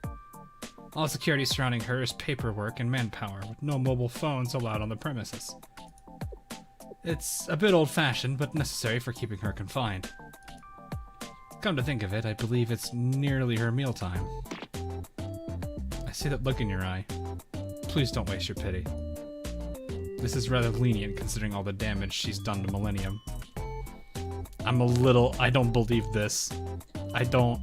All security surrounding her is paperwork and manpower, with no mobile phones allowed on the premises. It's a bit old-fashioned, but necessary for keeping her confined. Come to think of it, I believe it's nearly her mealtime. I see that look in your eye. Please don't waste your pity. This is rather lenient considering all the damage she's done to Millennium. I don't believe this. I don't.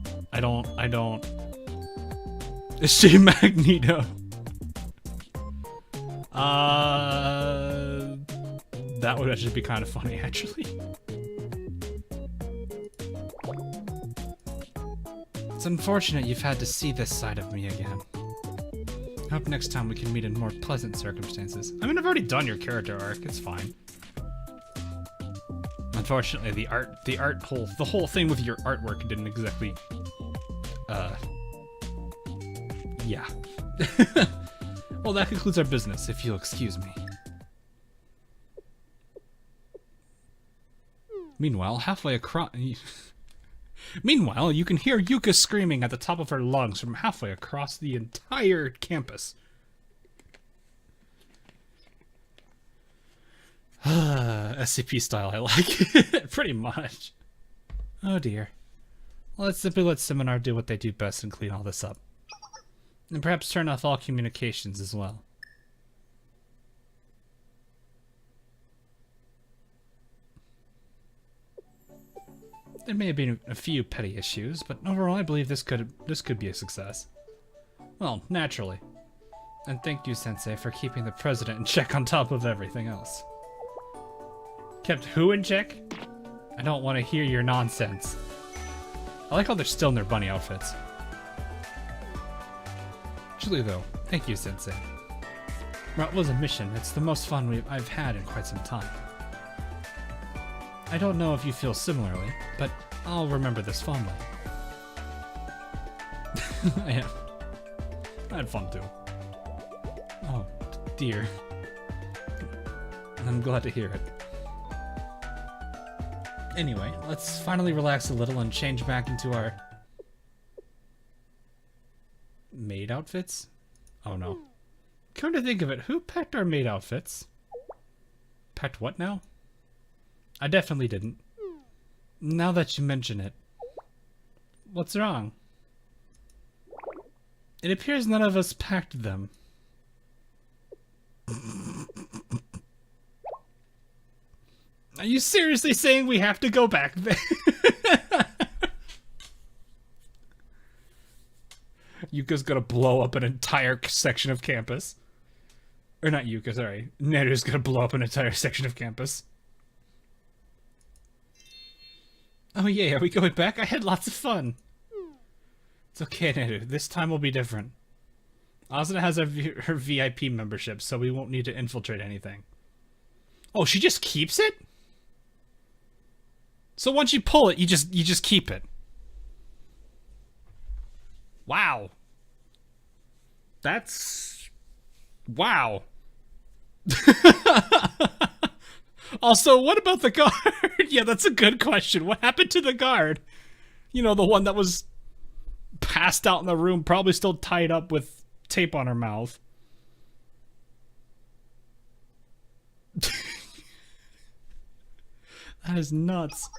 Is she Magneto? That would actually be kind of funny, actually. It's unfortunate you've had to see this side of me again. I hope next time we can meet in more pleasant circumstances. I mean, I've already done your character arc, it's fine. Unfortunately, the whole thing with your artwork didn't exactly, yeah. Well, that concludes our business, if you'll excuse me. Meanwhile, halfway across... Meanwhile, you can hear Yuka screaming at the top of her lungs from halfway across the entire campus. SCP style, I like it. Pretty much. Oh dear. Let's simply let Seminar do what they do best and clean all this up. And perhaps turn off all communications as well. There may have been a few petty issues, but overall I believe this could be a success. Well, naturally. And thank you, Sensei, for keeping the president in check on top of everything else. Kept who in check? I don't want to hear your nonsense. I like how they're still in their bunny outfits. Actually though, thank you, Sensei. Well, it was a mission. It's the most fun I've had in quite some time. I don't know if you feel similarly, but I'll remember this fondly. Yeah. I had fun too. Oh, dear. I'm glad to hear it. Anyway, let's finally relax a little and change back into our maid outfits? Oh no. Come to think of it, who packed our maid outfits? Packed what now? I definitely didn't. Now that you mention it. What's wrong? It appears none of us packed them. Are you seriously saying we have to go back there? Yuka's gonna blow up an entire section of campus. Or not Yuka, sorry. Neru's gonna blow up an entire section of campus. Oh yeah, are we going back? I had lots of fun. It's okay, Neru. This time will be different. Asuna has her VIP membership, so we won't need to infiltrate anything. Oh, she just keeps it? So once you pull it, you just keep it. Wow. That's... wow. Also, what about the guard? Yeah, that's a good question. What happened to the guard? You know, the one that was passed out in the room, probably still tied up with tape on her mouth. That is nuts.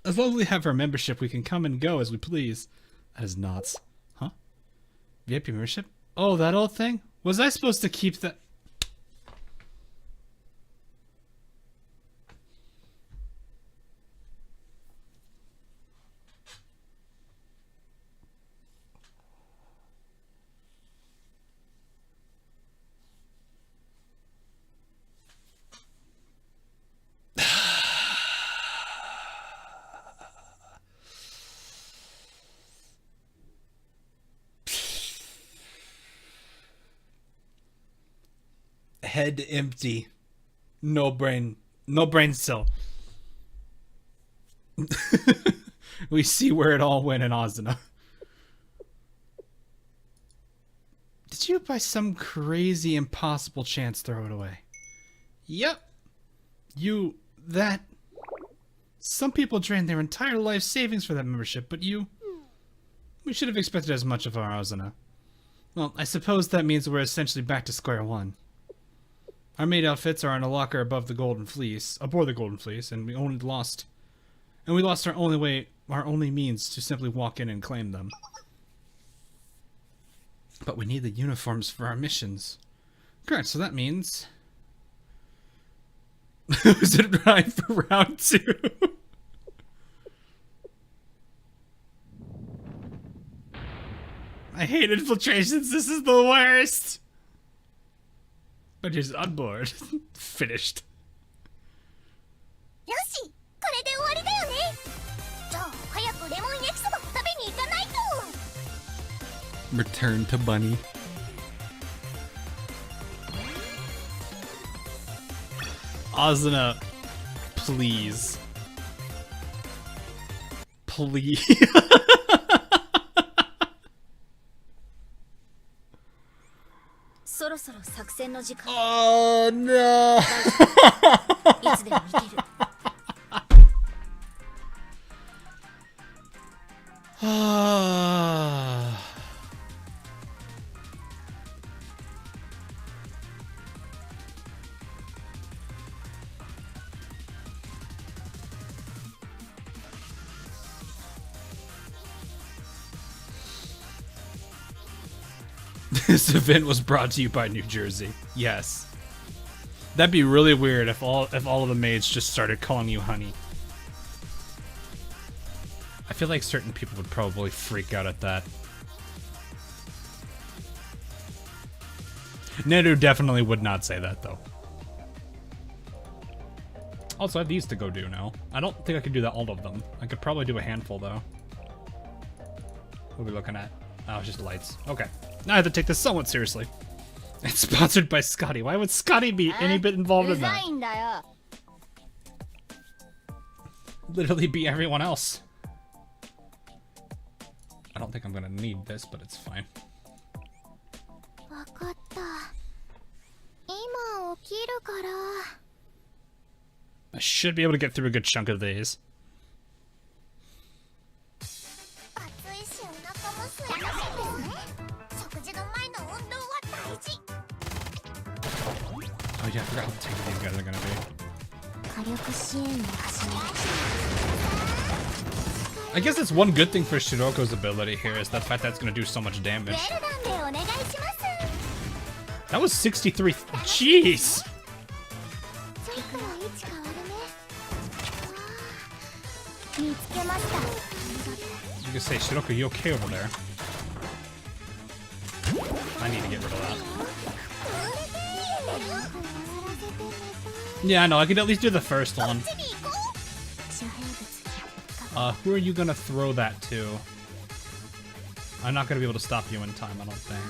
As long as we have our membership, we can come and go as we please. That is nuts. Huh? VIP membership? Oh, that old thing? Was I supposed to keep that? Head empty. No brain cell. We see where it all went in Asuna. Did you by some crazy impossible chance throw it away? Yep. Some people drain their entire life savings for that membership, but we should have expected as much of our Asuna. Well, I suppose that means we're essentially back to square one. Our maid outfits are in a locker aboard the Golden Fleece, and we lost our only means to simply walk in and claim them. But we need the uniforms for our missions. Correct, so that means... Was it right for round 2? I hate infiltrations, this is the worst! But he's on board. Finished. Yoshi, これで終わりだよね。じゃあ早くレモン焼きそばを食べに行かないと。Return to Bunny. Asuna, please. Please. Oh no. This event was brought to you by New Jersey. Yes. That'd be really weird if all of the maids just started calling you honey. I feel like certain people would probably freak out at that. Neru definitely would not say that though. Also, I have these to go do now. I don't think I could do that all of them. I could probably do a handful though. What are we looking at? Oh, it's just lights. Okay. Now I have to take this somewhat seriously. It's sponsored by Scotty. Why would Scotty be any bit involved in that? Literally be everyone else. I don't think I'm gonna need this, but it's fine. I should be able to get through a good chunk of these. Oh yeah, I forgot how tanky these guys are gonna be. I guess that's one good thing for Shiroko's ability here is the fact that it's gonna do so much damage. That was 63. Jeez! You can say, Shiroko, you okay over there? I need to get rid of that. Yeah, I know, I could at least do the first one. Who are you gonna throw that to? I'm not gonna be able to stop you in time, I don't think.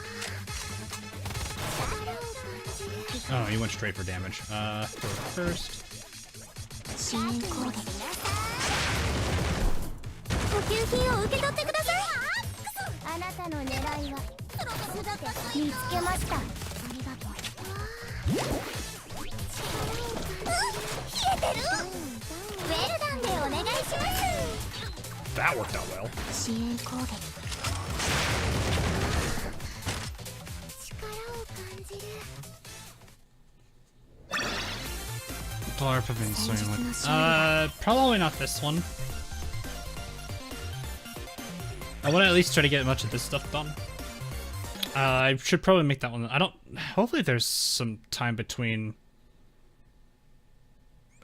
Oh, you went straight for damage. Throw it first. That worked out well. Probably not this one. I want to at least try to get much of this stuff done. I should probably make that one. Hopefully there's some time between.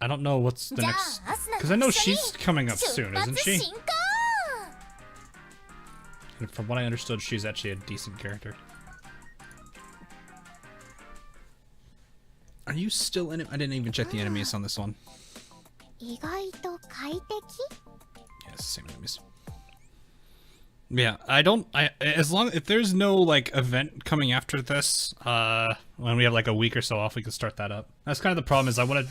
I don't know what's the next. Because I know she's coming up soon, isn't she? And from what I understood, she's actually a decent character. Are you still in it? I didn't even check the enemies on this one. Yeah, it's the same enemies. Yeah, as long if there's no like event coming after this, when we have like a week or so off, we can start that up. That's kind of the problem is if I want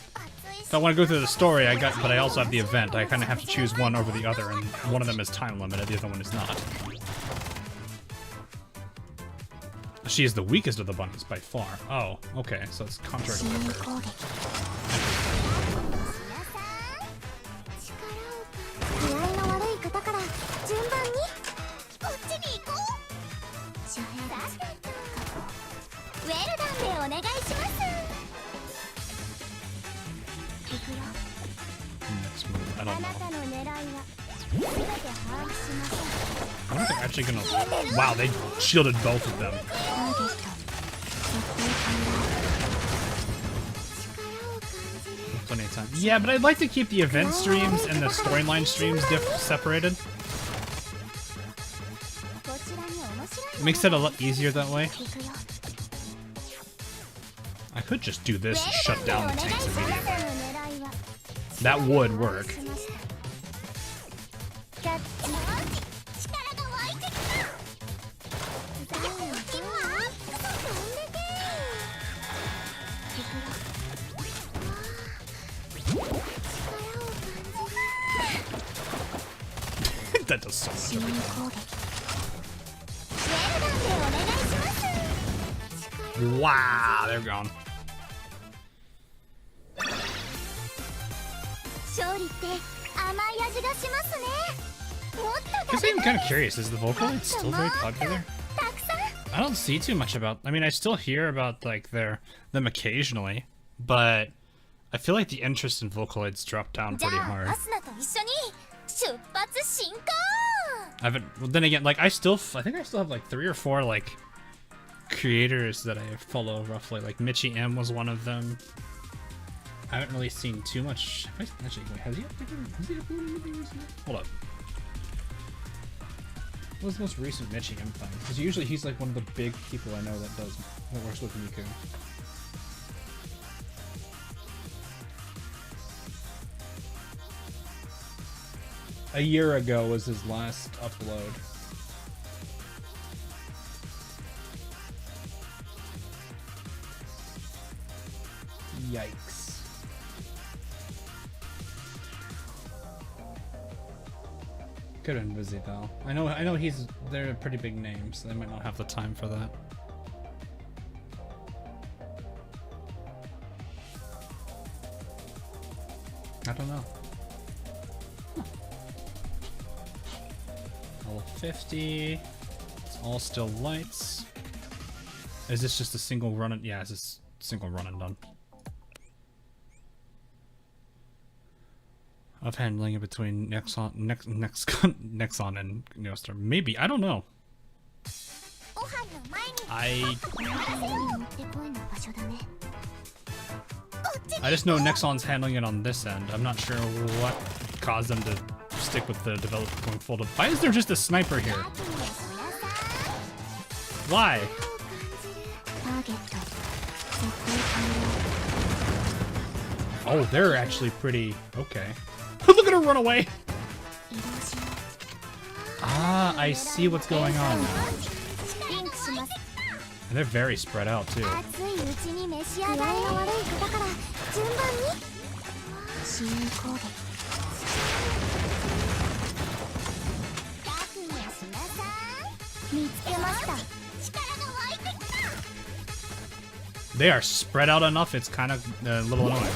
to go through the story, but I also have the event. I kind of have to choose one over the other, and one of them is time limited, the other one is not. She is the weakest of the bunnies by far. Oh, okay, so it's contrary to what I've heard. ウェルダンでお願いします。 Next move, I don't know. あなたの狙いは全て把握しましょう。 I wonder if they're actually gonna. Wow, they shielded both of them. Plenty of time. Yeah, but I'd like to keep the event streams and the storyline streams separated. It makes it a lot easier that way. I could just do this and shut down the tanks immediately. That would work. That does so much. Wow, they're gone. Because I'm kind of curious, is the Vocaloid still very popular? I don't see too much about. I mean, I still hear about like them occasionally, but I feel like the interest in Vocaloids dropped down pretty hard. I haven't. Well, then again, like I think I still have like 3 or 4 like creators that I follow roughly. Like Mitchie M was one of them. I haven't really seen too much. Actually, wait, has he uploaded anything recently? Hold up. What was the most recent Mitchie M thing? Because usually he's like one of the big people I know that works with Miku. A year ago was his last upload. Yikes. Could have been busy though. I know they're pretty big names, so they might not have the time for that. I don't know. Level 50. It's all still lights. Is this just a single run? Yeah, it's just single run and done. Of handling it between Nexon and Neostar. Maybe, I don't know. I just know Nexon's handling it on this end. I'm not sure what caused them to stick with the developer going full. Why is there just a sniper here? Why? Oh, they're actually pretty okay. Look at her run away! Ah, I see what's going on now. And they're very spread out too. They are spread out enough, it's kind of a little annoying.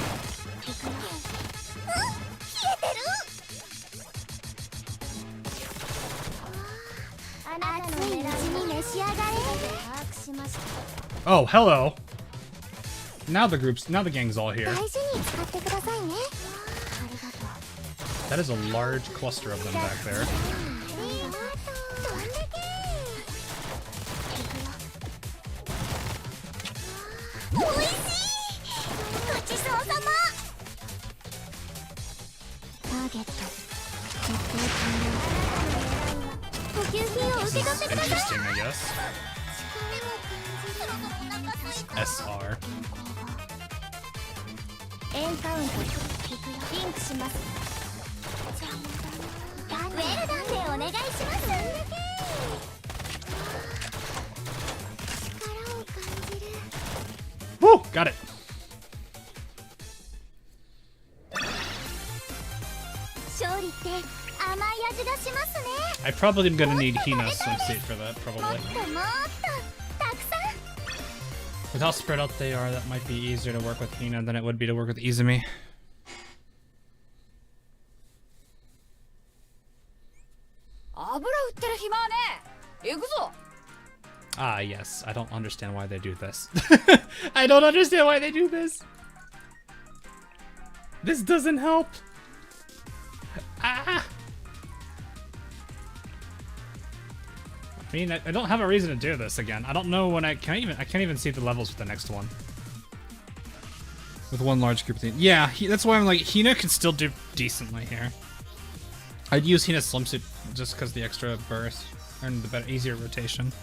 Oh, hello. Now the gang's all here. That is a large cluster of them back there. This is interesting, I guess. SR. Woo! Got it. I probably am gonna need Hina's swimsuit for that, probably. With how spread out they are, that might be easier to work with Hina than it would be to work with Izumi. Ah, yes. I don't understand why they do this. I don't understand why they do this. This doesn't help. Ah! I mean, I don't have a reason to do this again. I don't know when I can't even see the levels with the next one. With one large group thing. Yeah, that's why I'm like, Hina can still do decently here. I'd use Hina's swimsuit just because the extra burst and the better, easier rotation.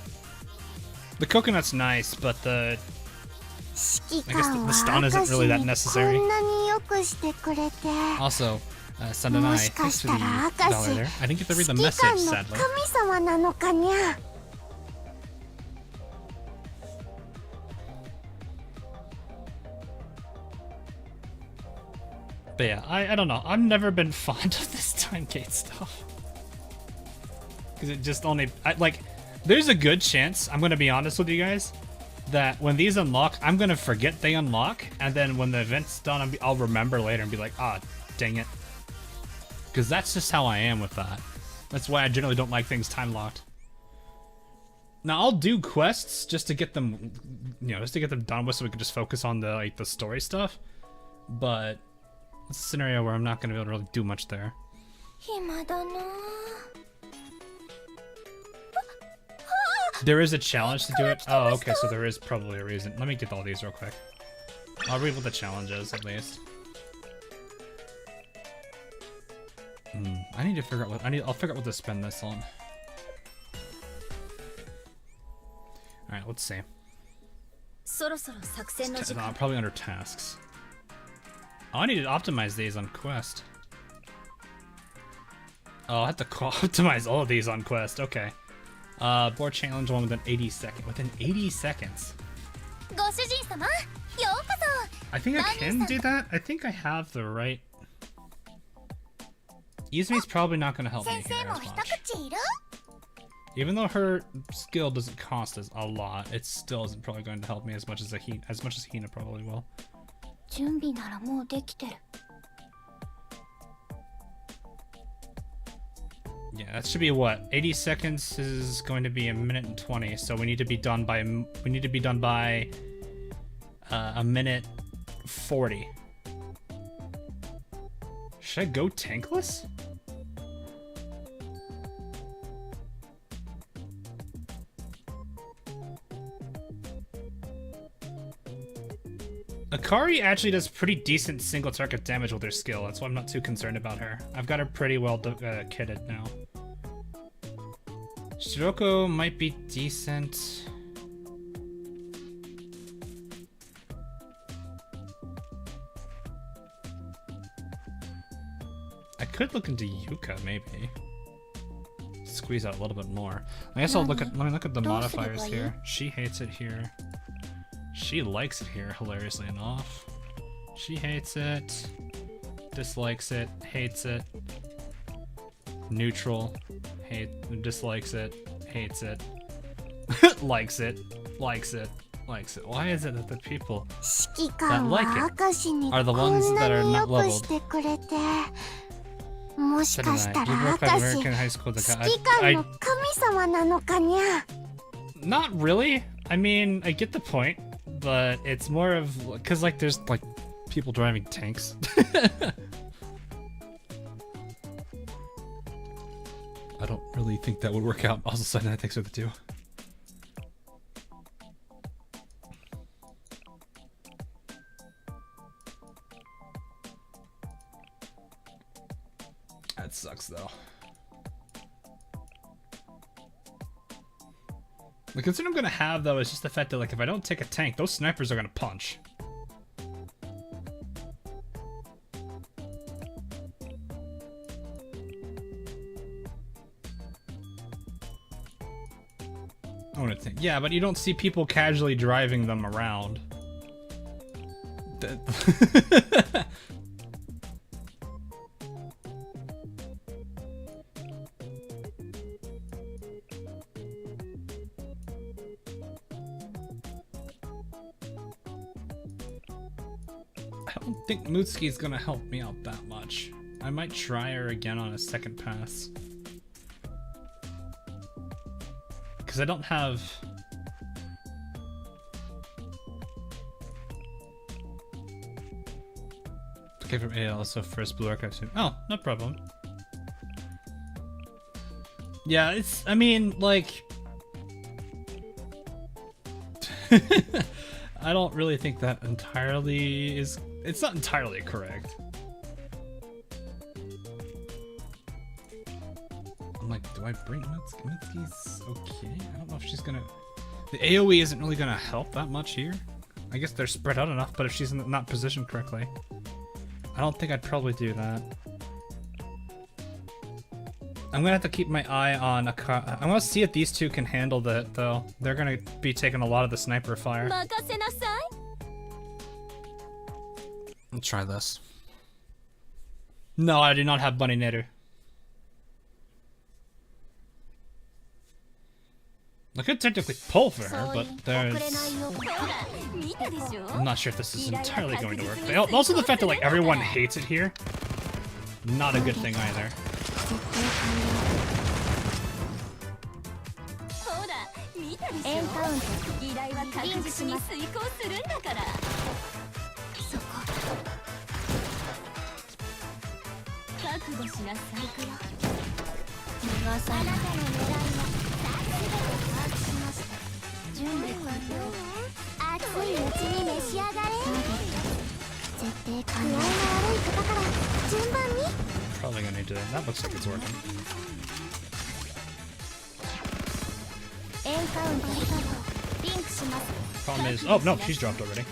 The coconut's nice, but I guess the stun isn't really that necessary. Also, Sandanai, thanks for the $1 there. I didn't get to read the message, sadly. But yeah, I don't know. I've never been fond of this time gate stuff. Because it just only... there's a good chance, I'm going to be honest with you guys, that when these unlock, I'm going to forget they unlock, and then when the event's done, I'll remember later and be like, ah, dang it. Because that's just how I am with that. That's why I generally don't like things time-locked. Now, I'll do quests just to get them, just to get them done with so we can just focus on the story stuff. But it's a scenario where I'm not going to be able to really do much there. There is a challenge to do it? Oh, okay, so there is probably a reason. Let me get all these real quick. I'll read what the challenge is, at least. I need to figure out what... I'll figure out what to spend this on. Alright, let's see. Probably under tasks. Oh, I need to optimize these on Quest. Oh, I have to optimize all of these on Quest, okay. Board challenge one within 80 seconds. Within 80 seconds. I think I can do that. I think I have the right. Izumi's probably not going to help me here as much. Even though her skill doesn't cost us a lot, it still isn't probably going to help me as much as Hina probably will. Yeah, that should be what? 80 seconds is going to be 1 minute and 20, so we need to be done by a minute 40. Should I go tankless? Akari actually does pretty decent single target damage with her skill. That's why I'm not too concerned about her. I've got her pretty well kitted now. Shiroko might be decent. I could look into Yuka maybe. Squeeze out a little bit more. I guess let me look at the modifiers here. She hates it here. She likes it here, hilariously enough. She hates it, dislikes it, hates it. Neutral, dislikes it, hates it, likes it, likes it, likes it. Why is it that the people that like it are the ones that are not leveled? You work at American high school. Not really. I mean, I get the point. But it's more of because there's people driving tanks. I don't really think that would work out. Also, suddenly I think so too. That sucks though. The concern I'm gonna have though is just the fact that if I don't take a tank, those snipers are gonna punch. opponent thing. Yeah, but you don't see people casually driving them around. I don't think Mutsuki's gonna help me out that much. I might try her again on a second pass. Because I don't have... Okay, from AL, so first Blue Archive soon. Oh, no problem. Yeah, it's... I mean, like... I don't really think that entirely is... It's not entirely correct. I'm like, do I bring Mitsuki's okay? I don't know if she's gonna... The AoE isn't really gonna help that much here. I guess they're spread out enough, but if she's not positioned correctly, I don't think I'd probably do that. I'm gonna have to keep my eye on a car. I want to see if these two can handle that, though. They're gonna be taking a lot of the sniper fire. Let's try this. No, I do not have Bunny Knitter. I could technically pull for her, but there's... I'm not sure if this is entirely going to work. Also the fact that like everyone hates it here, not a good thing either. Probably gonna need to. That looks like it's working. Problem is, oh no, she's dropped already.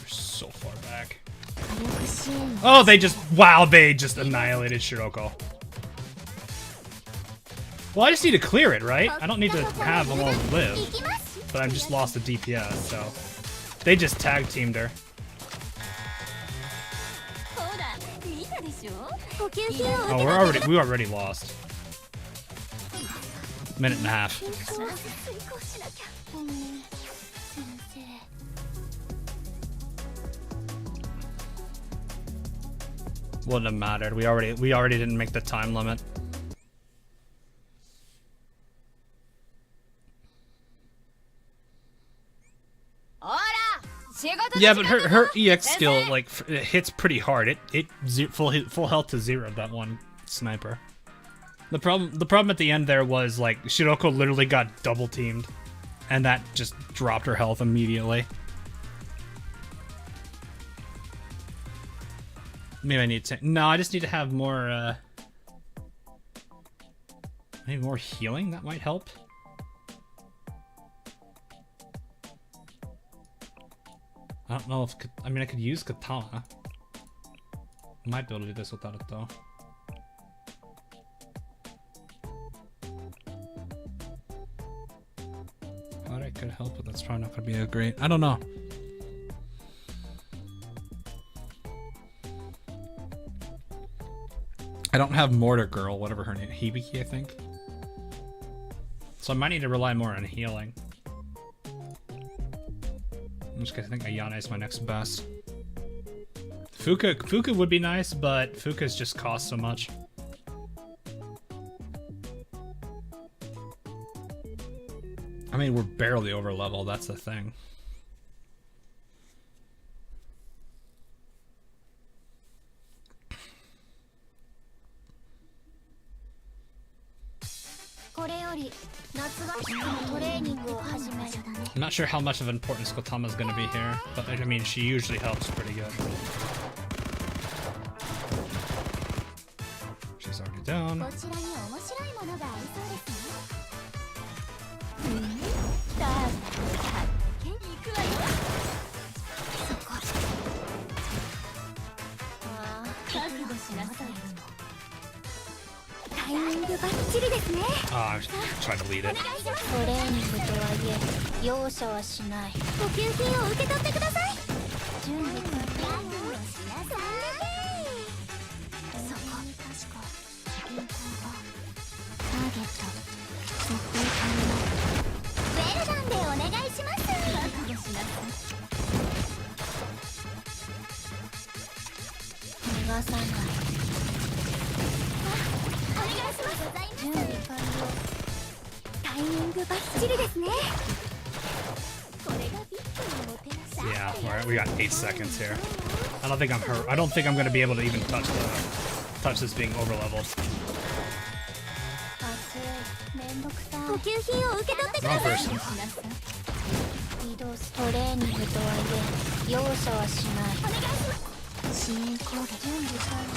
We're so far back. Oh, they just, wow, they just annihilated Shiroko. Well, I just need to clear it, right? I don't need to have them all live. But I've just lost the DPS, so... They just tag teamed her. Oh, we already lost. Minute and a half. Wouldn't have mattered. We already didn't make the time limit. Yeah, but her EX skill like it hits pretty hard. It full health to 0 that one sniper. The problem at the end there was like Shiroko literally got double teamed, and that just dropped her health immediately. Maybe I need to. No, I just need to have more. Maybe more healing. That might help. I don't know if, I mean, I could use Katana. Might be able to do this without it though. Thought I could help, but that's probably not gonna be a great, I don't know. I don't have Mortar Girl, whatever her name, Hibiki, I think. So I might need to rely more on healing. I'm just gonna think Ayana is my next best. Fuka would be nice, but Fuka's just cost so much. I mean, we're barely over level, that's the thing. I'm not sure how much of importance Kotama is going to be here, but I mean, she usually helps pretty good. She's already down. I was trying to lead it. トレーニングとはいえ容赦はしない。補給品を受け取ってください。準備完了しなさい。そこに確か銀行がターゲット設定完了。ウェルダンでお願いします。覚悟しなさい。逃がさない。お願いします。準備完了。タイミングバッチリですね。これがビッグのもてなし。 Yeah, alright, we got 8 seconds here. I don't think I'm hurt. I don't think I'm gonna be able to even touch this being over leveled. めんどくさい。補給品を受け取ってください。 Wrong person. 移動すトレーニングとはいえ容赦はしない。お願いします。支援攻撃準備完了。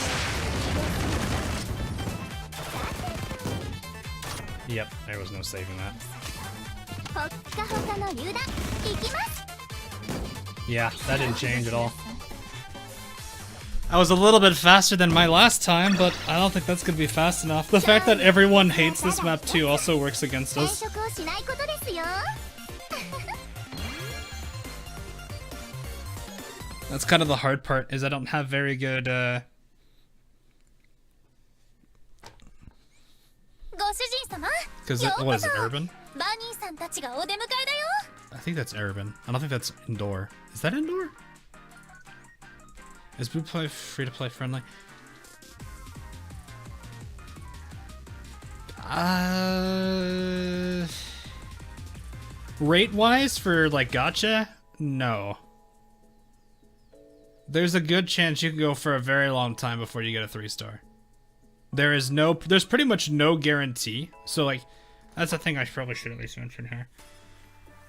Yep, there was no saving that. ほっかほかの榴弾いきます。 Yeah, that didn't change at all. I was a little bit faster than my last time, but I don't think that's gonna be fast enough. The fact that everyone hates this map too also works against 転 us. 職をしないことですよ。 That's kind of the hard part, is I don't have very good, ご主人様。 because what is it, urban? バニーさんたちがお出迎えだよ。 I think that's urban. I don't think that's indoor. Is that indoor? Is Blue Play free to play friendly? Rate wise for like gacha? No. There's a good chance you can go for a very long time before you get a 3-star. There's pretty much no guarantee. So like, that's a thing I probably should at least mention here.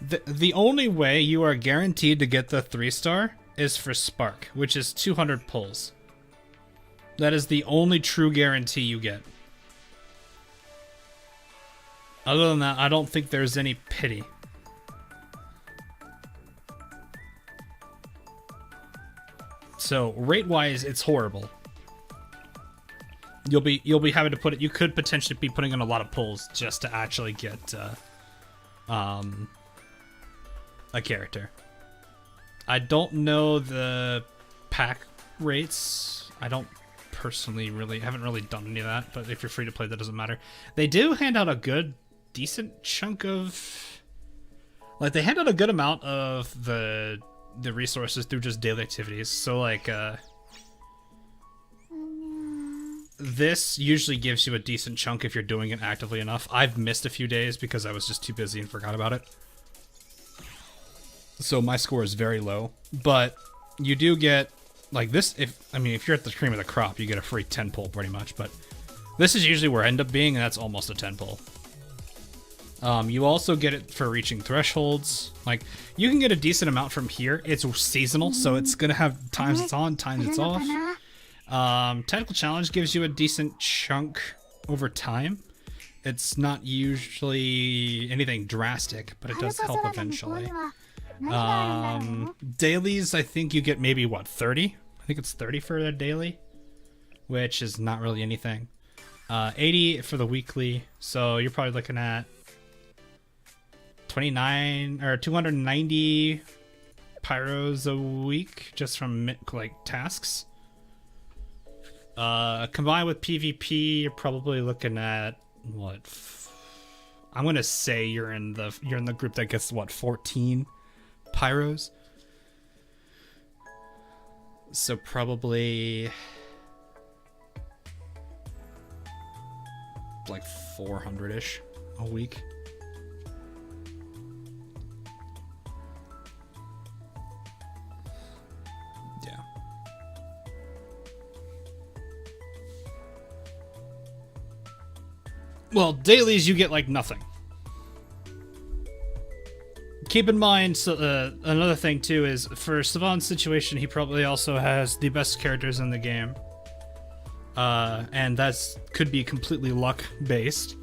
The only way you are guaranteed to get the 3-star is for Spark, which is 200 pulls. That is the only true guarantee you get. Other than that, I don't think there's any pity. So rate-wise, it's horrible. You'll be having to put it. You could potentially be putting in a lot of pulls just to actually get a character. I don't know the pack rates. I don't personally haven't really done any of that. But if you're free to play, that doesn't matter. They do hand out a decent chunk of, like, they hand out a good amount of the resources through just daily activities. So like this usually gives you a decent chunk if you're doing it actively enough. I've missed a few days because I was just too busy and forgot about it. So my score is very low, but you do get like this. If you're at the cream of the crop, you get a free 10 pull pretty much, but this is usually where I end up being, and that's almost a 10 pull. You also get it for reaching thresholds. Like, you can get a decent amount from here. It's seasonal, so it's gonna have times it's on, times it's off. Technical challenge gives you a decent chunk over time. It's not usually anything drastic, but it does help eventually. Dailies, I think you get maybe, what, 30? I think it's 30 for a daily, which is not really anything. 80 for the weekly, so you're probably looking at 290 pyros a week just from like tasks. Combined with PvP, you're probably looking at what? I'm gonna say you're in the group that gets what, 14 pyros. So probably like 400-ish a week. Yeah. Well, dailies you get like nothing. Keep in mind, another thing too is for Savant's situation, he probably also has the best characters in the game. And that's could be completely luck based.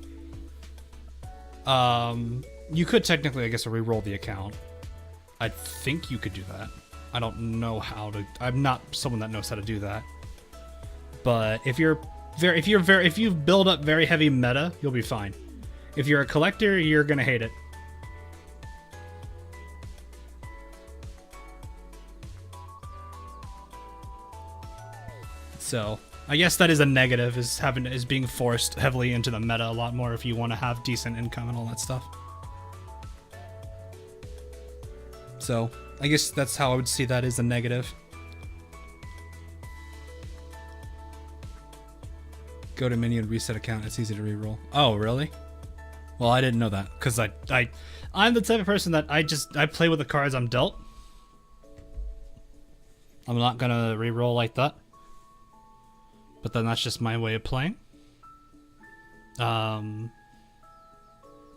You could technically, I guess, re-roll the account. I think you could do that. I don't know how to. I'm not someone that knows how to do that. But if you're If you build up very heavy meta, you'll be fine. If you're a collector, you're gonna hate it. So I guess that is a negative, is being forced heavily into the meta a lot more if you want to have decent income and all that stuff. So I guess that's how I would see that as a negative. Go to menu and reset account. It's easy to reroll. Oh, really? Well, I didn't know that because I'm the type of person that I play with the cards I'm dealt. I'm not gonna reroll like that. But then that's just my way of playing.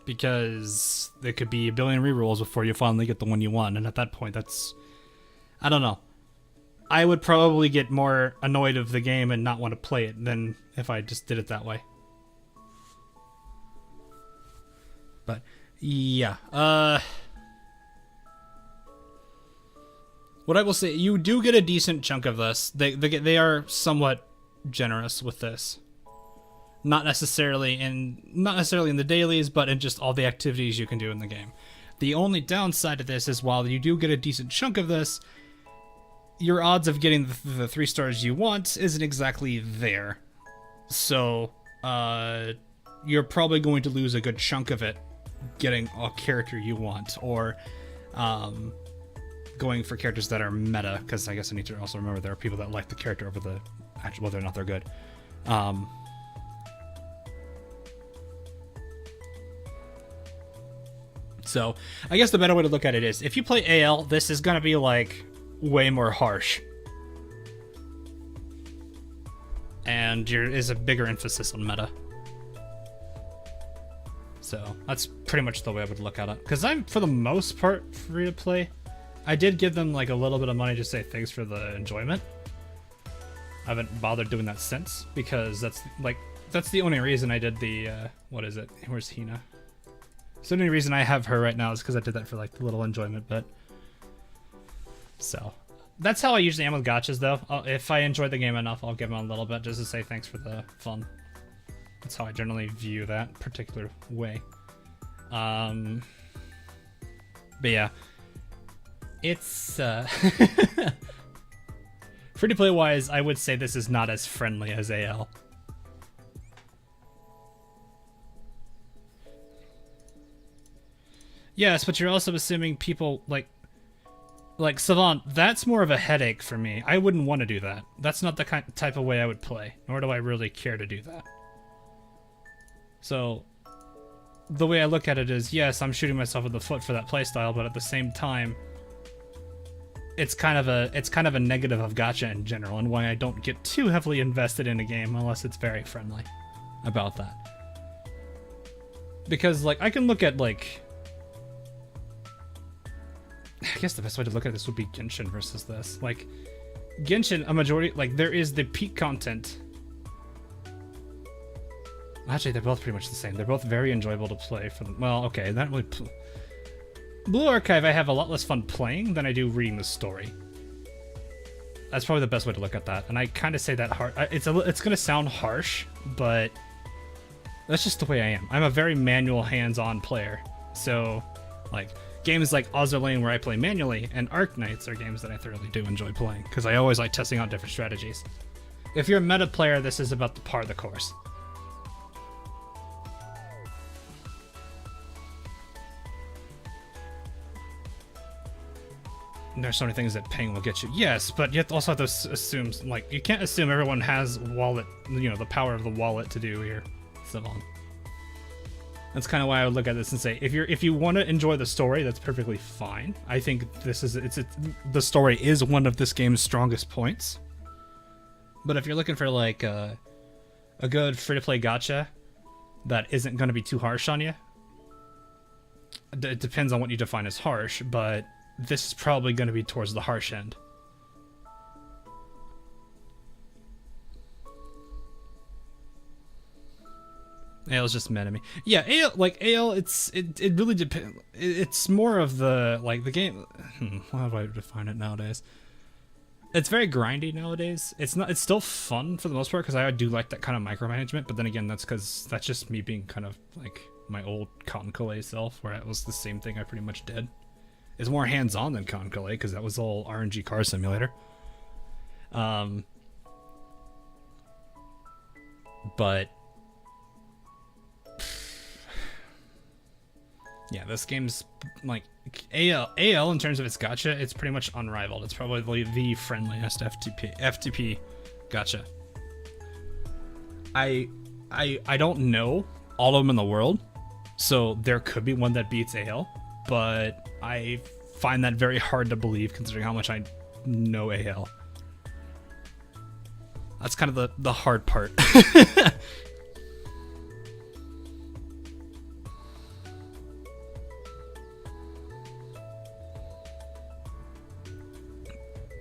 Because there could be a billion rerolls before you finally get the one you want, and at that point, I don't know. I would probably get more annoyed of the game and not want to play it than if I just did it that way. But yeah, what I will say, you do get a decent chunk of this. They are somewhat generous with this. Not necessarily in the dailies, but in just all the activities you can do in the game. The only downside to this is while you do get a decent chunk of this, your odds of getting the 3 stars you want isn't exactly there. So, you're probably going to lose a good chunk of it getting a character you want, or going for characters that are meta, because I guess I need to also remember there are people that like the character over the actual, whether or not they're good. So, I guess the better way to look at it is, if you play AL, this is going to be, like, way more harsh. And there is a bigger emphasis on meta. So, that's pretty much the way I would look at it. Because I'm, for the most part, free to play. I did give them, like, a little bit of money to say thanks for the enjoyment. I haven't bothered doing that since, because that's the only reason I did the, what is it? Where's Hina? So the only reason I have her right now is because I did that for, like, the little enjoyment, but... So, that's how I usually am with gachas, though. If I enjoy the game enough, I'll give them a little bit just to say thanks for the fun. That's how I generally view that particular way. But yeah. It's, free-to-play wise, I would say this is not as friendly as AL. Yes, but you're also assuming people, like Savant, that's more of a headache for me. I wouldn't want to do that. That's not the type of way I would play, nor do I really care to do that. So, the way I look at it is, yes, I'm shooting myself in the foot for that playstyle, but at the same time, it's kind of a negative of gacha in general, and why I don't get too heavily invested in a game unless it's very friendly about that. Because, like, I can look at, like... I guess the best way to look at this would be Genshin versus this. Like, Genshin, a majority... Like, there is the peak content. Actually, they're both pretty much the same. They're both very enjoyable to play for them. Well, okay, not really... Blue Archive, I have a lot less fun playing than I do reading the story. That's probably the best way to look at that. And I kind of say that hard. It's gonna sound harsh, but that's just the way I am. I'm a very manual, hands-on player. So, like, games like Azur Lane, where I play manually, and Arknights are games that I thoroughly do enjoy playing, because I always like testing out different strategies. If you're a meta player, this is about the par of the course. There's so many things that paying will get you. Yes, but you also have to assume, like, you can't assume everyone has wallet, you know, the power of the wallet to do here. So on. That's kind of why I would look at this and say, if you want to enjoy the story, that's perfectly fine. I think this is the story is one of this game's strongest points. But if you're looking for like a good free-to-play gacha that isn't going to be too harsh on you, it depends on what you define as harsh, but this is probably going to be towards the harsh end. AL's just meta me. Yeah, AL, it really depends. It's more of the, like, the game. How do I define it nowadays? It's very grindy nowadays. It's not. It's still fun for the most part because I do like that kind of micromanagement. But then again, that's because that's just me being kind of like my old Conclave self, where it was the same thing I pretty much did. It's more hands-on than Conclave because that was all RNG car simulator. But yeah, this game's like AL in terms of its gacha. It's pretty much unrivaled. It's probably the friendliest FTP gacha. I don't know all of them in the world, so there could be one that beats AL, but I find that very hard to believe considering how much I know AL. That's kind of the hard part.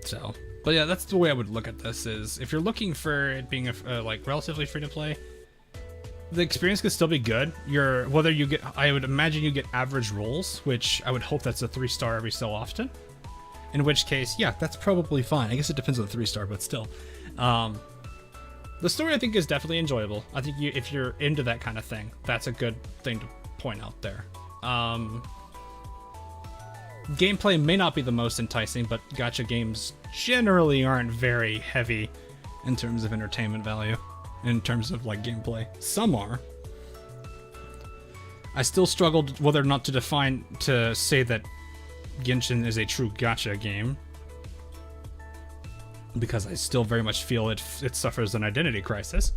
So, but yeah, that's the way I would look at this. Is if you're looking for it being a like relatively free to play, the experience could still be good. Whether you get, I would imagine you get average rolls, which I would hope that's a 3-star every so often. In which case, yeah, that's probably fine. I guess it depends on the 3-star, but still. The story I think is definitely enjoyable. I think if you're into that kind of thing, that's a good thing to point out there. Gameplay may not be the most enticing, but gacha games generally aren't very heavy in terms of entertainment value, in terms of like gameplay. Some are. I still struggled whether or not to say that Genshin is a true gacha game, because I still very much feel it suffers an identity crisis.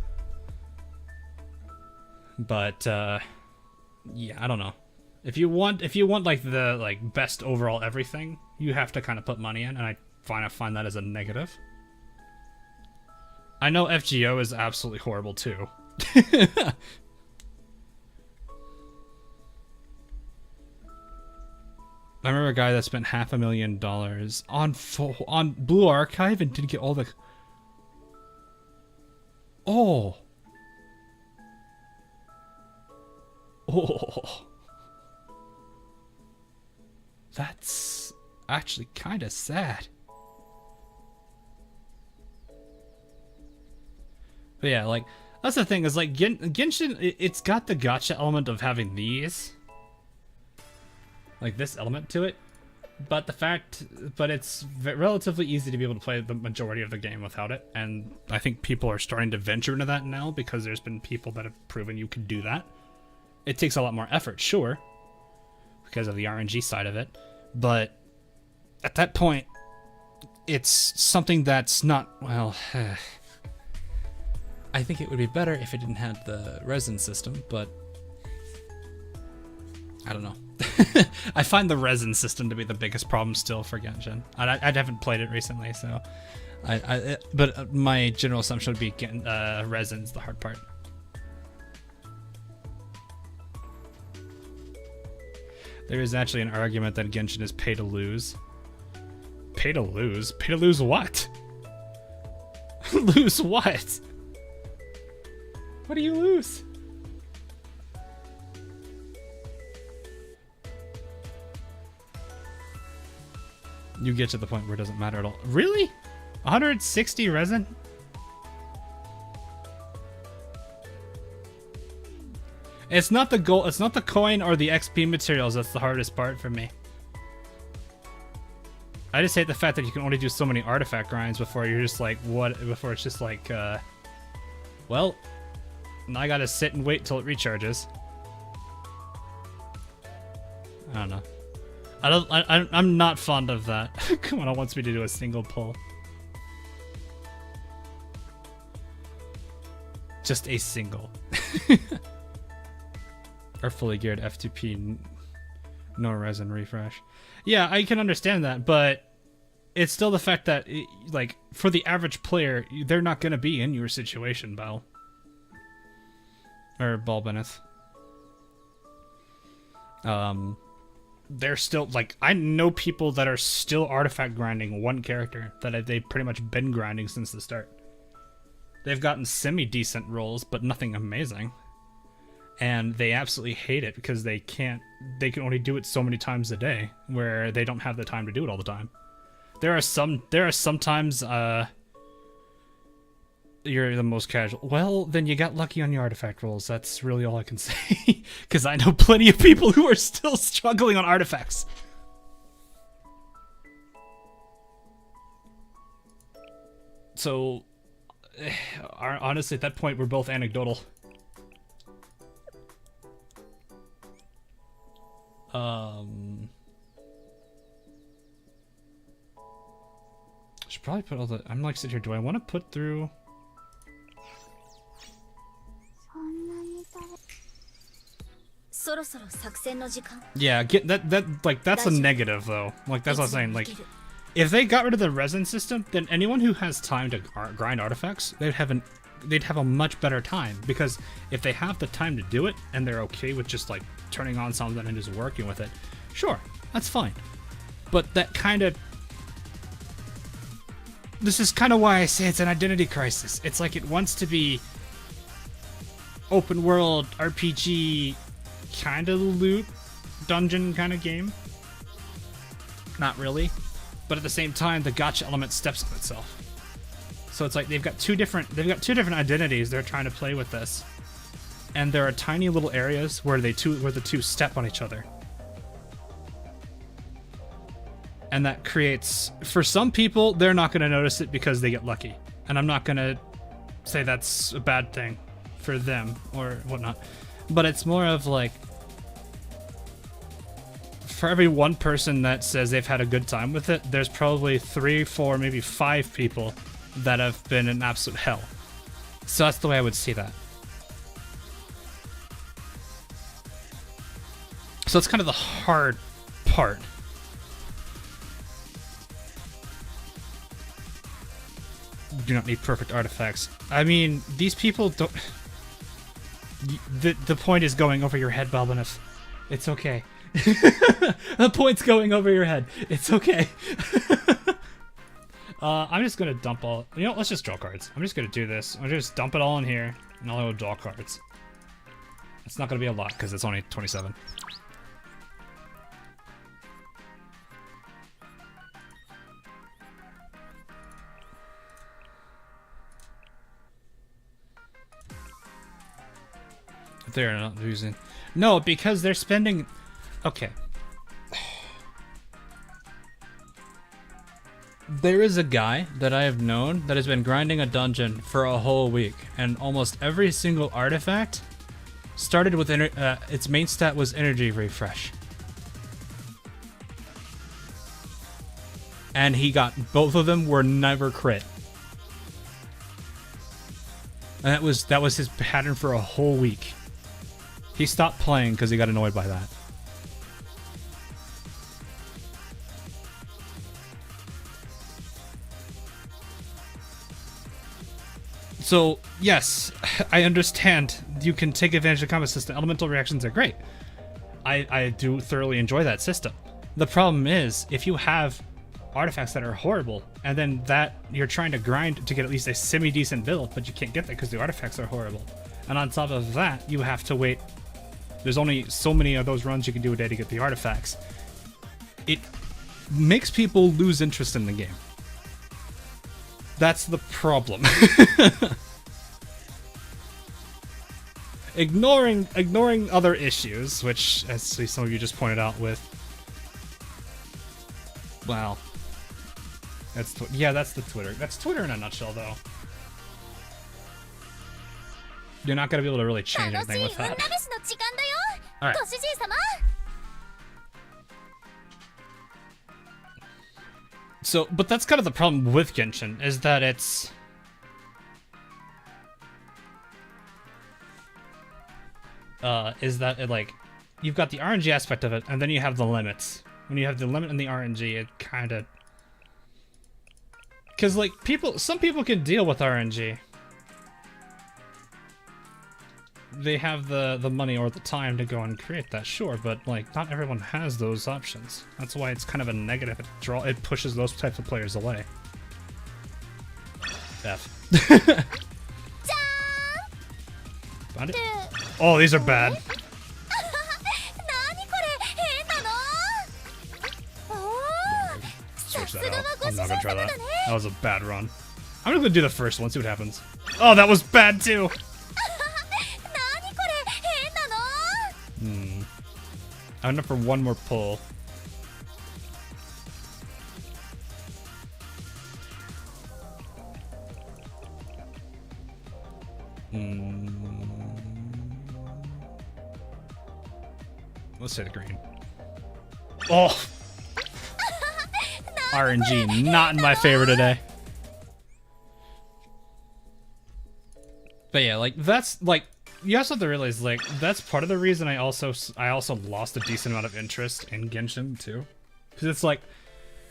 But yeah, I don't know. If you want like the best overall everything, you have to kind of put money in, and I find that as a negative. I know FGO is absolutely horrible too. I remember a guy that spent $500,000 on Blue Archive and didn't get all the. Oh. That's actually kind of sad. But yeah, like, that's the thing, is like Genshin, it's got the gacha element of having these. Like this element to it. But it's relatively easy to be able to play the majority of the game without it. And I think people are starting to venture into that now because there's been people that have proven you can do that. It takes a lot more effort, sure, because of the RNG side of it. But at that point, it's something that's not, well, I think it would be better if it didn't have the resin system, but I don't know. I find the resin system to be the biggest problem still for Genshin. I haven't played it recently, so but my general assumption would be resin's the hard part. There is actually an argument that Genshin is pay to lose. Pay to lose? Pay to lose what? Lose what? What do you lose? You get to the point where it doesn't matter at all. Really? 160 resin? It's not the gold, it's not the coin or the XP materials that's the hardest part for me. I just hate the fact that you can only do so many artifact grinds before you're just like, what? Before it's just like, well, now I gotta sit and wait till it recharges. I don't know. I'm not fond of that. Come on, it wants me to do a single pull. Just a single. Or fully geared F2P, no resin refresh. Yeah, I can understand that, but it's still the fact that, like, for the average player, they're not going to be in your situation, Bell. Or Balbineth. They're still, like, I know people that are still artifact grinding one character that they've pretty much been grinding since the start. They've gotten semi-decent rolls, but nothing amazing. And they absolutely hate it because they can only do it so many times a day, where they don't have the time to do it all the time. There are sometimes you're the most casual. Well, then you got lucky on your artifact rolls. That's really all I can say. Because I know plenty of people who are still struggling on artifacts. So, honestly, at that point, we're both anecdotal. Should probably put all the... I'm like sitting here, do I want to put through... Yeah, get that's a negative though. Like that's what I'm saying. Like, if they got rid of the resin system, then anyone who has time to grind artifacts, they'd have a much better time, because if they have the time to do it and they're okay with just like turning on something and just working with it, sure, that's fine. But that kind of... This is kind of why I say it's an identity crisis. It's like it wants to be open world RPG kind of loot dungeon kind of game. Not really. But at the same time, the gacha element steps on itself. So it's like they've got two different identities they're trying to play with this. And there are tiny little areas where the two step on each other. And that creates, for some people, they're not going to notice it because they get lucky. And I'm not going to say that's a bad thing for them or whatnot. But it's more of like, for every one person that says they've had a good time with it, there's probably 3, 4, maybe 5 people that have been in absolute hell. So that's the way I would see that. So it's kind of the hard part. Do not need perfect artifacts. I mean, these people don't... The point is going over your head, Balbinus. It's okay. The point's going over your head. It's okay. I'm just gonna dump all... You know, let's just draw cards. I'm just gonna do this. I'm just dump it all in here, and I'll go draw cards. It's not gonna be a lot, because it's only 27. They're not losing. No, because they're spending... Okay. There is a guy that I have known that has been grinding a dungeon for a whole week, and almost every single artifact started with... its main stat was energy refresh. And he got... Both of them were never crit. And that was his pattern for a whole week. He stopped playing because he got annoyed by that. So, yes, I understand you can take advantage of the combat system. Elemental reactions are great. I do thoroughly enjoy that system. The problem is, if you have artifacts that are horrible, and then that you're trying to grind to get at least a semi-decent build, but you can't get that because the artifacts are horrible. And on top of that, you have to wait. There's only so many of those runs you can do a day to get the artifacts. It makes people lose interest in the game. That's the problem. Ignoring other issues, which, as some of you just pointed out with... Wow. That's the Twitter. That's Twitter in a nutshell, though. You're not going to be able to really change anything with that. Alright. So, but that's kind of the problem with Genshin, is that it's... like, you've got the RNG aspect of it, and then you have the limits. When you have the limit and the RNG, it kind of... Because, like, some people can deal with RNG. They have the money or the time to go and create that, sure, but, like, not everyone has those options. That's why it's kind of a negative. It pushes those types of players away. F. Found it? Oh, these are bad. Switch that out. I'm not gonna try that. That was a bad run. I'm gonna go do the first one, see what happens. Oh, that was bad too! I'm enough for one more pull. Let's hit a green. Oh! RNG, not in my favor today. But yeah, like, that's, like, you also have to realize, like, that's part of the reason I also lost a decent amount of interest in Genshin, too. Because it's like,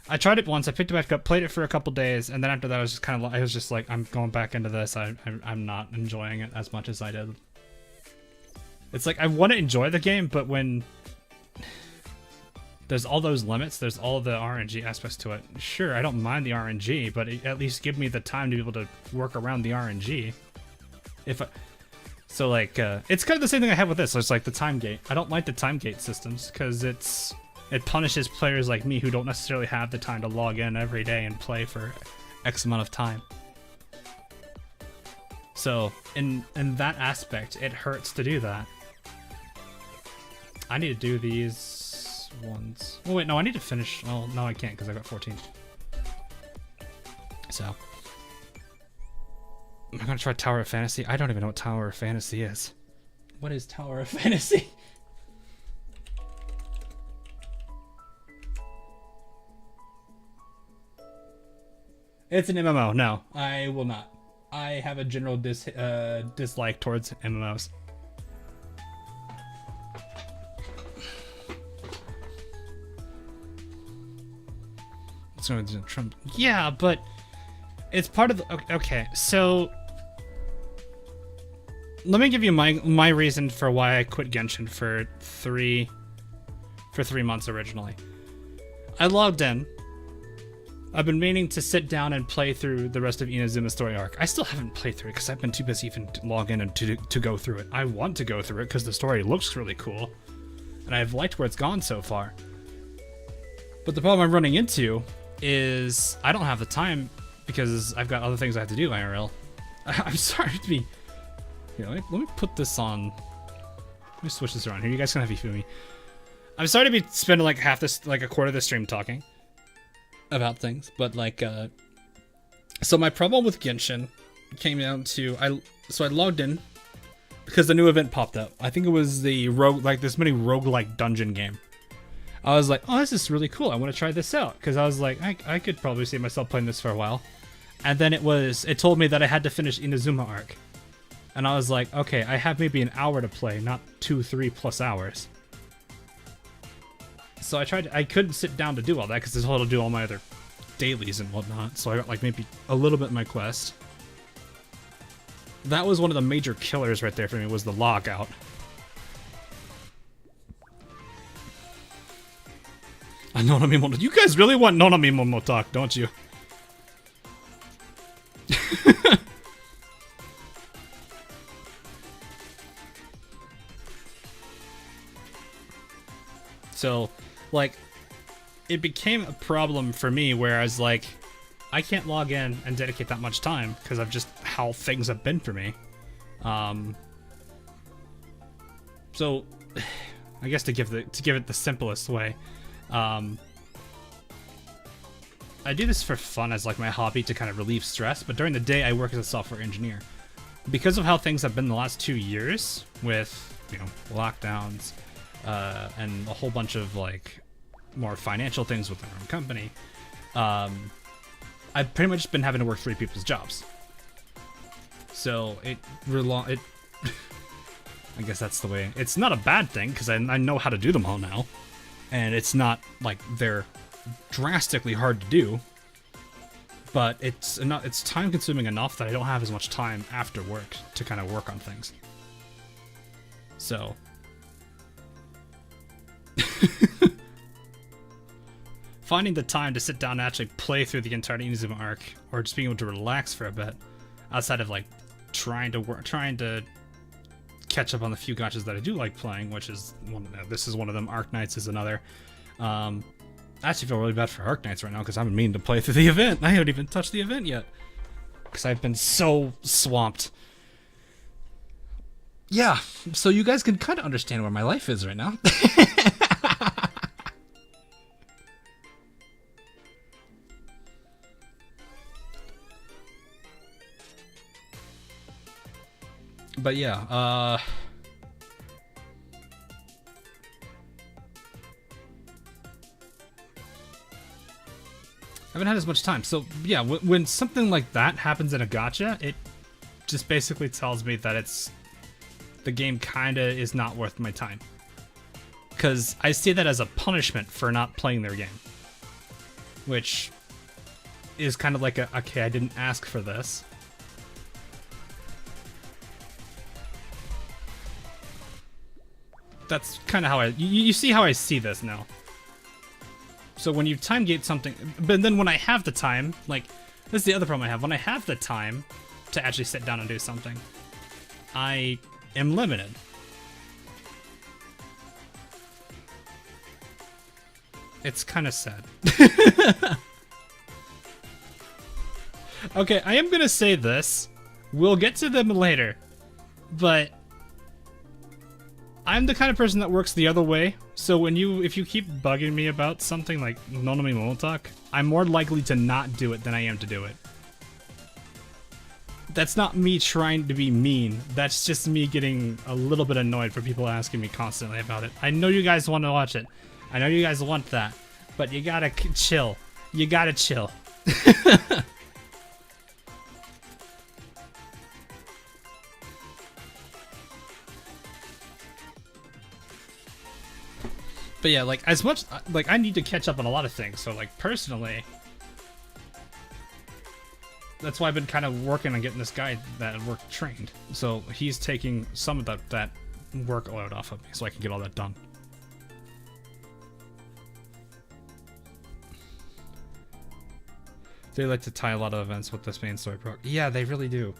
I tried it once, I picked it back up, played it for a couple days, and then after that I was just kind of, I was just like, I'm going back into this, I'm not enjoying it as much as I did. It's like, I want to enjoy the game, but when there's all those limits, there's all the RNG aspects to it. Sure, I don't mind the RNG, but at least give me the time to be able to work around the RNG. So like, it's kind of the same thing I have with this. So it's like the time gate. I don't like the time gate systems because it punishes players like me who don't necessarily have the time to log in every day and play for X amount of time. So in that aspect, it hurts to do that. I need to do these ones. Oh wait, no, I need to finish. Well, no, I can't because I got 14. So. Am I gonna try Tower of Fantasy? I don't even know what Tower of Fantasy is. What is Tower of Fantasy? It's an MMO. No, I will not. I have a general dislike towards MMOs. So Trump. Yeah, but it's part of the. Okay, so. Let me give you my reason for why I quit Genshin for 3 months originally. I logged in. I've been meaning to sit down and play through the rest of Inazuma's story arc. I still haven't played through it because I've been too busy even to log in and to go through it. I want to go through it because the story looks really cool, and I've liked where it's gone so far. But the problem I'm running into is I don't have the time because I've got other things I have to do, IRL. I'm sorry to be. Here, let me put this on. Let me switch this around here. You guys can have you feel me. I'm sorry to be spending like a quarter of the stream talking about things, but like, so my problem with Genshin came down to I logged in because the new event popped up. I think it was the this mini roguelike dungeon game. I was like, oh, this is really cool. I want to try this out because I was like, I could probably see myself playing this for a while. And then it told me that I had to finish Inazuma arc. And I was like, okay, I have maybe an hour to play, not 2-3+ hours. So I couldn't sit down to do all that because I had to do all my other dailies and whatnot. So I got like maybe a little bit in my quest. That was one of the major killers right there for me, was the logout. Nonami Mono. You guys really want Nonami Mono talk, don't you? So, like, it became a problem for me where I was like, I can't log in and dedicate that much time because of just how things have been for me. So, I guess to give it the simplest way, I do this for fun as like my hobby to kind of relieve stress, but during the day I work as a software engineer. Because of how things have been the last 2 years with, you know, lockdowns, and a whole bunch of like more financial things with our own company, I've pretty much been having to work 3 people's jobs. So I guess that's the way. It's not a bad thing because I know how to do them all now, and it's not like they're drastically hard to do. But it's time consuming enough that I don't have as much time after work to kind of work on things. So. Finding the time to sit down and actually play through the entire Inazuma arc, or just being able to relax for a bit, outside of like trying to catch up on the few gachas that I do like playing, which is this is one of them. Arc Knights is another. I I actually feel really bad for Arknights right now because I've been meaning to play through the event. I haven't even touched the event yet because I've been so swamped. Yeah, so you guys can kind of understand where my life is right now. But yeah, I haven't had as much time. So yeah, when something like that happens in a gacha, it just basically tells me that the game kinda is not worth my time. Because I see that as a punishment for not playing their game. Which is kind of like okay, I didn't ask for this. That's kind of how you see how I see this now. So when you time gate something, but then when I have the time, like, this is the other problem I have. When I have the time to actually sit down and do something, I am limited. It's kind of sad. Okay, I am gonna say this. We'll get to them later, but I'm the kind of person that works the other way. So if you keep bugging me about something like Nonami Momotak, I'm more likely to not do it than I am to do it. That's not me trying to be mean. That's just me getting a little bit annoyed for people asking me constantly about it. I know you guys want to watch it. I know you guys want that, but you gotta chill. You gotta chill. But yeah, like, as much, like, I need to catch up on a lot of things, so, like, personally, that's why I've been kind of working on getting this guy that work trained. So he's taking some of that workload off of me, so I can get all that done. They like to tie a lot of events with this main story proc. Yeah, they really do.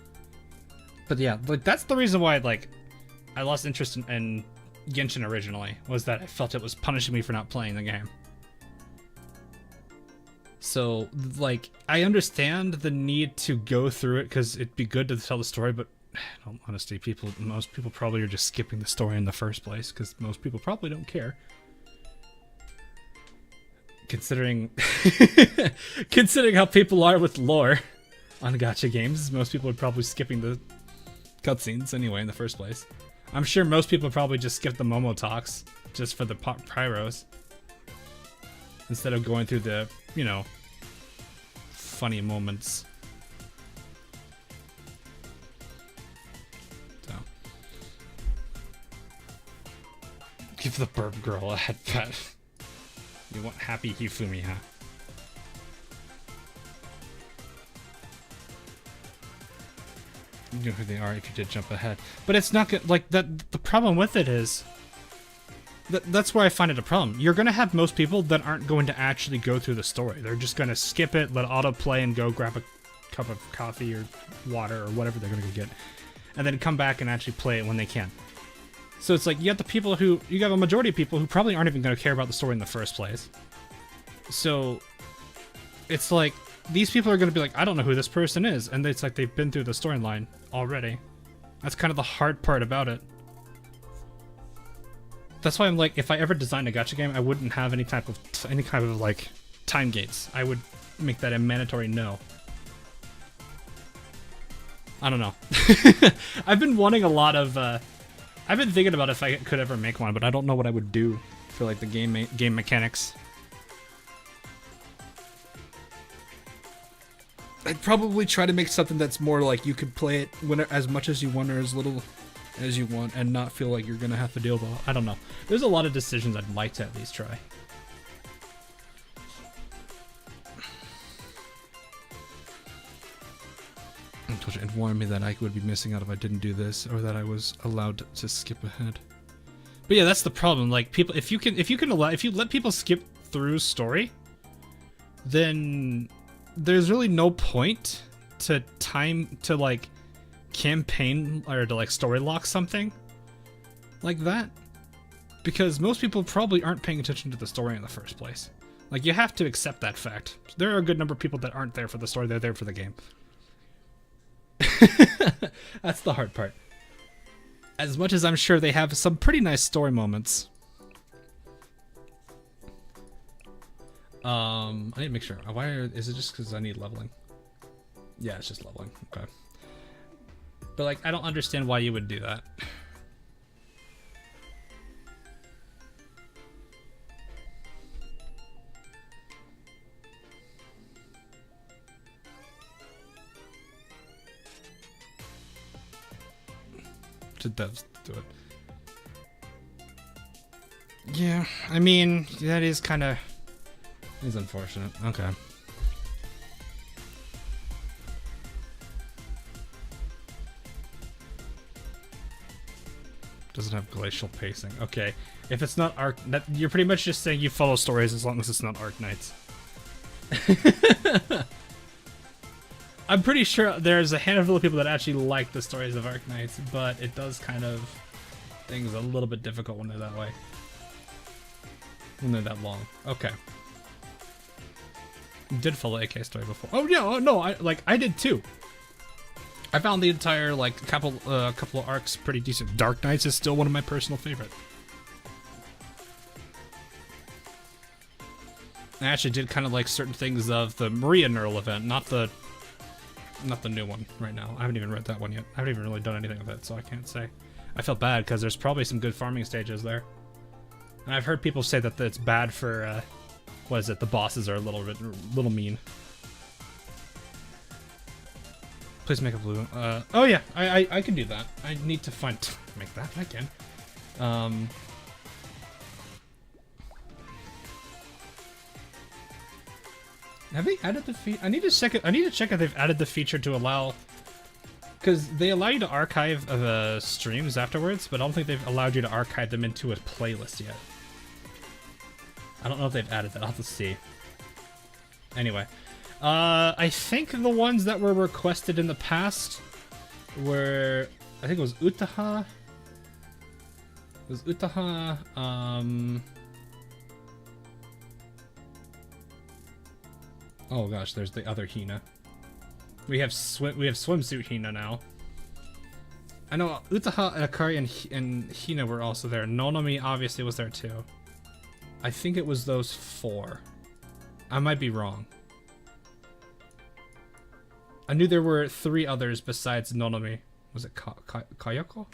But yeah, like, that's the reason why, like, I lost interest in Genshin originally, was that I felt it was punishing me for not playing the game. So, like, I understand the need to go through it because it'd be good to tell the story, but in all honesty, most people probably are just skipping the story in the first place because most people probably don't care. Considering considering how people are with lore on gacha games, most people are probably skipping the cutscenes anyway in the first place. I'm sure most people probably just skip the Momo talks just for the pyros instead of going through the, you know, funny moments. So, give the burp girl a head pet. You want happy Hifumi, huh? You know who they are if you did jump ahead, but it's not good. Like that, the problem with it is that's where I find it a problem. You're gonna have most people that aren't going to actually go through the story. They're just gonna skip it, let autoplay, and go grab a cup of coffee or water or whatever they're gonna go get, and then come back and actually play it when they can. So it's like you have a majority of people who probably aren't even gonna care about the story in the first place. So it's like, these people are going to be like, I don't know who this person is. And it's like they've been through the storyline already. That's kind of the hard part about it. That's why I'm like, if I ever designed a gacha game, I wouldn't have any kind of like time gates. I would make that a mandatory no. I don't know. I've been wanting a lot of, I've been thinking about if I could ever make one, but I don't know what I would do for like the game mechanics. I'd probably try to make something that's more like you could play it as much as you want or as little as you want and not feel like you're gonna have to deal with it. I don't know. There's a lot of decisions I'd like to at least try. It warned me that I would be missing out if I didn't do this, or that I was allowed to skip ahead. But yeah, that's the problem. Like, people, if you let people skip through story, then there's really no point to like campaign or to like story lock something like that, because most people probably aren't paying attention to the story in the first place. Like, you have to accept that fact. There are a good number of people that aren't there for the story, they're there for the game. That's the hard part. As much as I'm sure they have some pretty nice story moments. I need to make sure. Why is it just because I need leveling? Yeah, it's just leveling. Okay. But like, I don't understand why you would do that. To devs do it. Yeah, I mean, that is kind of is unfortunate. Okay. Doesn't have glacial pacing. Okay, if it's not Arc, you're pretty much just saying you follow stories as long as it's not Arc Knights. I'm pretty sure there's a handful of people that actually like the stories of Arc Knights, but it does kind of things a little bit difficult when they're that way. When they're that long. Okay. Did follow AK story before. Oh yeah, oh, no, I did too. I found the entire couple of arcs pretty decent. Dark Knights is still one of my personal favorite. I actually did kind of like certain things of the Maria Neural event, not the new one right now. I haven't even read that one yet. I haven't even really done anything with it, so I can't say. I felt bad because there's probably some good farming stages there. And I've heard people say that it's bad for, what is it, the bosses are a little mean. Please make a blue. Oh yeah, I can do that. I need to make that, I can. Have they added the feature? I need to check if they've added the feature to allow, because they allow you to archive streams afterwards, but I don't think they've allowed you to archive them into a playlist yet. I don't know if they've added that. I'll have to see. Anyway, I think the ones that were requested in the past were, I think it was Utaha. It was Utaha. Oh gosh, there's the other Hina. We have swimsuit Hina now. I know Utaha, Akari, and Hina were also there. Nonomi obviously was there too. I think it was those 4. I might be wrong. I knew there were 3 others besides Nonomi. Was it Kayako?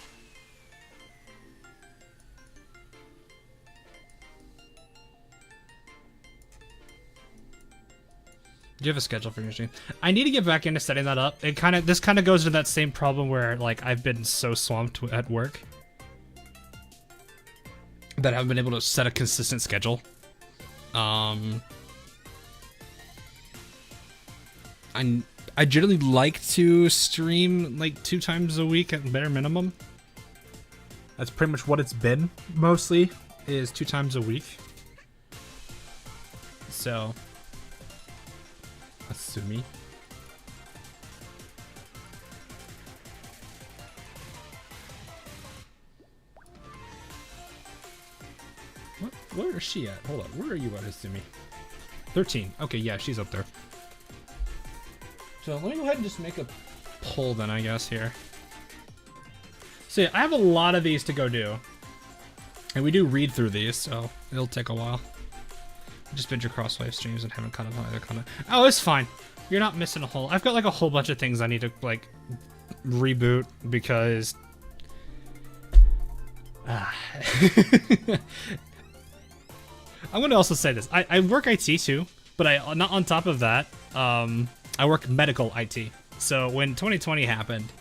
Do you have a schedule for your stream? I need to get back into setting that up. This kind of goes to that same problem where like I've been so swamped at work that I haven't been able to set a consistent schedule. I generally like to stream like 2 times a week at bare minimum. That's pretty much what it's been mostly, is 2 times a week. So Asumi. What? Where is she at? Hold on. Where are you at, Asumi? 13. Okay, yeah, she's up there. So let me go ahead and just make a poll then, I guess, here. So yeah, I have a lot of these to go do. And we do read through these, so it'll take a while. Just binge your Crosswave streams and haven't caught up on either content. Oh, it's fine. You're not missing a whole. I've got like a whole bunch of things I need to like reboot because. I'm going to also say this. I work IT too, but not on top of that. I work medical IT. So when 2020 happened,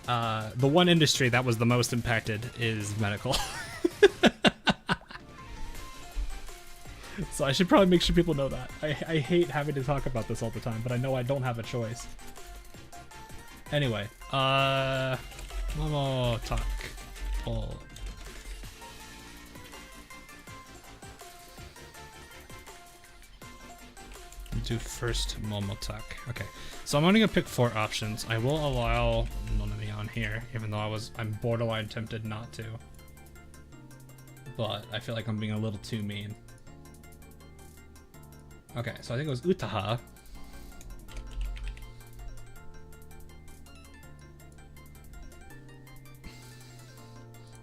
the one industry that was the most impacted is medical. So I should probably make sure people know that. I hate having to talk about this all the time, but I know I don't have a choice. Anyway, Momo talk. Poll. Do first Momo talk. Okay, so I'm only gonna pick 4 options. I will allow Nonomi on here, even though I'm borderline tempted not to. But I feel like I'm being a little too mean. Okay, so I think it was Utaha.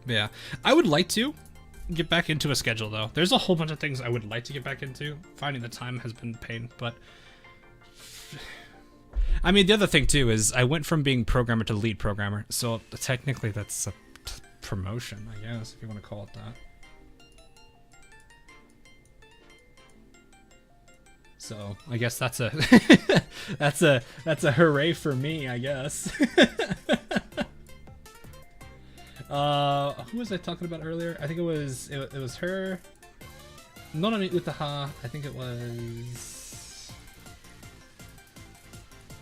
Yeah, I would like to get back into a schedule though. There's a whole bunch of things I would like to get back into. Finding the time has been pain, but I mean the other thing too is I went from being programmer to lead programmer, so technically that's a promotion, I guess, if you want to call it that. So I guess that's a that's a hooray for me, I guess. Who was I talking about earlier? I think it was her. Nonami Utaha. I think it was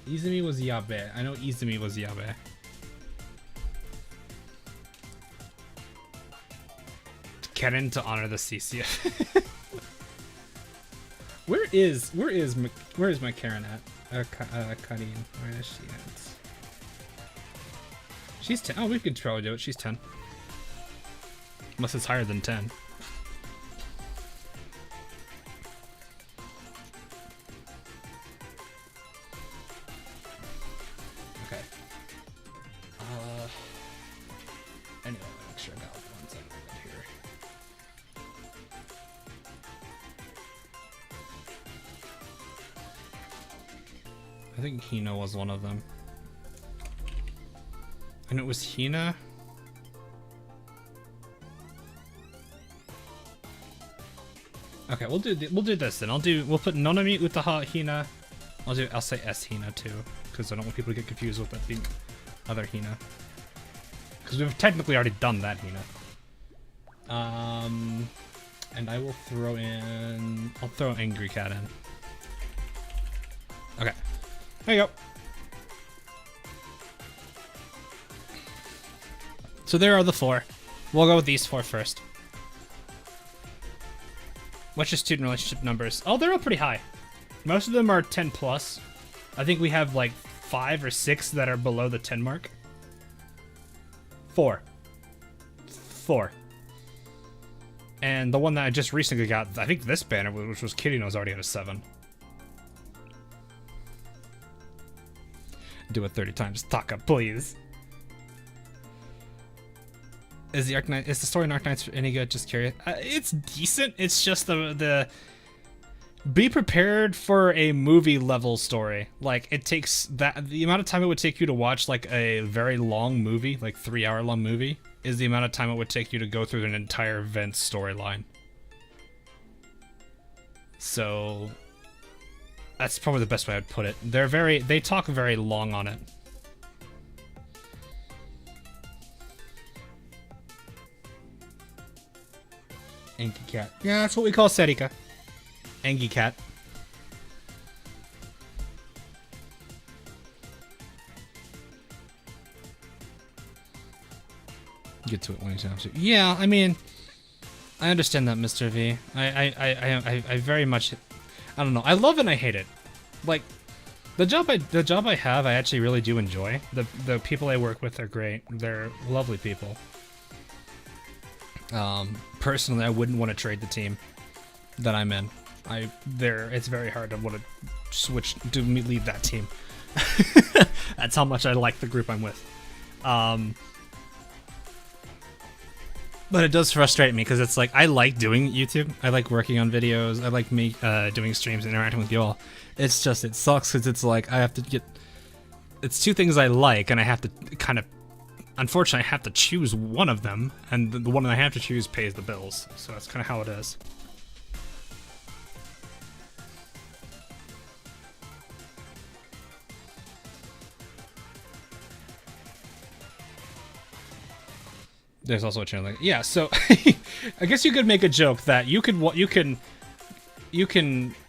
Izumi was Yabe. I know Izumi was Yabe. Keren to honor the CCF. Where is my Karen at? Karin. Where is she at? She's 10. Oh, we could probably do it. She's 10. Unless it's higher than 10. Okay. Anyway, I'll make sure I got one second here. I think Hina was one of them. And it was Hina. Okay, we'll do this then. We'll put Nonami Utaha Hina. I'll say S Hina too, because I don't want people to get confused with that being other Hina. Because we've technically already done that Hina. And I will throw in. I'll throw Angry Cat in. Okay, there you go. So there are the 4. We'll go with these 4 first. What's your student relationship numbers? Oh, they're all pretty high. Most of them are 10 plus. I think we have like 5 or 6 that are below the 10 mark. 4. And the one that I just recently got, I think this banner, which was Kirino, is already at a 7. Do it 30 times. Taka, please. Is the story in Arknights any good? Just curious. It's decent. It's just the be prepared for a movie level story. Like it takes the amount of time it would take you to watch like a very long movie, like 3-hour long movie, is the amount of time it would take you to go through an entire event storyline. So that's probably the best way I'd put it. They talk very long on it. Angie Cat. Yeah, that's what we call Serika. Angie Cat. Get to it when he's down. Yeah, I mean, I understand that, Mr. V. I very much, I don't know. I love it and I hate it. Like, the job I have, I actually really do enjoy. The people I work with are great. They're lovely people. Personally, I wouldn't want to trade the team that I'm in. It's very hard to want to leave that team. That's how much I like the group I'm with. But it does frustrate me because it's like I like doing YouTube. I like working on videos. I like doing streams and interacting with you all. It's just it sucks because it's like I have to get. It's 2 things I like, and I have to kind of. Unfortunately, I have to choose one of them, and the one that I have to choose pays the bills. So that's kind of how it is. There's also a channel like yeah. So I guess you could make a joke that you can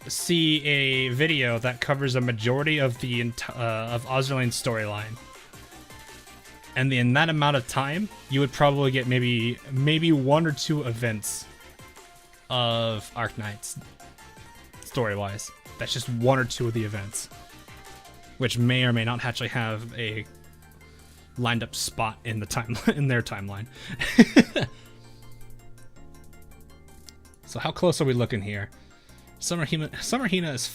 see a video that covers a majority of the of Ozerlane's storyline. And in that amount of time, you would probably get maybe 1 or 2 events of Arknights, story-wise. That's just 1 or 2 of the events, which may or may not actually have a lined up spot in the timeline in their timeline. So how close are we looking here? Summer Hina is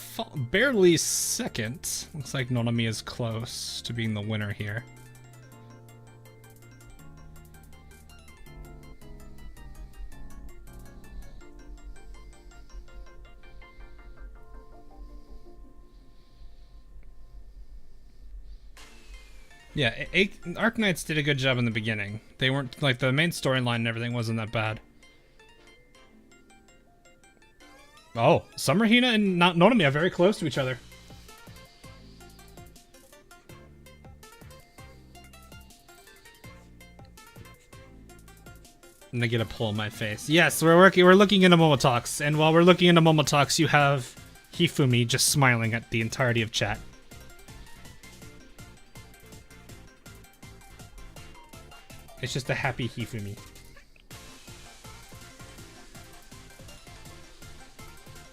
barely second. Looks like Nonami is close to being the winner here. Yeah, Arknights did a good job in the beginning. They weren't, like, the main storyline and everything wasn't that bad. Oh, Summer Hina and Nonami are very close to each other. And I get a pull in my face. Yes, we're looking into Momotalks, and while we're looking into Momotalks, you have Hifumi just smiling at the entirety of chat. It's just a happy Hifumi.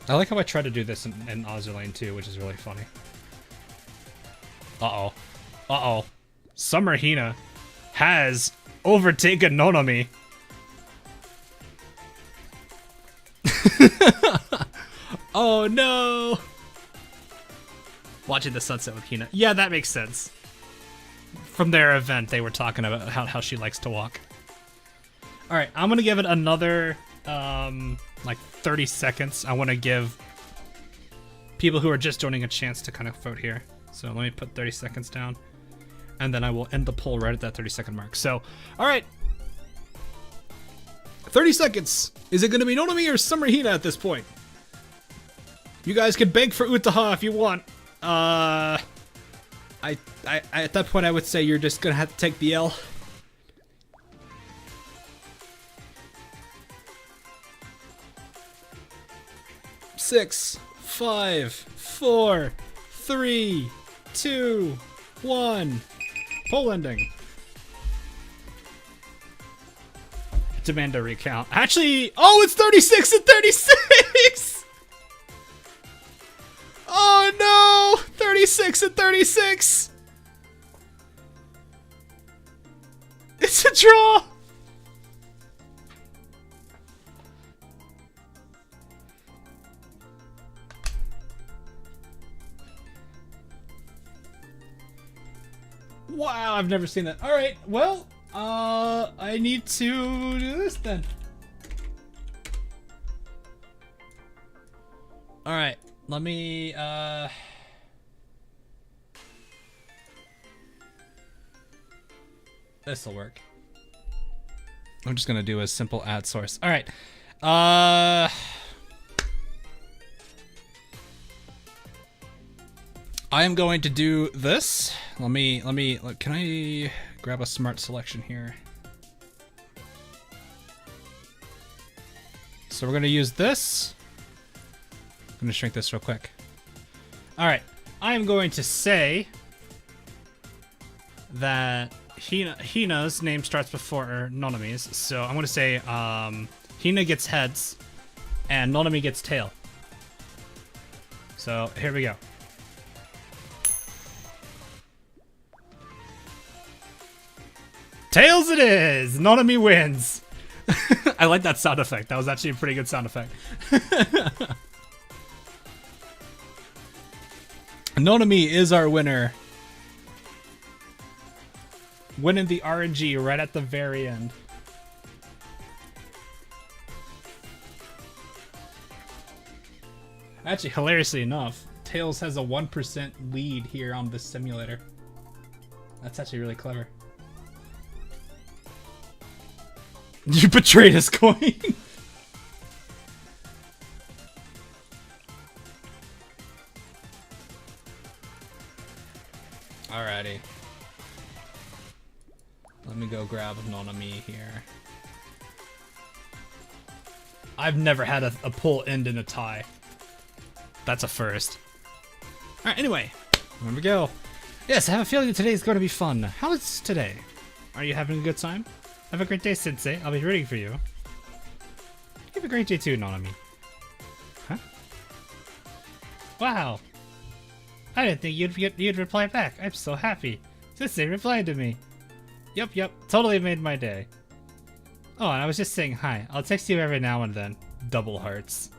I like how I tried to do this in Ozerlane too, which is really funny. Uh-oh. Uh-oh. Summer Hina has overtaken Nonami. Oh no! Watching the sunset with Hina. Yeah, that makes sense. From their event, they were talking about how she likes to walk. Alright, I'm gonna give it another, like 30 seconds. I want to give people who are just joining a chance to kind of vote here. So let me put 30 seconds down. And then I will end the poll right at that 30-second mark. So, alright. 30 seconds! Is it gonna be Nonami or Summer Hina at this point? You guys can bank for Utaha if you want. At that point, I would say you're just gonna have to take the L. Six, 5, 4, 3, 2, 1. Poll ending. Demand a recount. Actually, oh, it's 36 and 36! Oh no! 36 and 36! It's a draw! Wow, I've never seen that. Alright, well, I need to do this then. Alright, let me, this'll work. I'm just gonna do a simple ad source. Alright, I am going to do this. Can I grab a smart selection here? So we're gonna use this. I'm gonna shrink this real quick. All right, I am going to say that Hina's name starts before Nonami's. So I'm gonna say Hina gets heads and Nonami gets tail. So here we go. Tails it is! Nonami wins! I like that sound effect. That was actually a pretty good sound effect. Nonami is our winner. Winning the RNG right at the very end. Actually, hilariously enough, Tails has a 1% lead here on this simulator. That's actually really clever. You betrayed his coin. Alrighty. Let me go grab Nonami here. I've never had a pull end in a tie. That's a first. Alright, anyway. Here we go. Yes, I have a feeling that today is going to be fun. How is today? Are you having a good time? Have a great day, Sensei. I'll be rooting for you. Have a great day too, Nonami. Huh? Wow. I didn't think you'd reply back. I'm so happy. Sensei replied to me. Yep. Totally made my day. Oh, and I was just saying hi. I'll text you every now and then. Double hearts.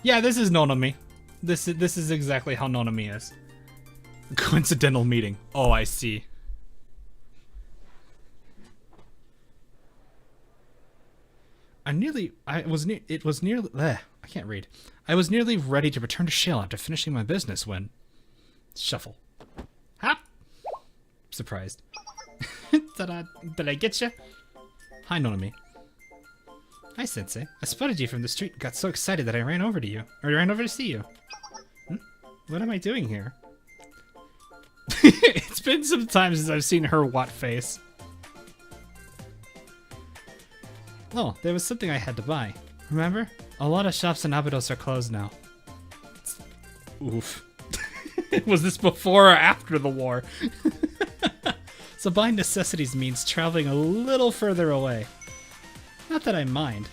Yeah, this is Nonami. This is exactly how Nonami is. Coincidental meeting. Oh, I see. I can't read. I was nearly ready to return to Shale after finishing my business when... Shuffle. Ha! Surprised. Ta-da! Did I get you? Hi, Nonami. Hi, Sensei. I spotted you from the street and got so excited that I ran over to you. Or ran over to see you. What am I doing here? It's been some time since I've seen her what face. Oh, there was something I had to buy. Remember? A lot of shops in Abydos are closed now. Oof. Was this before or after the war? So buying necessities means traveling a little further away. Not that I mind.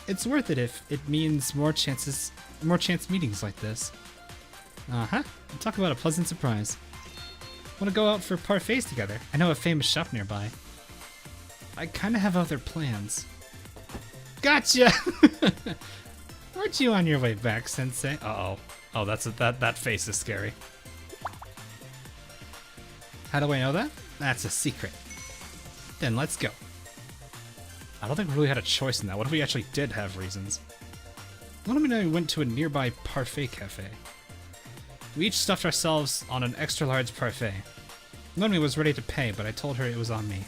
It's worth it if it means more chance meetings like this. Uh-huh. Talk about a pleasant surprise. Want to go out for parfaits together? I know a famous shop nearby. I kind of have other plans. Gotcha! Aren't you on your way back, Sensei? Uh-oh. Oh, that face is scary. How do I know that? That's a secret. Then let's go. I don't think we really had a choice in that. What if we actually did have reasons? Nonami and I went to a nearby parfait cafe. We each stuffed ourselves on an extra large parfait. Nonami was ready to pay, but I told her it was on me.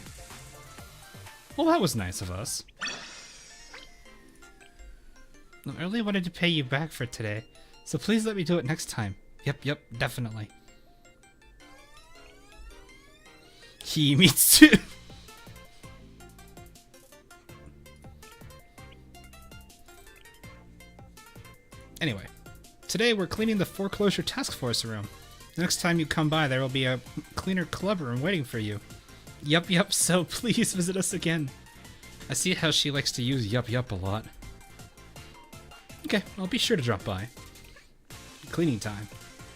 Well, that was nice of us. I really wanted to pay you back for today, so please let me do it next time. Yep, definitely. Himitsu. Anyway, today we're cleaning the foreclosure task force room. The next time you come by, there will be a cleaner club room waiting for you. Yup, so please visit us again. I see how she likes to use yup a lot. Okay, I'll be sure to drop by. Cleaning time.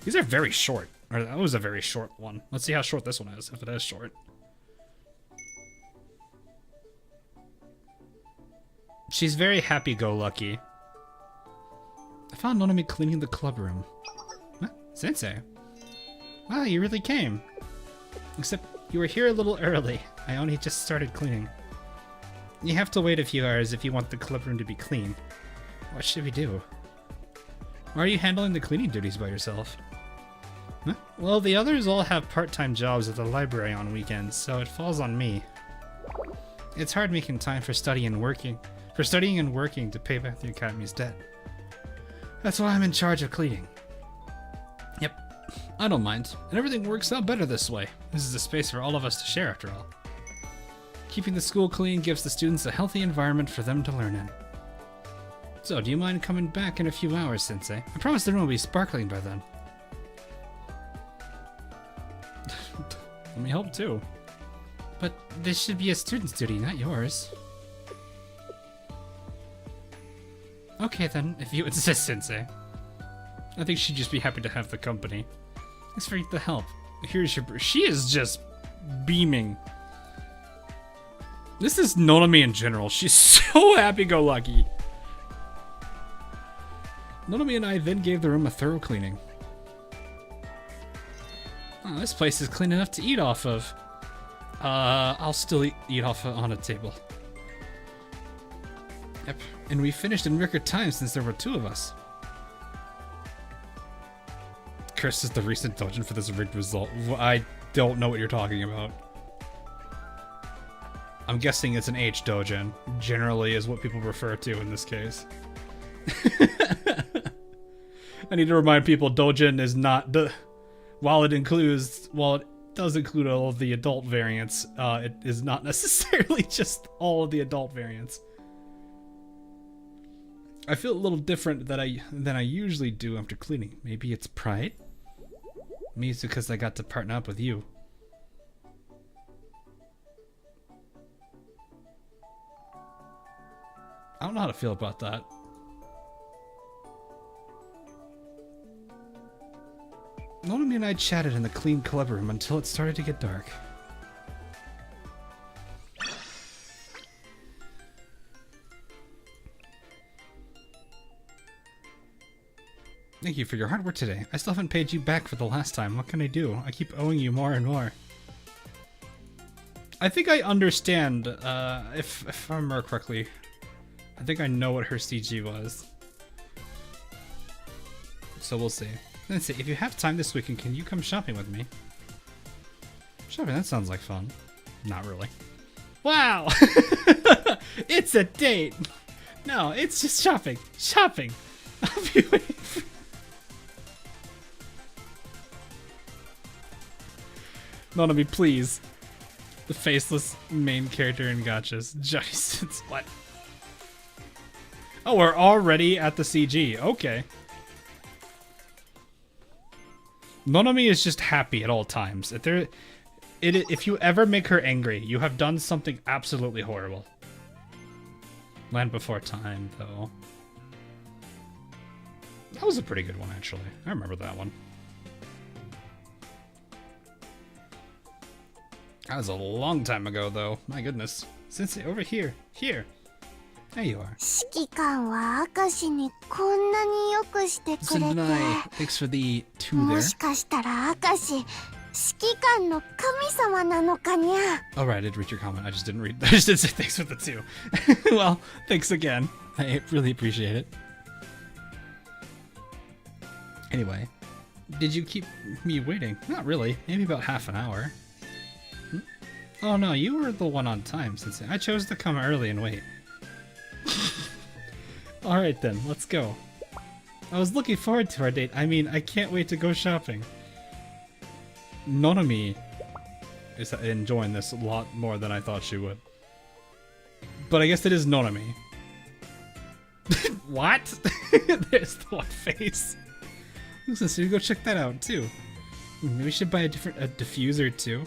These are very short. Or that was a very short one. Let's see how short this one is, if it is short. She's very happy-go-lucky. I found Nonami cleaning the club room. Huh? Sensei? Wow, you really came. Except you were here a little early. I only just started cleaning. You have to wait a few hours if you want the club room to be clean. What should we do? Why are you handling the cleaning duties by yourself? Huh? Well, the others all have part-time jobs at the library on weekends, so it falls on me. It's hard making time for studying and working to pay back the Academy's debt. That's why I'm in charge of cleaning. Yep, I don't mind, and everything works out better this way. This is a space for all of us to share after all. Keeping the school clean gives the students a healthy environment for them to learn in. So, do you mind coming back in a few hours, Sensei? I promise the room will be sparkling by then. Let me help too. But this should be a student's duty, not yours. Okay then, if you insist, Sensei. I think she'd just be happy to have the company. Thanks for the help. Here's your... She is just beaming. This is Nonami in general. She's so happy-go-lucky. Nonami and I then gave the room a thorough cleaning. Oh, this place is clean enough to eat off of. I'll still eat off on a table. Yep, and we finished in record time since there were 2 of us. Curse is the recent dungeon for this rigged result. I don't know what you're talking about. I'm guessing it's an H doujin. Generally is what people refer to in this case. I need to remind people doujin is not the... While it does include all of the adult variants, it is not necessarily just all of the adult variants. I feel a little different than I usually do after cleaning. Maybe it's pride? Maybe it's because I got to partner up with you. I don't know how to feel about that. Nonami and I chatted in the clean club room until it started to get dark. Thank you for your hard work today. I still haven't paid you back for the last time. What can I do? I keep owing you more and more. I think I understand, if I remember correctly. I think I know what her CG was. So we'll see. Let's see, if you have time this weekend, can you come shopping with me? Shopping, that sounds like fun. Not really. Wow! It's a date! No, it's just shopping. Shopping! I'll be waiting for... Nanami, please. The faceless main character in Gachas. Just, what? Oh, we're already at the CG. Okay. Nanami is just happy at all times. If you ever make her angry, you have done something absolutely horrible. Land Before Time, though. That was a pretty good one, actually. I remember that one. That was a long time ago, though. My goodness. Sensei, over here. Here. There you are. Thanks for the 2 there. Alright, I did read your comment. I just didn't read. I just didn't say thanks for the 2. Well, thanks again. I really appreciate it. Anyway, did you keep me waiting? Not really. Maybe about half an hour. Oh no, you were the one on time, Sensei. I chose to come early and wait. Alright then, let's go. I was looking forward to our date. I mean, I can't wait to go shopping. Nanami is enjoying this a lot more than I thought she would. But I guess it is Nanami. What? There's the one face. Listen, so you go check that out too. Maybe we should buy a diffuser too.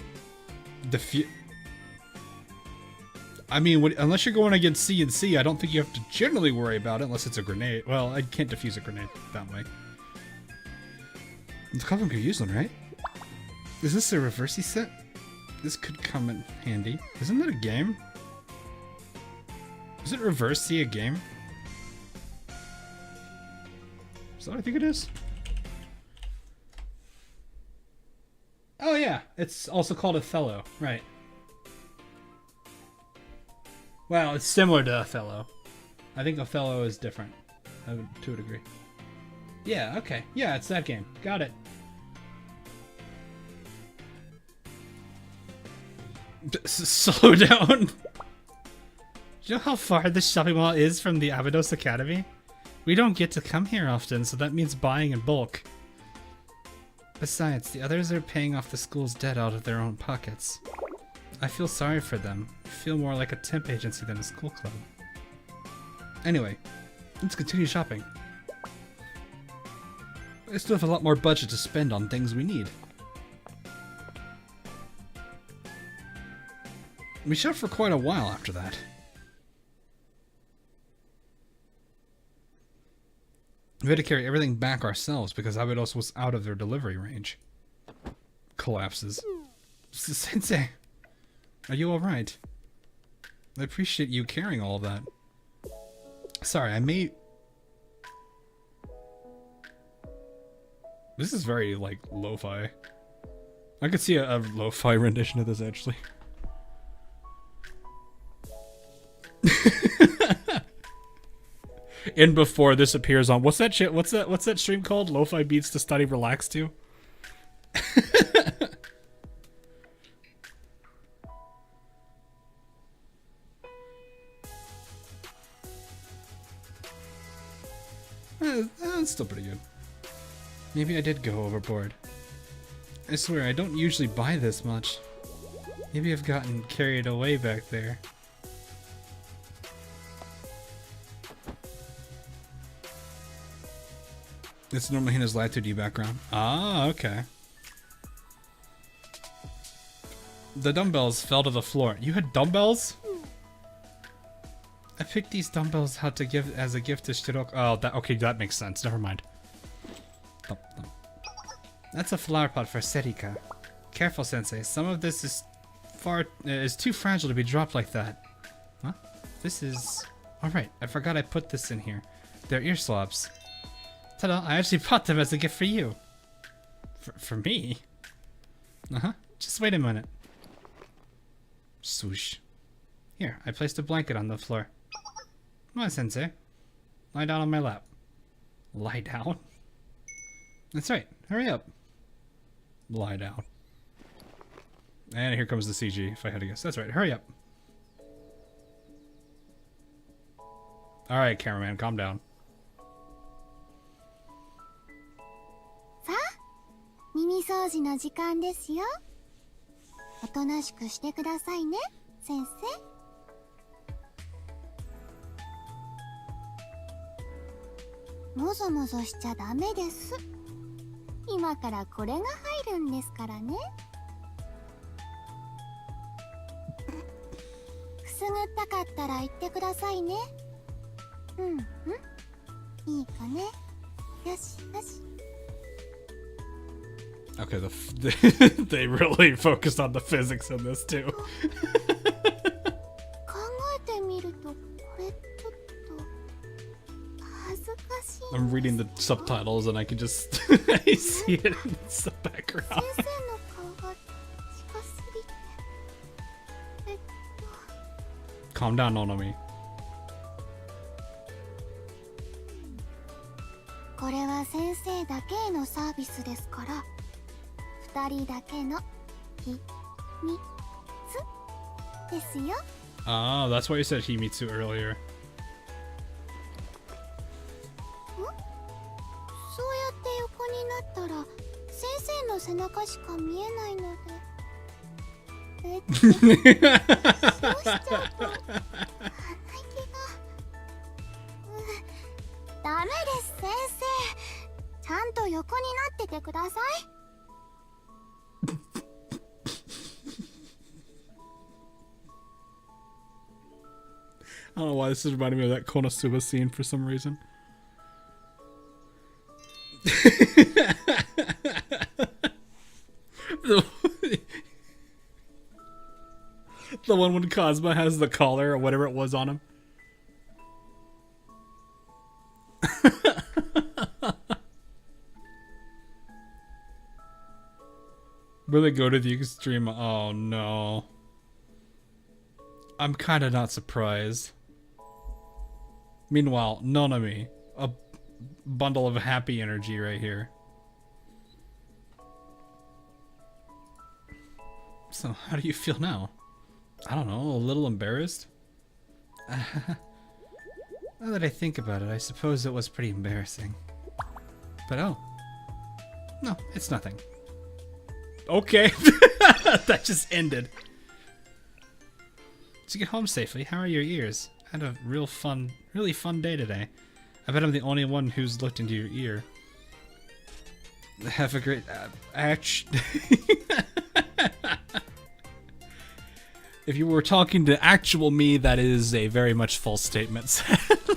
I mean, unless you're going against C&C, I don't think you have to generally worry about it unless it's a grenade. Well, I can't defuse a grenade that way. The couple could use one, right? Is this a reversey set? This could come in handy. Isn't that a game? Is it reversey a game? Is that what I think it is? Oh yeah, it's also called Othello, right. Well, it's similar to Othello. I think Othello is different, to a degree. Yeah, okay. Yeah, it's that game. Got it. Slow down. Do you know how far this shopping mall is from the Abydos Academy? We don't get to come here often, so that means buying in bulk. Besides, the others are paying off the school's debt out of their own pockets. I feel sorry for them. I feel more like a temp agency than a school club. Anyway, let's continue shopping. I still have a lot more budget to spend on things we need. We shopped for quite a while after that. We had to carry everything back ourselves because Abydos was out of their delivery range. Collapses. Sensei, are you alright? I appreciate you carrying all of that. Sorry, I may... This is very, like, lo-fi. I could see a lo-fi rendition of this, actually. And before this appears on... What's that shit? What's that stream called? Lo-fi beats to study relax to? That's still pretty good. Maybe I did go overboard. I swear, I don't usually buy this much. Maybe I've gotten carried away back there. It's normally in his Live 2D background. Ah, okay. The dumbbells fell to the floor. You had dumbbells? I picked these dumbbells out to give as a gift to Shiroko. Oh, okay, that makes sense. Never mind. Thump, thump. That's a flower pot for Serika. Careful, Sensei. Some of this is too fragile to be dropped like that. Huh? This is... Alright, I forgot I put this in here. They're ear swabs. Ta-da, I actually bought them as a gift for you. For me? Uh-huh. Just wait a minute. Swoosh. Here, I placed a blanket on the floor. Come on, Sensei. Lie down on my lap. Lie down? That's right. Hurry up. Lie down. And here comes the CG, if I had to guess. That's right. Hurry up. Alright, cameraman, calm down. さあ、耳掃除の時間ですよ。おとなしくしてくださいね、先生。もぞもぞしちゃダメです。今からこれが入るんですからね。くすぐったかったら言ってくださいね。うんうん。いいかね。よしよし。 Okay, they really focused on the physics in this too. 考えてみるとこれちょっと恥ずかしい。 I'm reading the subtitles and I can just I see it in the background. 先生の顔が近すぎて。Calm down, Nonomi. これは先生だけへのサービスですから。2人だけの秘密ですよ。 Oh, that's why you said Himitsu earlier. そうやって横になったら先生の背中しか見えないので。そうしちゃうと鼻息が。ダメです先生。ちゃんと横になっててください。 I don't know why this is reminding me of that Konosuba scene for some reason. The one when Cosma has the collar or whatever it was on him. Where they go to the extreme. Oh no. I'm kind of not surprised. Meanwhile, Nonami, a bundle of happy energy right here. So, how do you feel now? I don't know, a little embarrassed? Now that I think about it, I suppose it was pretty embarrassing. But oh. No, it's nothing. Okay. That just ended. Did you get home safely? How are your ears? I had a really fun day today. I bet I'm the only one who's looked into your ear. Have a great If you were talking to actual me, that is a very much false statement, sadly.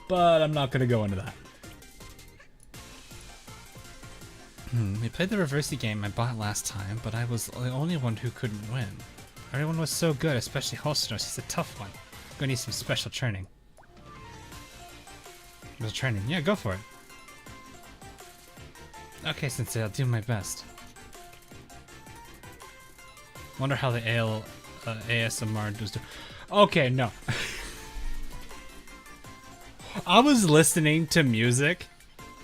But I'm not going to go into that. We played the reversey game I bought last time, but I was the only one who couldn't win. Everyone was so good, especially Hosonos. He's a tough one. Gonna need some special training. Special training? Yeah, go for it. Okay, Sensei, I'll do my best. Wonder how the ASMR does. Okay, no. I was listening to music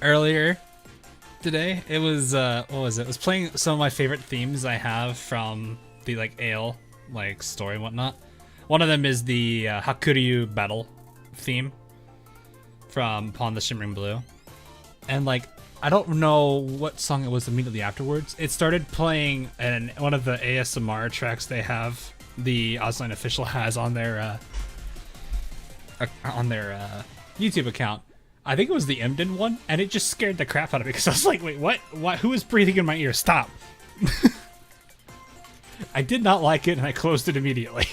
earlier today. It was what was it? It was playing some of my favorite themes I have from the like ale like story and whatnot. One of them is the Hakuryu battle theme from Upon the Shimmering Blue. And like I don't know what song it was immediately afterwards. It started playing and one of the ASMR tracks they have, the Ozline official has on their YouTube account. I think it was the Emden one, and it just scared the crap out of me because I was like, wait, what? Who is breathing in my ear? Stop. I did not like it, and I closed it immediately.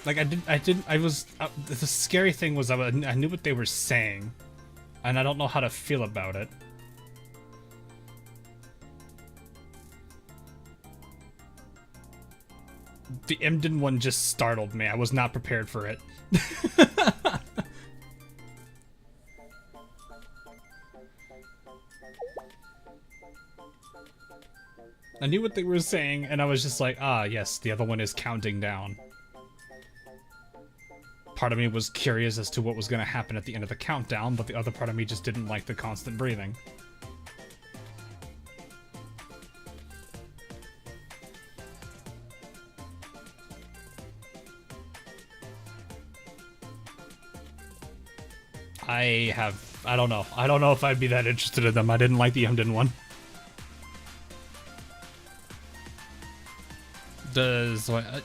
Like the scary thing was I knew what they were saying, and I don't know how to feel about it. The Emden one just startled me. I was not prepared for it. I knew what they were saying, and I was just like, ah, yes, the other one is counting down. Part of me was curious as to what was going to happen at the end of the countdown, but the other part of me just didn't like the constant breathing. I don't know. I don't know if I'd be that interested in them. I didn't like the Emden one.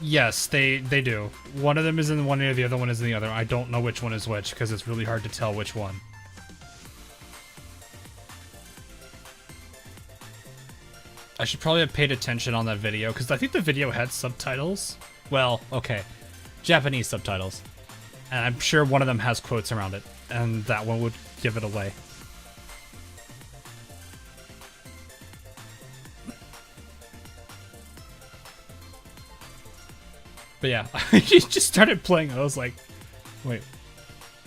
Yes, they do. One of them is in one ear, the other one is in the other. I don't know which one is which because it's really hard to tell which one. I should probably have paid attention on that video because I think the video had subtitles. Well, okay, Japanese subtitles, and I'm sure one of them has quotes around it, and that one would give it away. But yeah, I just started playing and I was like, wait.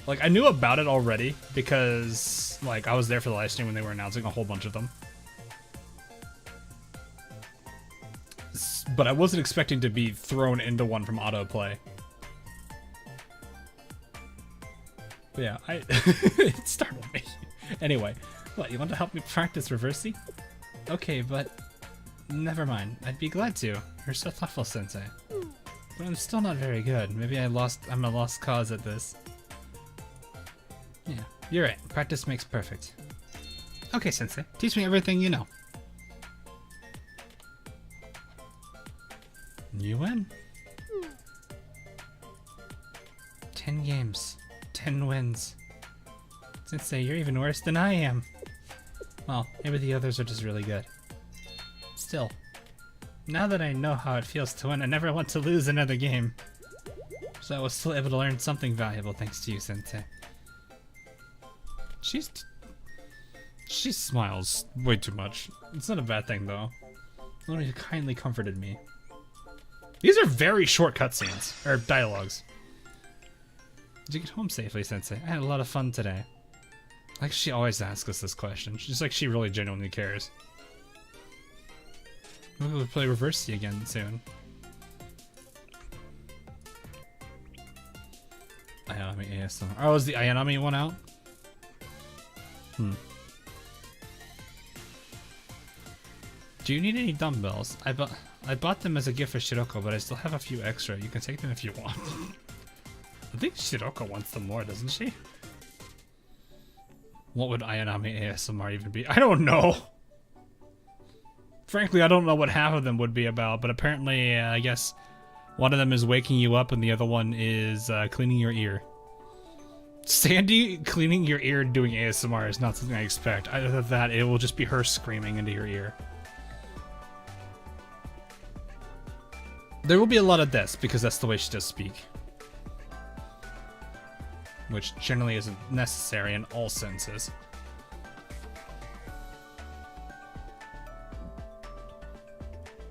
Like, I knew about it already because, like, I was there for the live stream when they were announcing a whole bunch of them. But I wasn't expecting to be thrown into one from autoplay. But yeah, it startled me. Anyway, what, you want to help me practice reversey? Okay, but never mind. I'd be glad to. You're so thoughtful, Sensei. But I'm still not very good. Maybe I'm a lost cause at this. Yeah, you're right. Practice makes perfect. Okay, Sensei. Teach me everything you know. You win. 10 games. 10 wins. Sensei, you're even worse than I am. Well, maybe the others are just really good. Still. Now that I know how it feels to win, I never want to lose another game. So I was still able to learn something valuable thanks to you, Sensei. She smiles way too much. It's not a bad thing, though. Only kindly comforted me. These are very short cutscenes, or dialogues. Did you get home safely, Sensei? I had a lot of fun today. Like she always asks us this question. Just like she really genuinely cares. We'll play Reversey again soon. Ayanami ASMR. Oh, is the Ayanami one out? Do you need any dumbbells? I bought them as a gift for Shiroko, but I still have a few extra. You can take them if you want. I think Shiroko wants them more, doesn't she? What would Ayanami ASMR even be? I don't know. Frankly, I don't know what half of them would be about, but apparently, I guess one of them is waking you up and the other one is cleaning your ear. Sandy cleaning your ear and doing ASMR is not something I expect. Either than that, it will just be her screaming into your ear. There will be a lot of this, because that's the way she does speak. Which generally isn't necessary in all senses.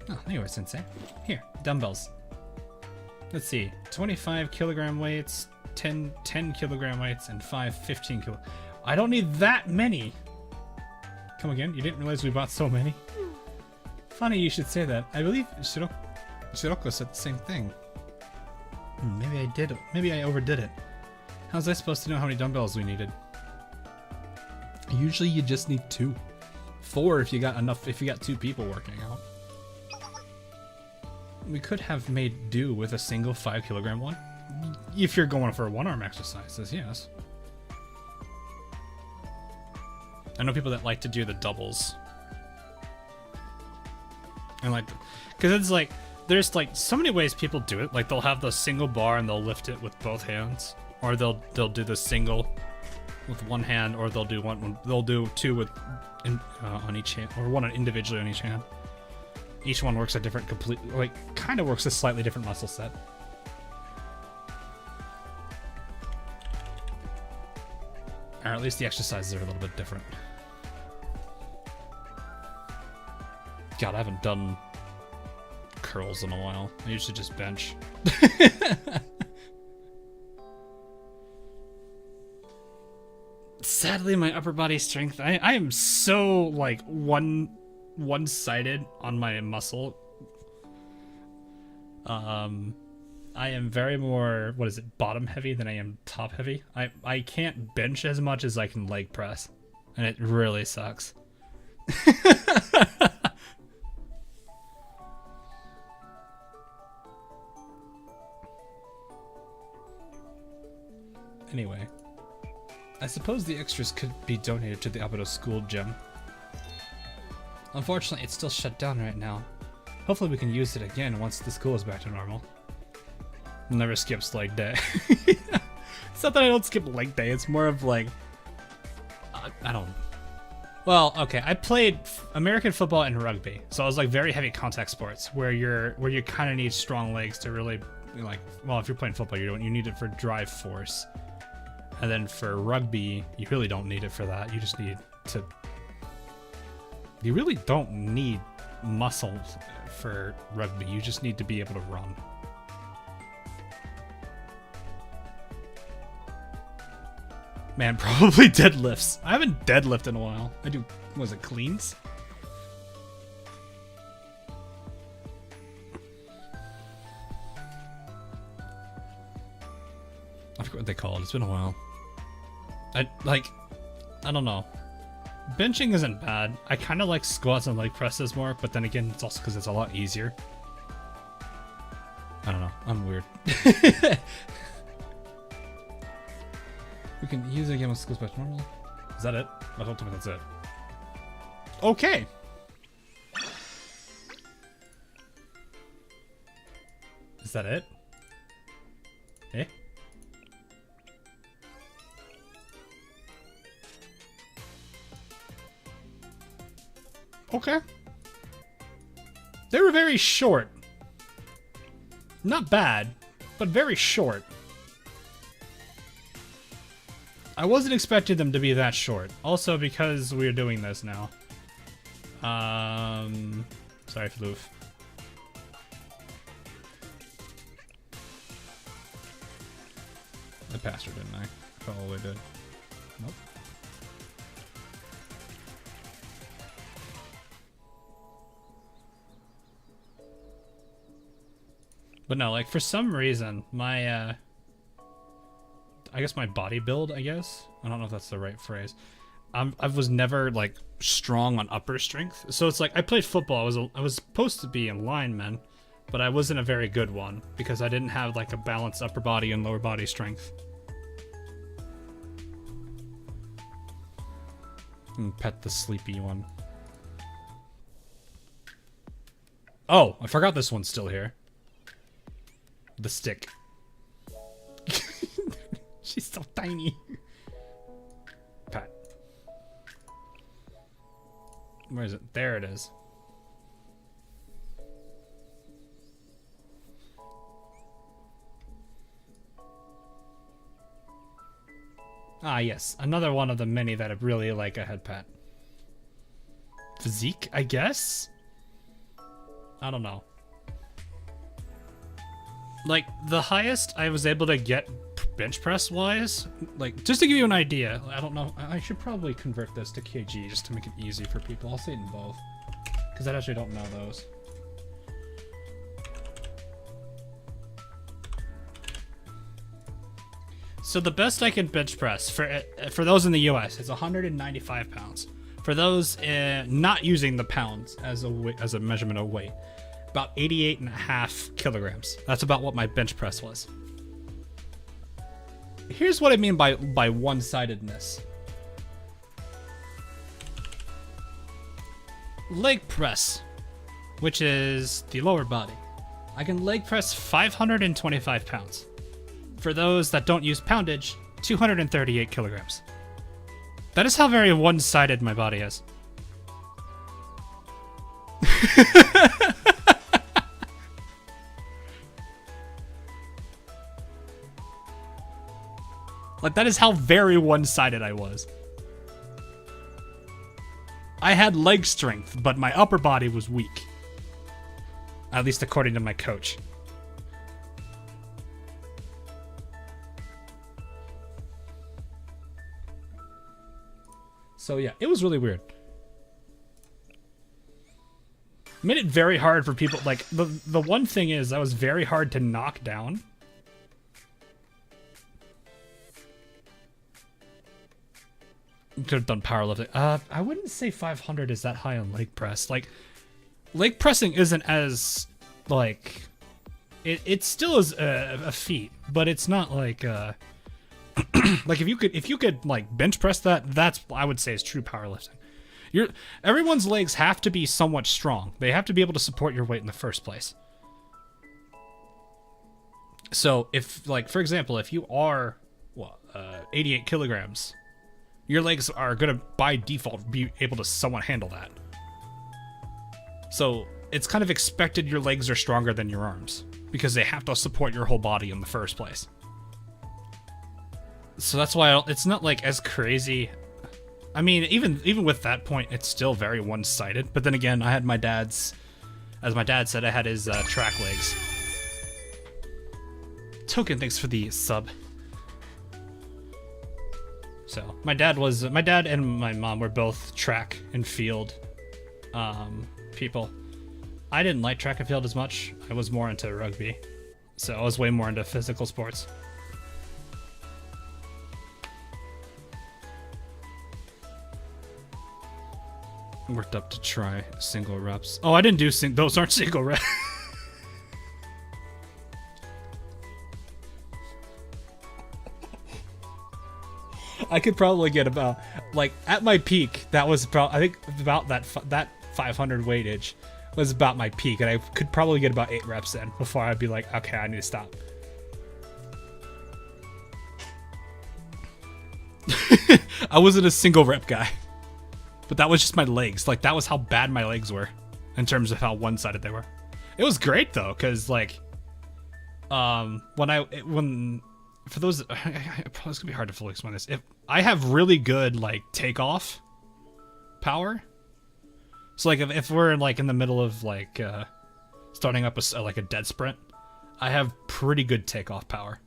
Oh, anyway, Sensei. Here, dumbbells. Let's see. 25 kilogram weights, 10 kilogram weights, and 5 15 kilo. I don't need that many! Come again? You didn't realize we bought so many? Funny you should say that. I believe Shiroko said the same thing. Maybe I did. Maybe I overdid it. How was I supposed to know how many dumbbells we needed? Usually you just need 2. 4 if you got enough, if you got 2 people working out. We could have made do with a single 5 kilogram one. If you're going for one arm exercises, yes. I know people that like to do the doubles. And like, cause it's like, there's like so many ways people do it. Like they'll have the single bar and they'll lift it with both hands. Or they'll do the single with one hand, or they'll do one. They'll do 2 with on each hand, or one individually on each hand. Each one works a different, kind of works a slightly different muscle set. Or at least the exercises are a little bit different. God, I haven't done curls in a while. I usually just bench. Sadly, my upper body strength, I am so like one-sided on my muscle. I am very more, what is it, bottom heavy than I am top heavy. I can't bench as much as I can leg press, and it really sucks. Anyway, I suppose the extras could be donated to the Abido school gym. Unfortunately, it's still shut down right now. Hopefully we can use it again once the school is back to normal. Never skips leg day. It's not that I don't skip leg day, it's more of like... I don't... Well, okay, I played American football and rugby, so I was like very heavy contact sports, where you kind of need strong legs to really, like, well, if you're playing football, you need it for drive force. And then for rugby, you really don't need it for that. You just need to... You really don't need muscles for rugby. You just need to be able to run. Man, probably deadlifts. I haven't deadlifted in a while. I do, was it cleans? I forget what they call it. It's been a while. I don't know. Benching isn't bad. I kind of like squats and leg presses more, but then again, it's also because it's a lot easier. I don't know. I'm weird. We can use it again with skills back to normal. Is that it? I don't think that's it. Okay. Is that it? Eh? Okay. They were very short. Not bad, but very short. I wasn't expecting them to be that short. Also because we're doing this now. Sorry, Floof. I passed her, didn't I? Probably did. Nope. But no, like, for some reason, my, I guess my body build, I guess? I don't know if that's the right phrase. I was never, like, strong on upper strength. So it's like, I played football. I was supposed to be a lineman, but I wasn't a very good one because I didn't have, like, a balanced upper body and lower body strength. Pet the sleepy one. Oh, I forgot this one's still here. The stick. She's so tiny. Pat. Where is it? There it is. Ah, yes. Another one of the many that I really like a head pat. Physique, I guess? I don't know. Like, the highest I was able to get bench press wise, like, just to give you an idea, I don't know, I should probably convert this to kg just to make it easy for people. I'll say it in both, because I actually don't know those. So the best I can bench press for those in the US is 195 pounds. For those not using the pounds as a measurement of weight, about 88.5 kilograms. That's about what my bench press was. Here's what I mean by one-sidedness. Leg press, which is the lower body. I can leg press 525 pounds. For those that don't use poundage, 238 kilograms. That is how very one-sided my body is. Like, that is how very one-sided I was. I had leg strength, but my upper body was weak. At least according to my coach. So yeah, it was really weird. Made it very hard for people. Like, the one thing is, I was very hard to knock down. Could have done powerlifting. I wouldn't say 500 is that high on leg press. Like, leg pressing isn't as, like, it still is a feat, but it's not like like if you could like bench press that's I would say is true powerlifting. Everyone's legs have to be somewhat strong. They have to be able to support your weight in the first place. So if, like, for example, if you are 88 kilograms, your legs are gonna by default be able to somewhat handle that. So it's kind of expected your legs are stronger than your arms because they have to support your whole body in the first place. So that's why it's not like as crazy. I mean, even with that point, it's still very one-sided. But then again, I had my dad's, as my dad said, I had his track legs. Token, thanks for the sub. So my dad and my mom were both track and field people. I didn't like track and field as much. I was more into rugby, so I was way more into physical sports. Worked up to try single reps. Oh, I didn't do those aren't single reps. I could probably get about, like, at my peak, that was I think about that 500 weightage was about my peak, and I could probably get about 8 reps in before I'd be like, okay, I need to stop. I wasn't a single rep guy. But that was just my legs. Like, that was how bad my legs were in terms of how one-sided they were. It was great though, because like, for those, it's gonna be hard to fully explain this. If I have really good like takeoff power, so like if we're like in the middle of like starting up like a dead sprint, I have pretty good takeoff power.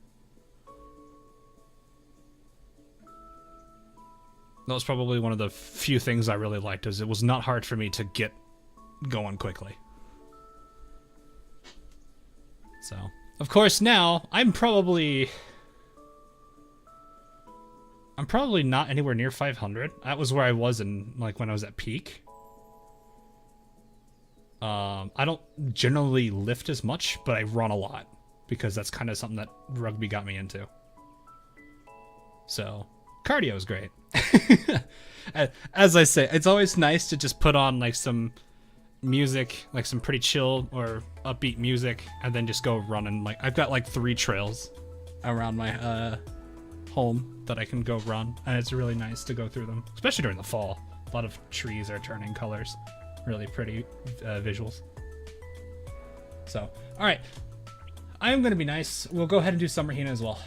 That was probably one of the few things I really liked, is it was not hard for me to get going quickly. So, of course, now I'm probably not anywhere near 500. That was where I was in, like, when I was at peak. I don't generally lift as much, but I run a lot because that's kind of something that rugby got me into. So, cardio is great. As I say, it's always nice to just put on like some music, like some pretty chill or upbeat music, and then just go running. Like, I've got like 3 trails around my home that I can go run, and it's really nice to go through them, especially during the fall. A lot of trees are turning colors. Really pretty visuals. So, all right, I am going to be nice. We'll go ahead and do Summer Hina as well,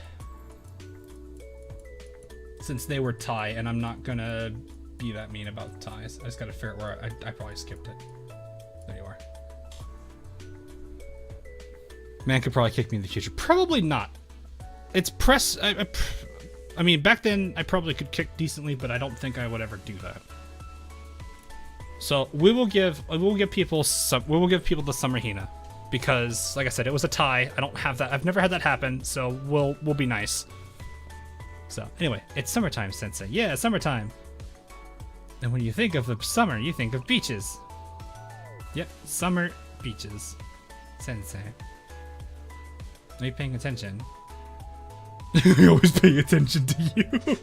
since they were tie, and I'm not gonna be that mean about the ties. I just gotta figure out where I probably skipped it. There you are. Man could probably kick me in the future. Probably not. It's press. I mean, back then I probably could kick decently, but I don't think I would ever do that. So we will give people the Summer Hina, because, like I said, it was a tie. I don't have that. I've never had that happen, so we'll be nice. So, anyway, it's summertime, Sensei. Yeah, summertime. And when you think of the summer, you think of beaches. Yep, summer beaches. Sensei. Are you paying attention? I always pay attention to you.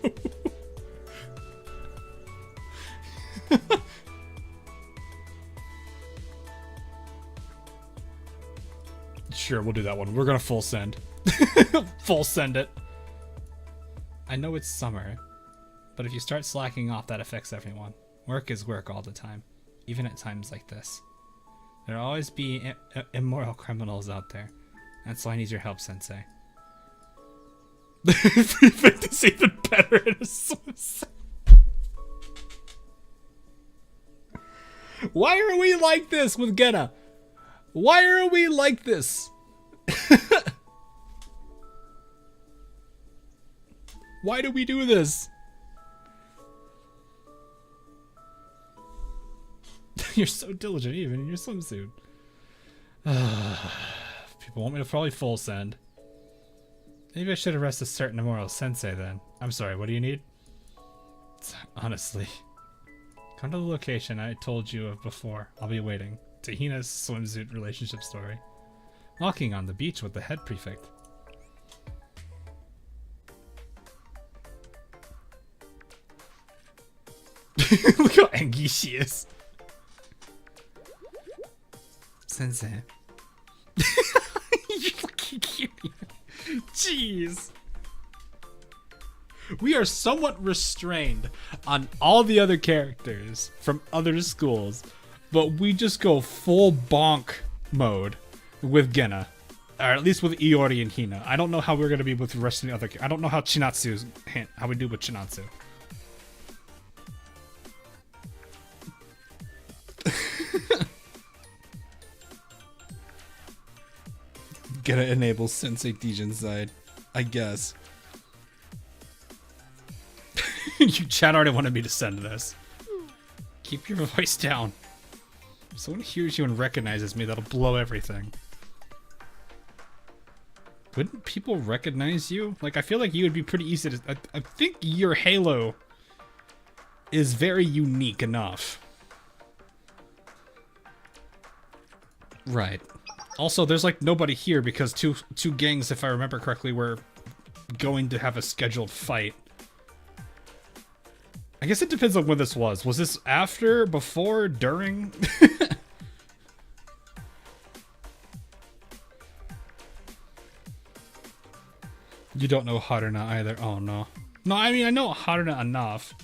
Sure, we'll do that one. We're gonna full send. Full send it. I know it's summer, but if you start slacking off, that affects everyone. Work is work all the time, even at times like this. There'll always be immoral criminals out there. That's why I need your help, Sensei. Prefect is even better in a swimsuit. Why are we like this with Genna? Why are we like this? Why do we do this? You're so diligent even in your swimsuit. People want me to probably full send. Maybe I should arrest a certain immoral sensei then. I'm sorry, what do you need? Honestly. Come to the location I told you of before. I'll be waiting. To Hina's swimsuit relationship story. Walking on the beach with the head prefect. Look how angry she is. Sensei. You're looking cute. Jeez. We are somewhat restrained on all the other characters from other schools, but we just go full bonk mode with Genna. Or at least with Iori and Hina. I don't know how we're going to be with the rest of the other. I don't know how Chinatsu's, how we do with Chinatsu. Genna enables Sensei Dijin's side, I guess. You chat already wanted me to send this. Keep your voice down. If someone hears you and recognizes me, that'll blow everything. Wouldn't people recognize you? Like, I feel like you would be pretty easy to... I think your halo is very unique enough. Right. Also, there's like nobody here because two gangs, if I remember correctly, were going to have a scheduled fight. I guess it depends on when this was. Was this after, before, during? You don't know Haruna either. Oh no. No, I mean, I know Haruna enough.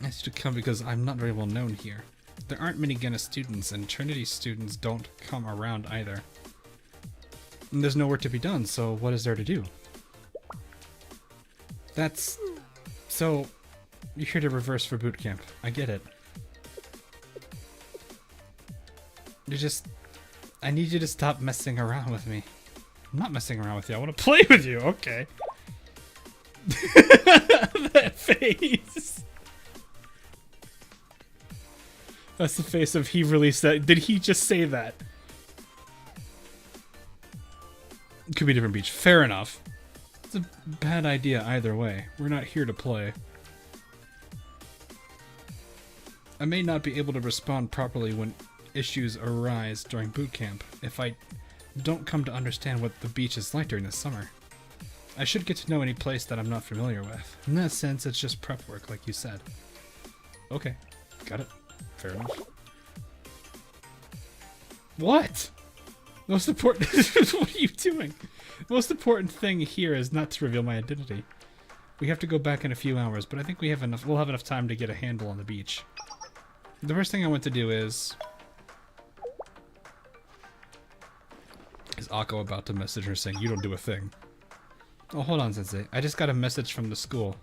I asked you to come because I'm not very well known here. There aren't many Genna students, and Trinity students don't come around either. And there's no work to be done, so what is there to do? That's... So, you're here to reverse for boot camp. I get it. You're just... I need you to stop messing around with me. I'm not messing around with you, I want to play with you, okay. That face. That's the face of he really said... Did he just say that? Could be a different beach. Fair enough. It's a bad idea either way. We're not here to play. I may not be able to respond properly when issues arise during boot camp if I don't come to understand what the beach is like during the summer. I should get to know any place that I'm not familiar with. In that sense, it's just prep work, like you said. Okay. Got it. Fair enough. What? Most important... What are you doing? The most important thing here is not to reveal my identity. We have to go back in a few hours, but I think we have enough. We'll have enough time to get a handle on the beach. The first thing I want to do is... Is Akko about to message her saying, you don't do a thing? Oh, hold on, Sensei. I just got a message from the school.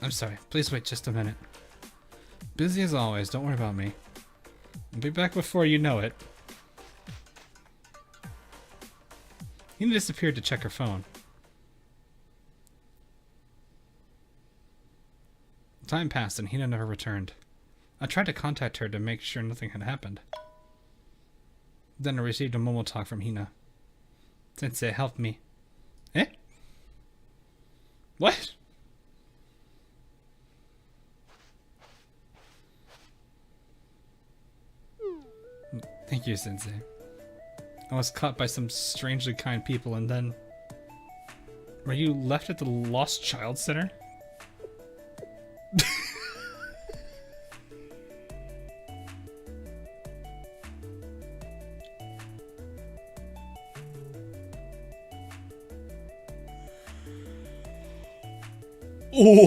I'm sorry. Please wait just a minute. Busy as always. Don't worry about me. I'll be back before you know it. Hina disappeared to check her phone. Time passed and Hina never returned. I tried to contact her to make sure nothing had happened. Then I received a Momo talk from Hina. Sensei, help me. Eh? What? Thank you, Sensei. I was caught by some strangely kind people and then... Were you left at the Lost Child Center? Oh!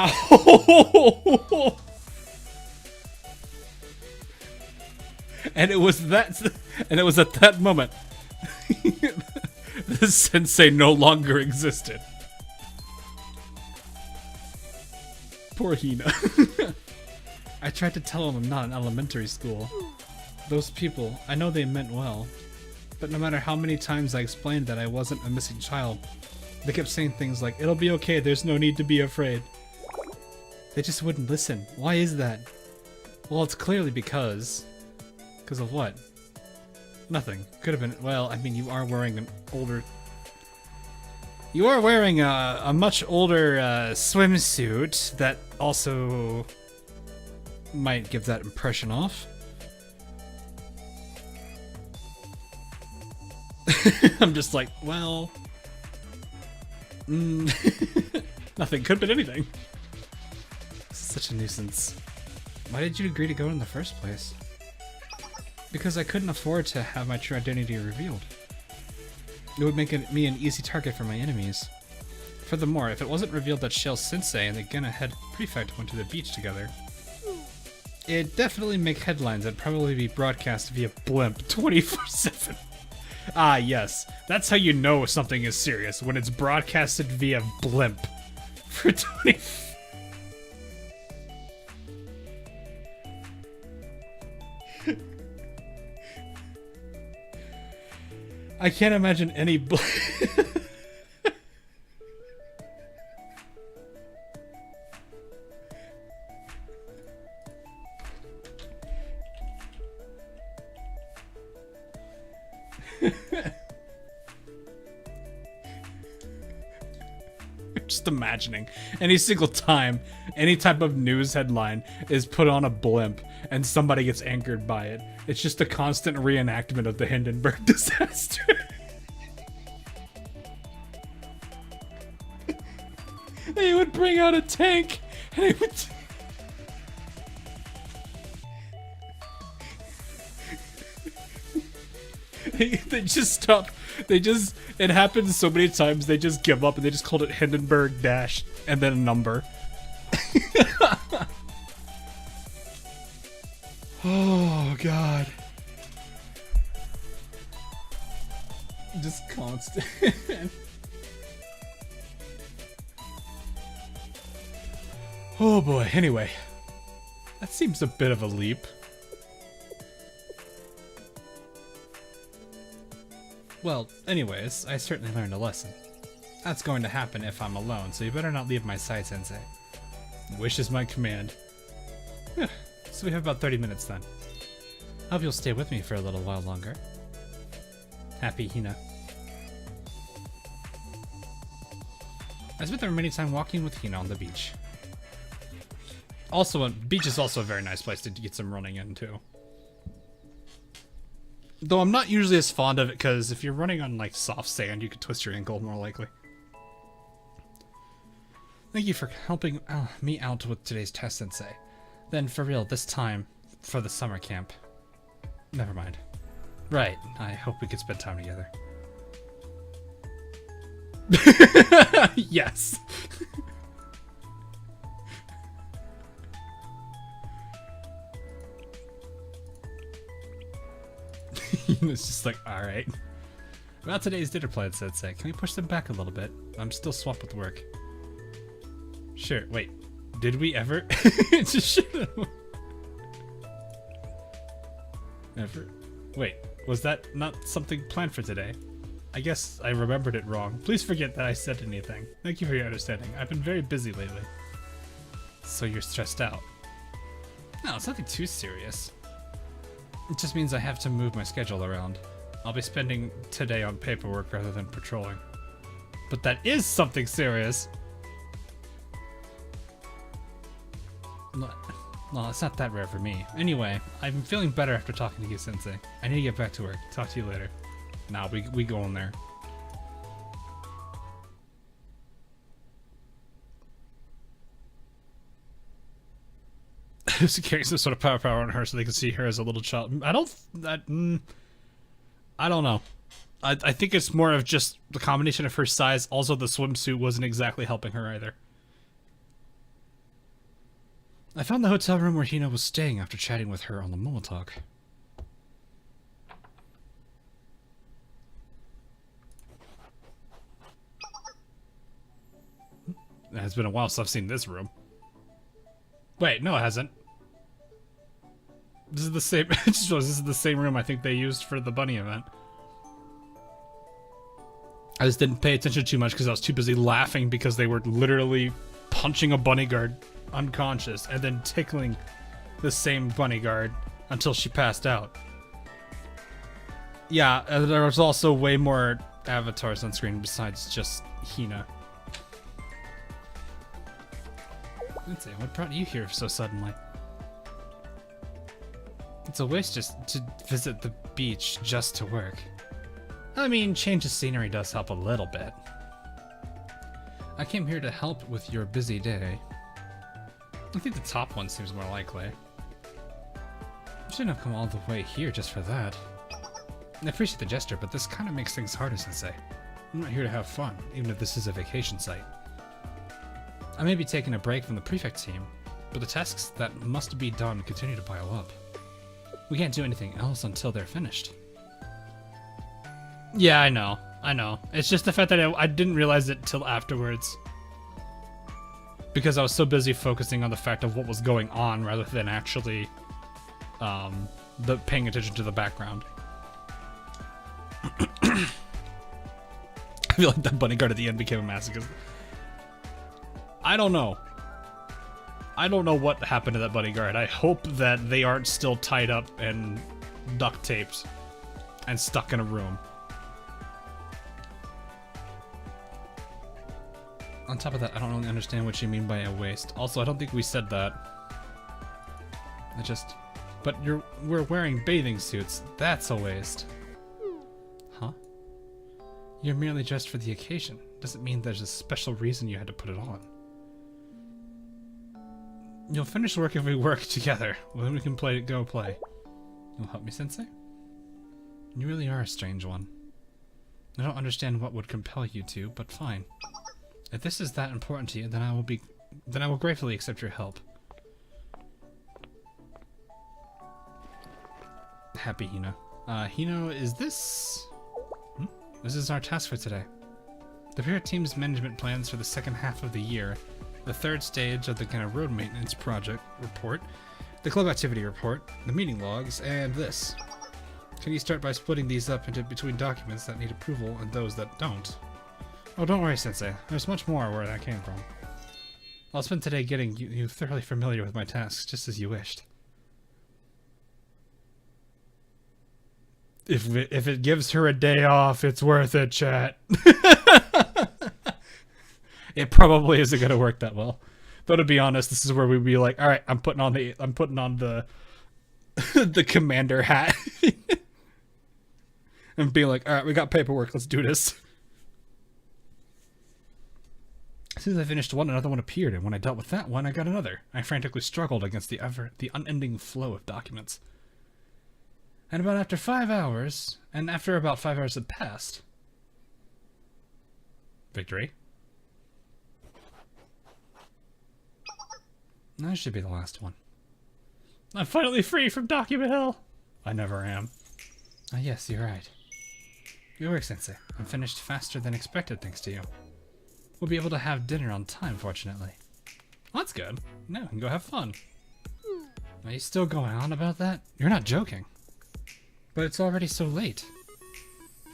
Ow! And it was at that moment the sensei no longer existed. Poor Hina. I tried to tell him I'm not in elementary school. Those people, I know they meant well, but no matter how many times I explained that I wasn't a missing child, they kept saying things like, "It'll be okay, there's no need to be afraid." They just wouldn't listen. Why is that? Well, it's clearly because... Because of what? Nothing. Could have been... Well, I mean, you are wearing an older... You are wearing a much older swimsuit that also might give that impression off. I'm just like, well... Nothing. Could have been anything. This is such a nuisance. Why did you agree to go in the first place? Because I couldn't afford to have my true identity revealed. It would make me an easy target for my enemies. Furthermore, if it wasn't revealed that Shell Sensei and the Gena head prefect went to the beach together, it'd definitely make headlines and probably be broadcast via blimp 24/7. Ah, yes. That's how you know something is serious, when it's broadcasted via blimp for 20... I can't imagine any just imagining any single time any type of news headline is put on a blimp and somebody gets angered by it. It's just a constant reenactment of the Hindenburg disaster. They would bring out a tank and it would... They just stop. They just... It happens so many times they just give up and they just called it Hindenburg dash and then a number. Oh, God. Just constant. Oh, boy. Anyway. That seems a bit of a leap. Well, anyways, I certainly learned a lesson. That's going to happen if I'm alone, so you better not leave my side, Sensei. Wish is my command. So we have about 30 minutes then. Hope you'll stay with me for a little while longer. Happy Hina. I spent the remaining time walking with Hina on the beach. Also, beach is also a very nice place to get some running in, too. Though I'm not usually as fond of it, because if you're running on, like, soft sand, you could twist your ankle more likely. Thank you for helping me out with today's test, Sensei. Then, for real, this time, for the summer camp. Never mind. Right, I hope we could spend time together. Yes! It's just like, alright. About today's dinner plans, Sensei. Can we push them back a little bit? I'm still swamped with work. Sure, wait. Did we ever? Ever? Wait, was that not something planned for today? I guess I remembered it wrong. Please forget that I said anything. Thank you for your understanding. I've been very busy lately. So you're stressed out. No, it's nothing too serious. It just means I have to move my schedule around. I'll be spending today on paperwork rather than patrolling. But that is something serious! No, it's not that rare for me. Anyway, I'm feeling better after talking to you, Sensei. I need to get back to work. Talk to you later. Nah, we go in there. Just carrying some sort of power on her so they can see her as a little child. I don't know. I think it's more of just the combination of her size. Also, the swimsuit wasn't exactly helping her either. I found the hotel room where Hina was staying after chatting with her on the Momo Talk. It has been a while since I've seen this room. Wait, no it hasn't. This is the same. This is the same room I think they used for the bunny event. I just didn't pay attention too much because I was too busy laughing because they were literally punching a bunny guard unconscious and then tickling the same bunny guard until she passed out. Yeah, there was also way more avatars on screen besides just Hina. Let's see, what brought you here so suddenly? It's a waste just to visit the beach just to work. I mean, change of scenery does help a little bit. I came here to help with your busy day. I think the top one seems more likely. You shouldn't have come all the way here just for that. I appreciate the gesture, but this kind of makes things harder, Sensei. I'm not here to have fun, even if this is a vacation site. I may be taking a break from the prefect team, but the tasks that must be done continue to pile up. We can't do anything else until they're finished. Yeah, I know. It's just the fact that I didn't realize it till afterwards. Because I was so busy focusing on the fact of what was going on rather than actually paying attention to the background. I feel like that bunny guard at the end became a masochist. I don't know. I don't know what happened to that bunny guard. I hope that they aren't still tied up and duct taped and stuck in a room. On top of that, I don't really understand what you mean by a waste. Also, I don't think we said that. But we're wearing bathing suits. That's a waste. Huh? You're merely dressed for the occasion. Doesn't mean there's a special reason you had to put it on. You'll finish work if we work together. Well, then we can go play. You'll help me, Sensei? You really are a strange one. I don't understand what would compel you to, but fine. If this is that important to you, then I will gratefully accept your help. Happy Hino. Hino, is this... This is our task for today. The Pirate Team's management plans for the second half of the year, the third stage of the kind of road maintenance project report, the club activity report, the meeting logs, and this. Can you start by splitting these up into between documents that need approval and those that don't? Oh, don't worry, Sensei. There's much more where that came from. I'll spend today getting you thoroughly familiar with my tasks, just as you wished. If it gives her a day off, it's worth it, chat. It probably isn't gonna work that well. Though to be honest, this is where we'd be like, all right, I'm putting on the the commander hat and being like, all right, we got paperwork, let's do this. As soon as I finished one, another one appeared, and when I dealt with that one, I got another. I frantically struggled against the unending flow of documents. And after about 5 hours had passed. Victory. That should be the last one. I'm finally free from Document Hell. I never am. Ah, yes, you're right. Good work, Sensei. I'm finished faster than expected thanks to you. We'll be able to have dinner on time, fortunately. Well, that's good. Now we can go have fun. Are you still going on about that? You're not joking. But it's already so late.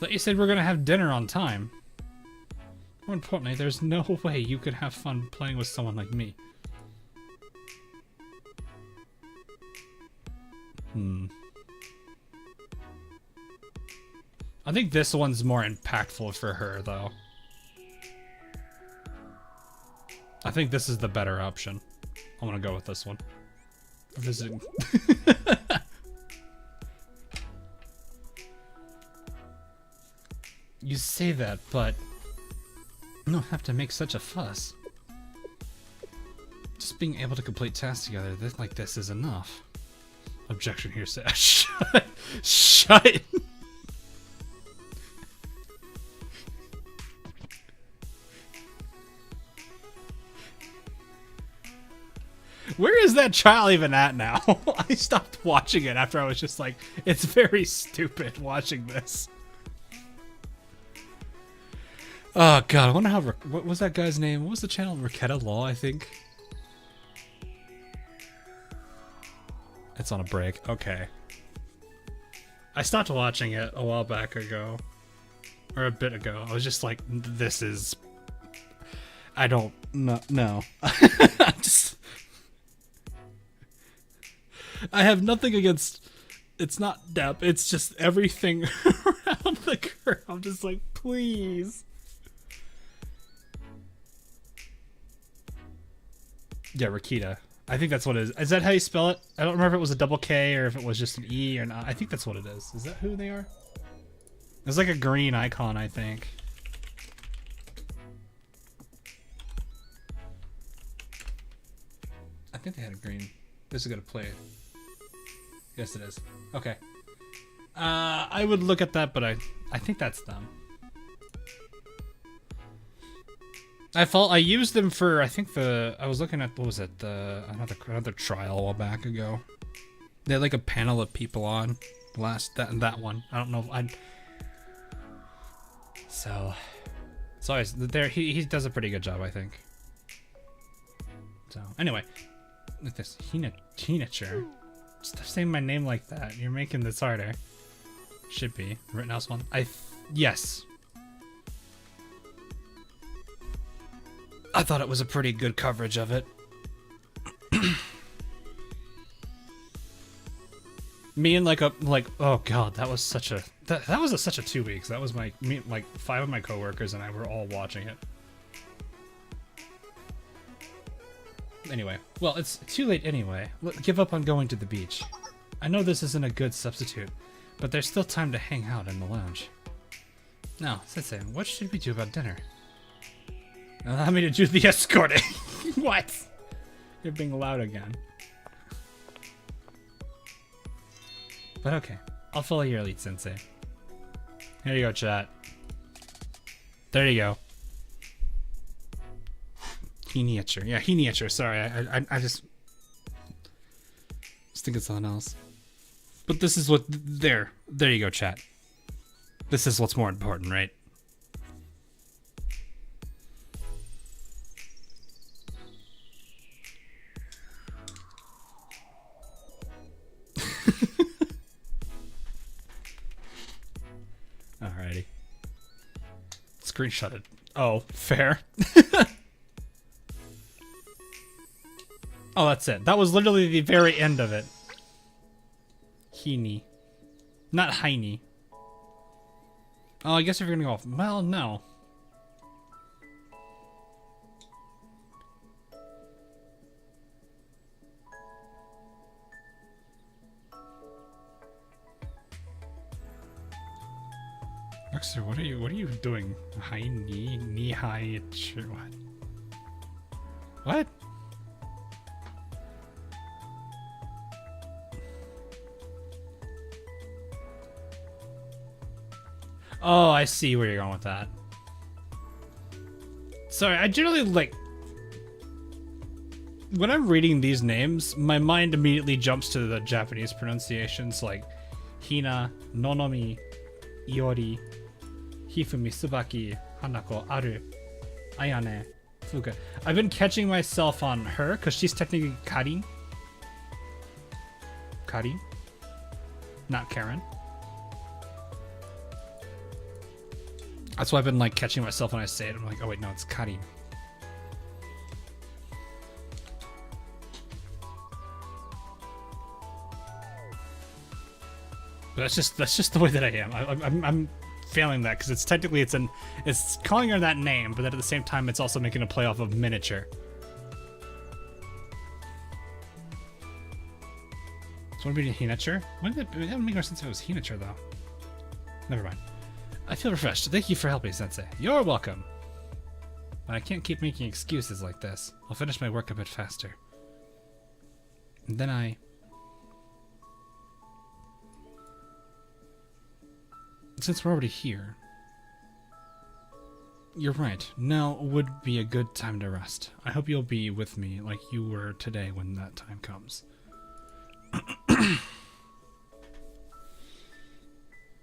But you said we're gonna have dinner on time. More importantly, there's no way you could have fun playing with someone like me. I think this one's more impactful for her, though. I think this is the better option. I'm gonna go with this one. Visiting. You say that, but you don't have to make such a fuss. Just being able to complete tasks together like this is enough. Objection here, say shut. Shut. Where is that child even at now? I stopped watching it after I was just like, it's very stupid watching this. Oh god, I wonder how, what was that guy's name? What was the channel? Raketa Law, I think. It's on a break. Okay. I stopped watching it a while back ago. Or a bit ago. I was just like, this is... I don't... No. Just... I have nothing against... It's not depth. It's just everything around the curve. I'm just like, please. Yeah, Rakita. I think that's what it is. Is that how you spell it? I don't remember if it was a double K or if it was just an E or not. I think that's what it is. Is that who they are? There's like a green icon, I think. I think they had a green. This is gonna play it. Yes, it is. Okay. I would look at that, but I think that's them. I used them for, I think I was looking at, what was it, another trial a while back ago. They had like a panel of people on that one. I don't know if so it's always there. He does a pretty good job, I think. So anyway, with this Hinacher, stop saying my name like that. You're making this harder. Should be Rittenhouse one. Yes. I thought it was a pretty good coverage of it. Me and oh god, that was such a that was such a 2 weeks. That was like 5 of my coworkers and I were all watching it. Anyway, well, it's too late anyway. Give up on going to the beach. I know this isn't a good substitute, but there's still time to hang out in the lounge. Now, Sensei, what should we do about dinner? Allow me to do the escorting. What? You're being loud again. But okay, I'll follow your lead, Sensei. Here you go, chat. There you go. Hiniature. Yeah, Hiniature. Sorry, I just think it's something else. But this is what... There you go, chat. This is what's more important, right? Alrighty. Screenshot it. Oh, fair. Oh, that's it. That was literally the very end of it. Heine. Not Heine. Oh, I guess if you're gonna go off... Well, no. Rockstar, what are you doing? Heine, knee-high, what? What? Oh, I see where you're going with that. Sorry, I generally when I'm reading these names, my mind immediately jumps to the Japanese pronunciations like Hina, Nonomi, Iori, Hifumi, Tsubaki, Hanako, Aru, Ayane, Fuka. I've been catching myself on her because she's technically Karin. Karin? Not Karen. That's why I've been catching myself when I say it. I'm like, oh wait, no, it's Karin. But that's just the way that I am. I'm failing that because it's technically it's calling her that name, but then at the same time it's also making a play off of miniature. So what would be Hinature? That would make more sense if it was Hinature though. Never mind. I feel refreshed. Thank you for helping, Sensei. You're welcome. But I can't keep making excuses like this. I'll finish my work a bit faster. And then since we're already here... You're right. Now would be a good time to rest. I hope you'll be with me like you were today when that time comes.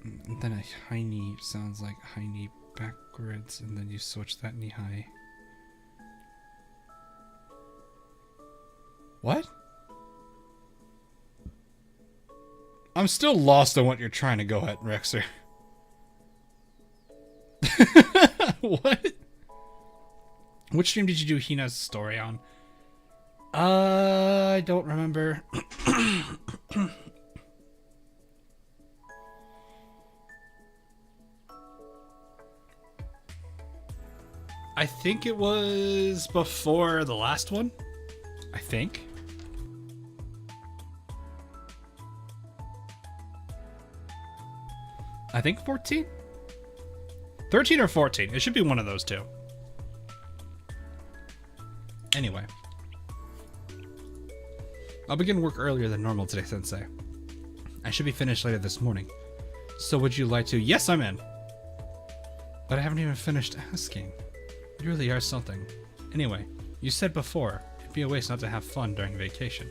And then a high knee sounds like high knee backwards, and then you switch that knee high. What? I'm still lost on what you're trying to go at, Rexer. What? Which stream did you do Hina's story on? I don't remember. I think it was before the last one. I think. I think 14? 13 or 14. It should be one of those two. Anyway. I'll begin work earlier than normal today, Sensei. I should be finished later this morning. So would you like to? Yes, I'm in. But I haven't even finished asking. You really are something. Anyway, you said before, it'd be a waste not to have fun during vacation.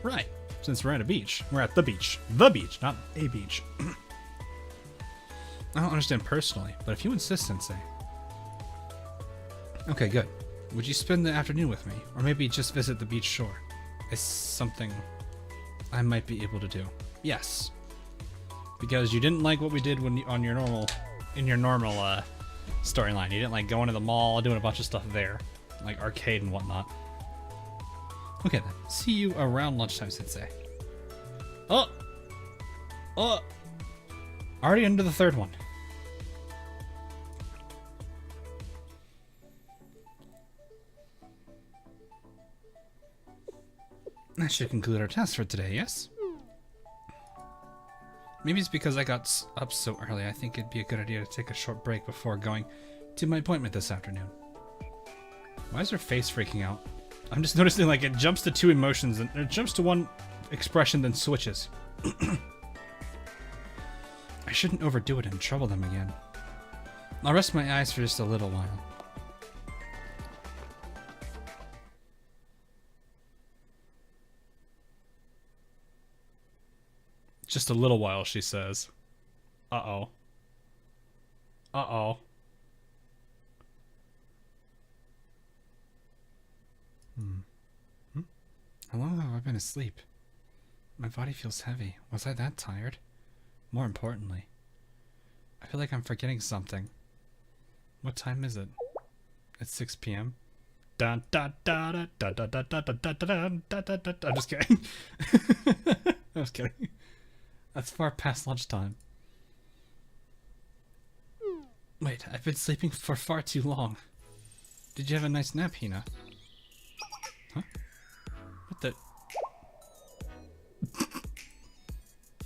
Right, since we're at a beach. We're at the beach. The beach, not a beach. I don't understand personally, but if you insist, Sensei. Okay, good. Would you spend the afternoon with me? Or maybe just visit the beach shore? It's something I might be able to do. Yes. Because you didn't like what we did when you, on your normal, in your normal storyline. You didn't like going to the mall, doing a bunch of stuff there. Like arcade and whatnot. Okay then. See you around lunchtime, Sensei. Oh! Oh! Already into the third one. That should conclude our task for today, yes? Maybe it's because I got up so early. I think it'd be a good idea to take a short break before going to my appointment this afternoon. Why is her face freaking out? I'm just noticing like it jumps to two emotions and it jumps to one expression then switches. I shouldn't overdo it and trouble them again. I'll rest my eyes for just a little while. Just a little while, she says. Uh-oh. Uh-oh. How long have I been asleep? My body feels heavy. Was I that tired? More importantly, I feel like I'm forgetting something. What time is it? It's 6 p.m. I'm just kidding. I was kidding. That's far past lunchtime. Wait, I've been sleeping for far too long. Did you have a nice nap, Hina? Huh? What the?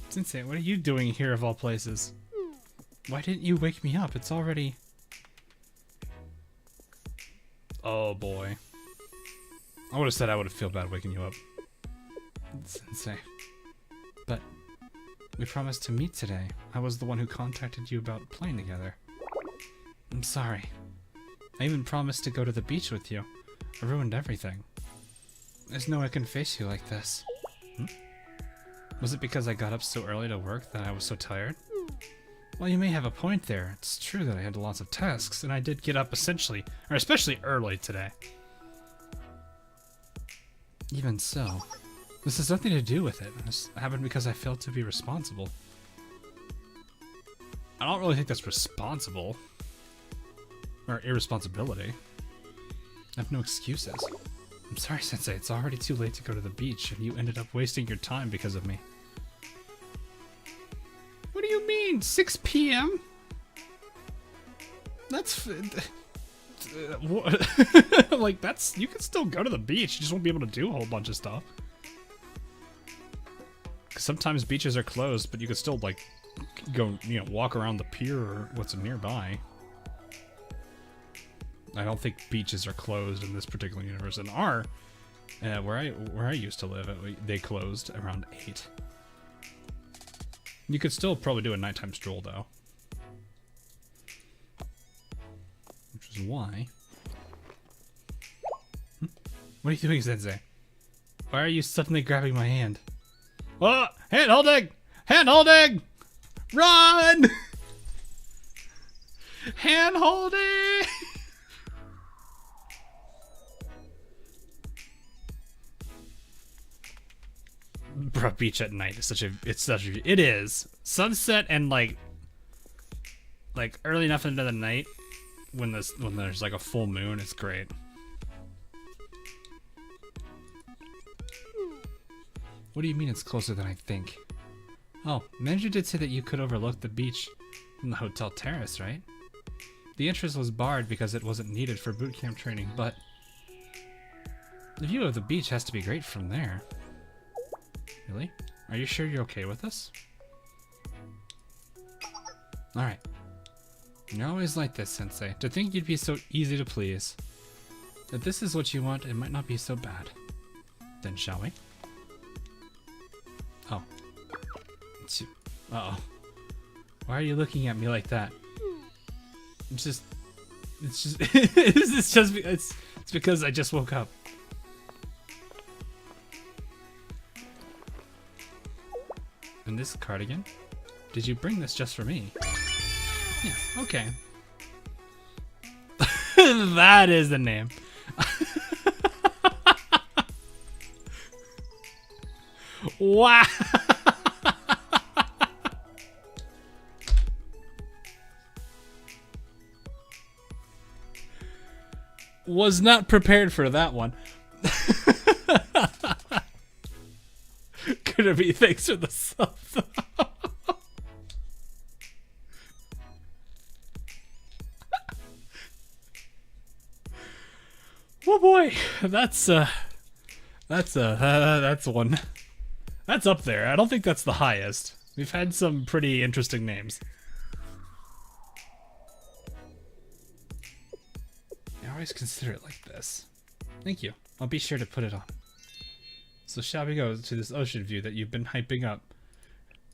Sensei, what are you doing here of all places? Why didn't you wake me up? It's already... Oh boy. I would have said I would have feel bad waking you up. Sensei. But we promised to meet today. I was the one who contacted you about playing together. I'm sorry. I even promised to go to the beach with you. I ruined everything. There's no way I can face you like this. Was it because I got up so early to work that I was so tired? Well, you may have a point there. It's true that I had lots of tasks, and I did get up especially early today. Even so, this has nothing to do with it. This happened because I failed to be responsible. I don't really think that's responsible. Or irresponsibility. I have no excuses. I'm sorry, Sensei. It's already too late to go to the beach, and you ended up wasting your time because of me. What do you mean? 6 p.m.? That's... like, that's... You can still go to the beach. You just won't be able to do a whole bunch of stuff. 'Cause sometimes beaches are closed, but you can still, like, go, you know, walk around the pier or what's nearby. I don't think beaches are closed in this particular universe. And where I used to live, they closed around 8. You could still probably do a nighttime stroll, though. which is why. What are you doing, Sensei? Why are you suddenly grabbing my hand? Oh, hand holding! Hand holding! Run! Hand holding! Bro, beach at night is it is. Sunset and like early enough into the night when there's like a full moon, it's great. What do you mean it's closer than I think? Oh, manager did say that you could overlook the beach from the hotel terrace, right? The entrance was barred because it wasn't needed for boot camp training, but the view of the beach has to be great from there. Really? Are you sure you're okay with this? Alright. You're always like this, Sensei. To think you'd be so easy to please. If this is what you want, it might not be so bad. Then shall we? Oh. Uh-oh. Why are you looking at me like that? It's because I just woke up. And this cardigan? Did you bring this just for me? Yeah, okay. That is the name. Wow. Was not prepared for that one. Could it be thanks for the sub? Oh boy, that's one. That's up there. I don't think that's the highest. We've had some pretty interesting names. I always consider it like this. Thank you. I'll be sure to put it on. So shall we go to this ocean view that you've been hyping up?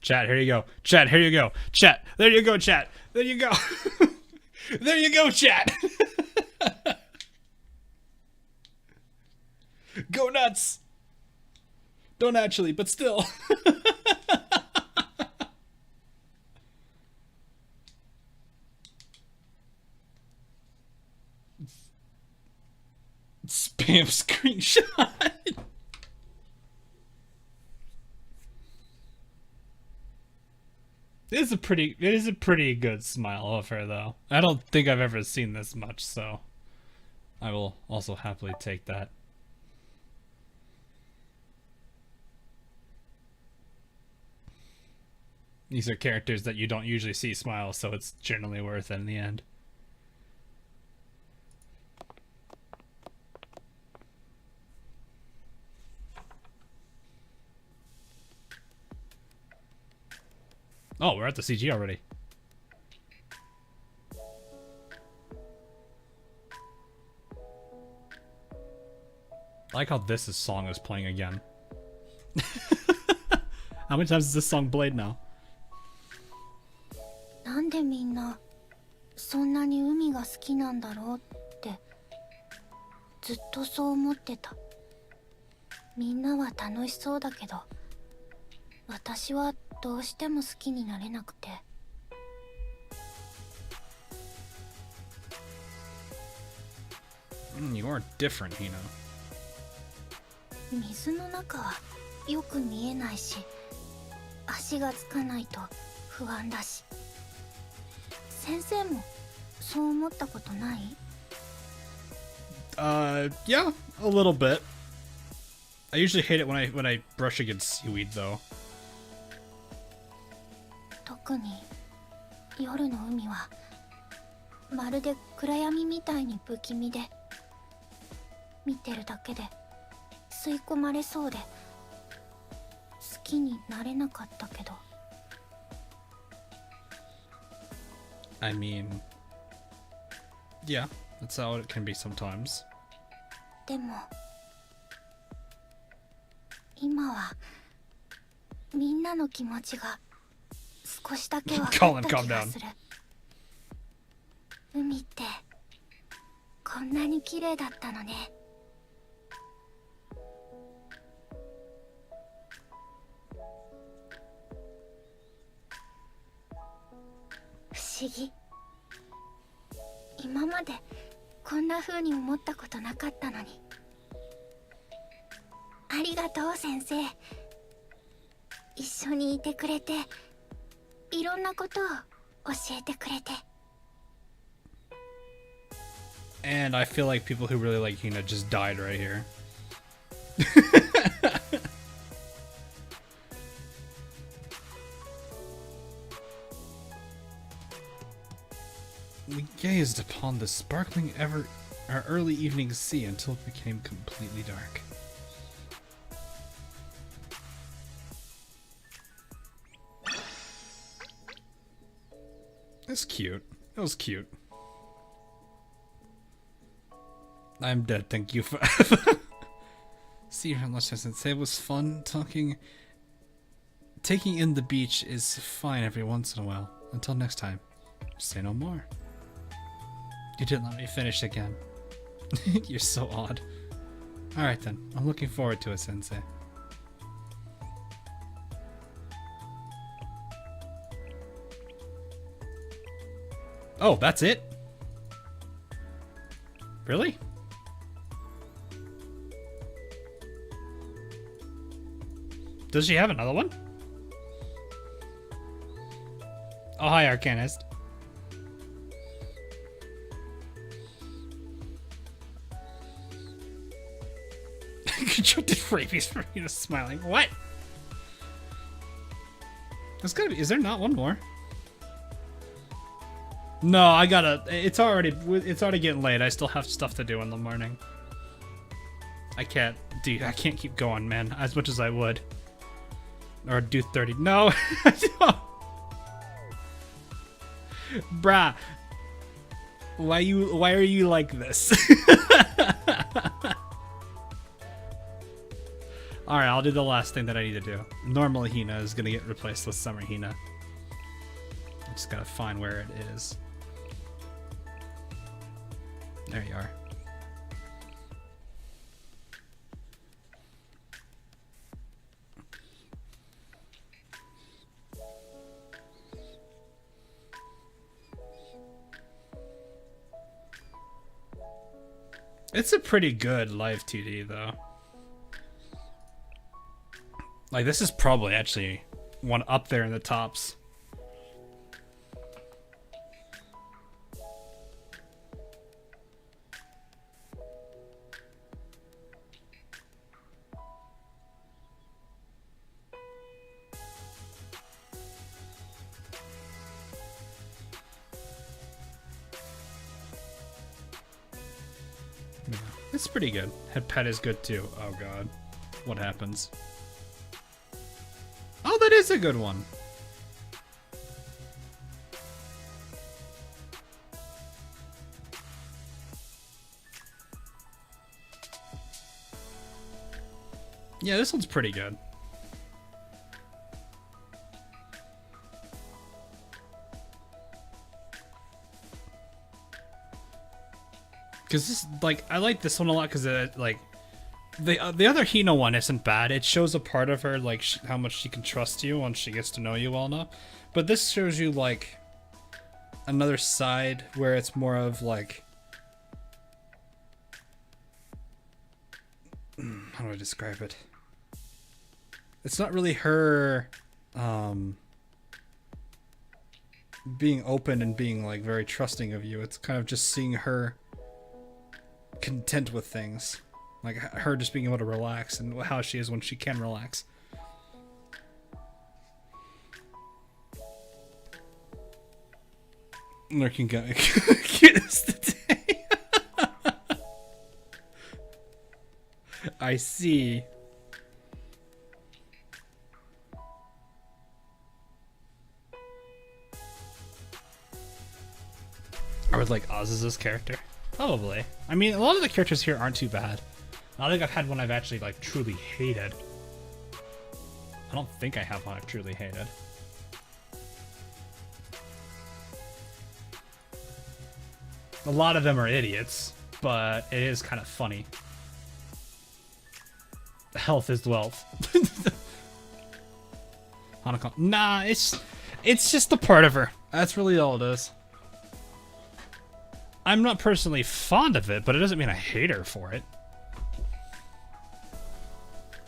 Chat, here you go. Chat, here you go. Chat, there you go, chat. There you go. There you go, chat. Go nuts. Don't actually, but still. Spam screenshot. It is a pretty good smile of her, though. I don't think I've ever seen this much, so I will also happily take that. These are characters that you don't usually see smile, so it's generally worth it in the end. Oh, we're at the CG already. I like how this song is playing again. How many times has this song played now? なんでみんなそんなに海が好きなんだろうってずっとそう思ってた。みんなは楽しそうだけど、私はどうしても好きになれなくて。You're different, Hina. 水の中はよく見えないし、足がつかないと不安だし。先生もそう思ったことない？ Yeah, a little bit. I usually hate it when I brush against seaweed, though. 特に夜の海はまるで暗闇みたいに不気味で、見てるだけで吸い込まれそうで好きになれなかったけど。I mean, yeah, that's how it can be sometimes. でも今はみんなの気持ちが少しだけ分かった気がする。海ってこんなに綺麗だったのね。不思議。今までこんな風に思ったことなかったのに。ありがとう先生。一緒にいてくれて、いろんなことを教えてくれて。And I feel like people who really like Hina just died right here. We gazed upon the sparkling our early evening sea until it became completely dark. That's cute. That was cute. I'm dead, thank you for See you around lunchtime. It was fun talking. Taking in the beach is fine every once in a while. Until next time, say no more. You didn't let me finish again. You're so odd. Alright then, I'm looking forward to it, Sensei. Oh, that's it? Really? Does she have another one? Oh, hi, Arcanist. Constructed rabies for me to smiling. What? There's gotta be. Is there not one more? No, I gotta. It's already getting late. I still have stuff to do in the morning. I can't, dude. I can't keep going, man. As much as I would. Or do 30. No. Bruh. Why are you like this? Alright, I'll do the last thing that I need to do. Normal Hina is gonna get replaced with Summer Hina. I just gotta find where it is. There you are. It's a pretty good live TD though. Like, this is probably actually one up there in the tops. Yeah, it's pretty good. Head pet is good too. Oh god. What happens? Oh, that is a good one. Yeah, this one's pretty good. Because this, like, I like this one a lot because it, like, the other Hina one isn't bad. It shows a part of her, like, how much she can trust you once she gets to know you well enough. But this shows you, like, another side where it's more of, like... How do I describe it? It's not really her, being open and being, like, very trusting of you. It's kind of just seeing her content with things. Like, her just being able to relax and how she is when she can relax. Lurking guy. Cutest today. I see. I would like Oz's character. Probably. I mean, a lot of the characters here aren't too bad. I don't think I've had one I've actually, like, truly hated. I don't think I have one I've truly hated. A lot of them are idiots. but it is kind of funny. Health is wealth. Hanako. Nah, it's just a part of her. That's really all it is. I'm not personally fond of it, but it doesn't mean I hate her for it.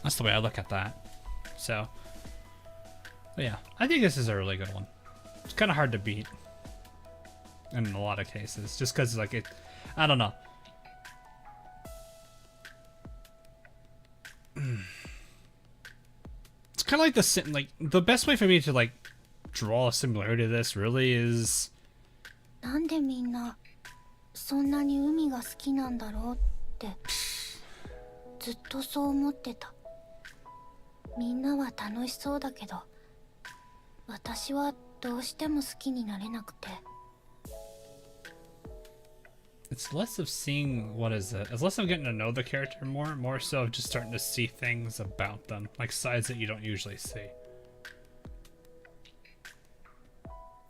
That's the way I look at that. So, but yeah, I think this is a really good one. It's kind of hard to beat in a lot of cases, just because like it, I don't know. It's kind of like the best way for me to like draw a similarity to this really is. なんでみんなそんなに海が好きなんだろうってずっとそう思ってた。みんなは楽しそうだけど、私はどうしても好きになれなくて。It's less of seeing what is it. It's less of getting to know the character more so of just starting to see things about them, like sides that you don't usually see.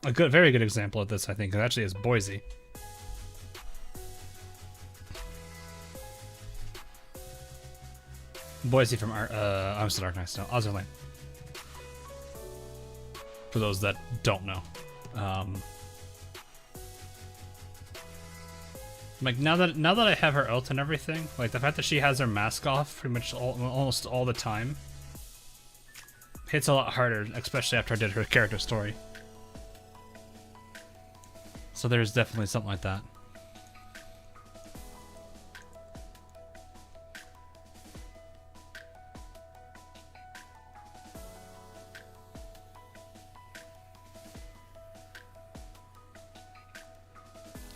A very good example of this, I think, actually is Boise. Boise from I'm still Dark Knight, no, Ozerlane. For those that don't know. Like now that I have her ult and everything, like the fact that she has her mask off pretty much almost all the time hits a lot harder, especially after I did her character story. So there's definitely something like that.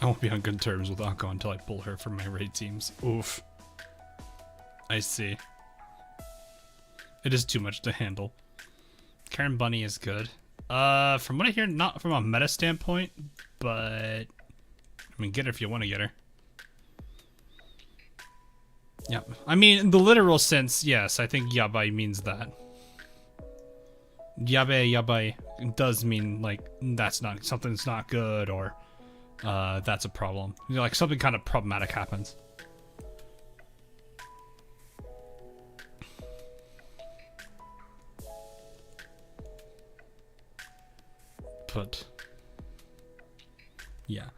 I won't be on good terms with Akko until I pull her from my raid teams. Oof. I see. It is too much to handle. Karen Bunny is good. From what I hear, not from a meta standpoint, but I mean, get her if you want to get her. Yeah, I mean, in the literal sense, yes, I think yabai means that. Yabai does mean like that's not something's not good or that's a problem. You know, like something kind of problematic happens. But yeah,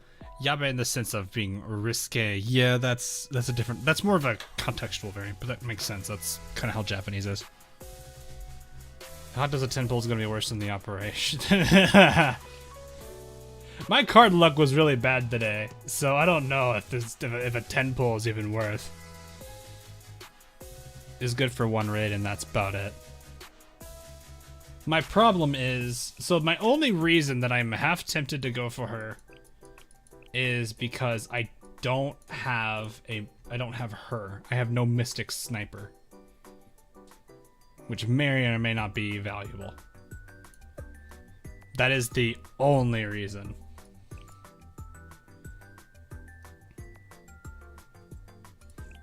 yabe in the sense of being risque. Yeah, that's a different. That's more of a contextual variant, but that makes sense. That's kind of how Japanese is. How does a 10 pull is going to be worse than the operation? My card luck was really bad today, so I don't know if a 10 pull is even worth. It's good for one raid, and that's about it. My problem is, so my only reason that I'm half tempted to go for her is because I don't have her. I have no Mystic Sniper, which may or may not be valuable. That is the only reason.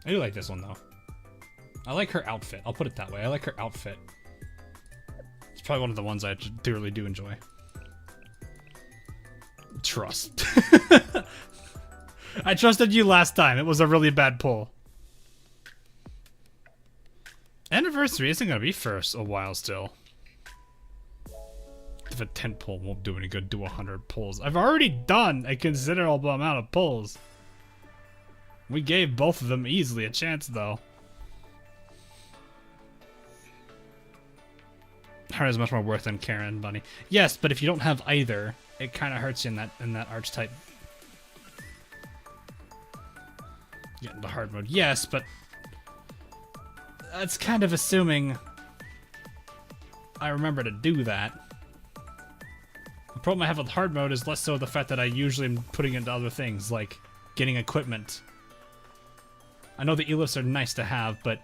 I do like this one though. I like her outfit. I'll put it that way. I like her outfit. It's probably one of the ones I really do enjoy. Trust. I trusted you last time. It was a really bad pull. Anniversary isn't going to be for a while still. If a 10 pull won't do any good, do 100 pulls. I've already done a considerable amount of pulls. We gave both of them easily a chance, though. Her is much more worth than Karen Bunny. Yes, but if you don't have either, it kind of hurts you in that archetype. Get into hard mode. Yes, but that's kind of assuming I remember to do that. The problem I have with hard mode is less so the fact that I usually am putting into other things, like getting equipment. I know the Elos are nice to have, but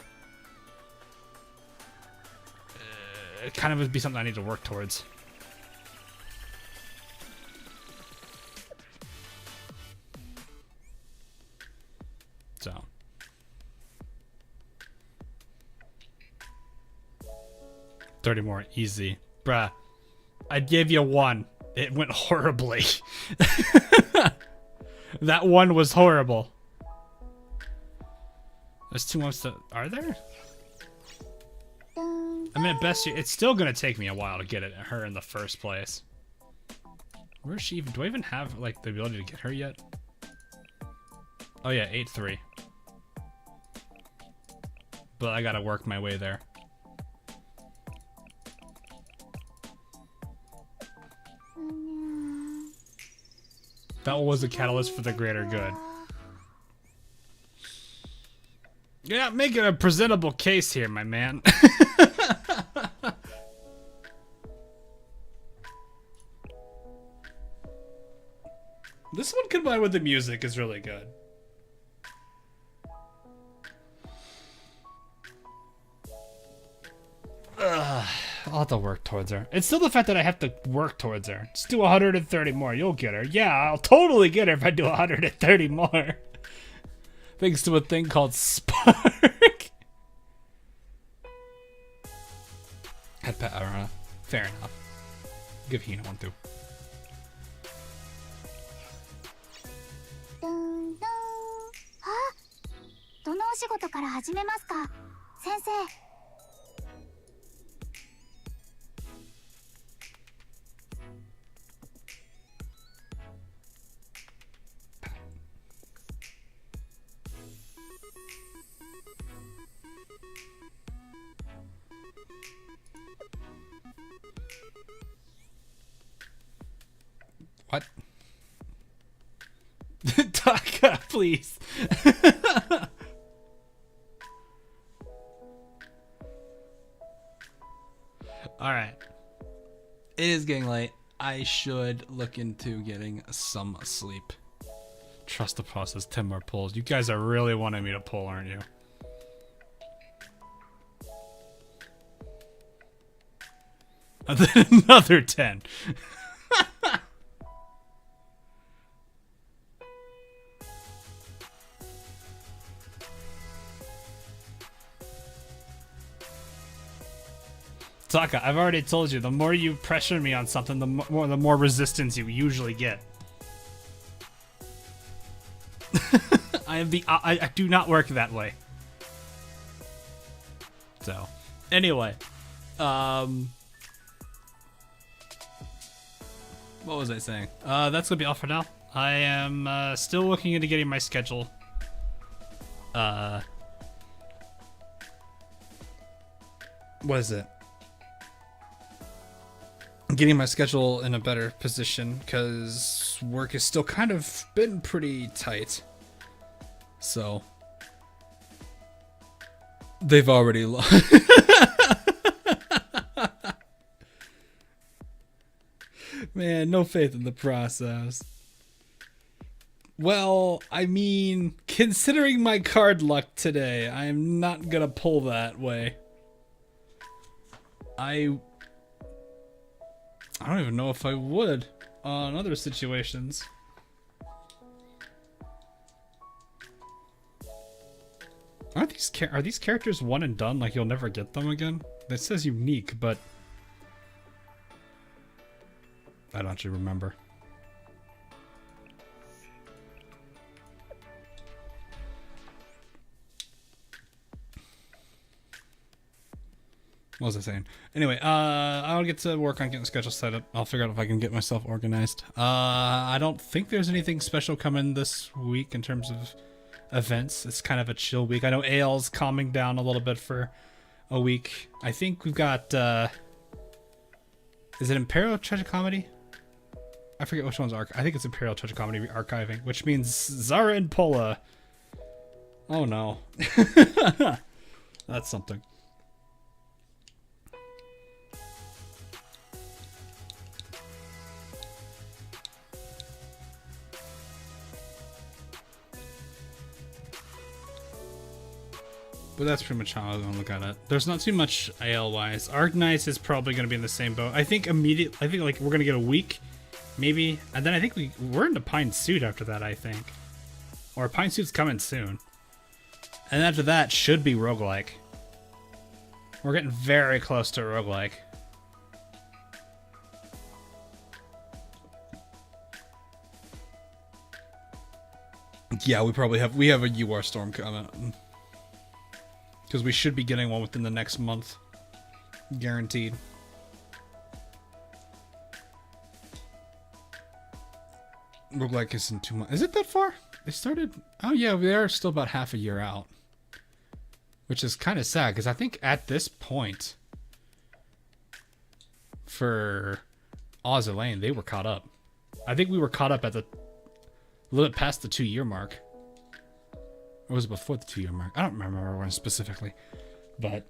it kind of would be something I need to work towards. So. $30 more, easy. Bruh, I gave you one. It went horribly. That one was horrible. There's 2 months to... Are there? I mean, at best, it's still gonna take me a while to get her in the first place. Where is she even? Do I even have, like, the ability to get her yet? Oh yeah, 8-3. But I gotta work my way there. That was a catalyst for the greater good. You're not making a presentable case here, my man. This one combined with the music is really good. Ugh, I'll have to work towards her. It's still the fact that I have to work towards her. Just do 130 more. You'll get her. Yeah, I'll totally get her if I do 130 more. Thanks to a thing called Spark. Fair enough. Give Hina one too. どのお仕事から始めますか、先生。What? Taka, please. Alright. It is getting late. I should look into getting some sleep. Trust the process, 10 more pulls. You guys are really wanting me to pull, aren't you? And then another 10. Taka, I've already told you, the more you pressure me on something, the more resistance you usually get. I do not work that way. So, anyway, what was I saying? That's gonna be all for now. I am still looking into getting my schedule. What is it? Getting my schedule in a better position because work has still kind of been pretty tight. So they've already Man, no faith in the process. Well, I mean, considering my card luck today, I'm not gonna pull that way. I don't even know if I would on other situations. Are these characters one and done? Like you'll never get them again? It says unique, but I don't actually remember. What was I saying? Anyway, I'll get to work on getting the schedule set up. I'll figure out if I can get myself organized. I don't think there's anything special coming this week in terms of events. It's kind of a chill week. I know AL's calming down a little bit for a week. I think we've got, is it Imperial Tragic Comedy? I forget which one's I think it's Imperial Tragic Comedy archiving, which means Zara and Pola. Oh no. That's something. But that's pretty much how I'm gonna look at it. There's not too much AL-wise. Arknights is probably gonna be in the same boat. I think like we're gonna get a week, maybe, and then I think we're into Pine Suit after that. I think, or Pine Suit's coming soon, and after that should be roguelike. We're getting very close to roguelike. Yeah, we have a UR Storm coming. Because we should be getting one within the next month. Guaranteed. Look like it's in 2 months. Is it that far? They started... Oh yeah, they are still about half a year out. Which is kind of sad, because I think at this point... For Oz Elaine, they were caught up. I think we were caught up at the... A little bit past the 2-year mark. Or was it before the 2-year mark? I don't remember when specifically. But...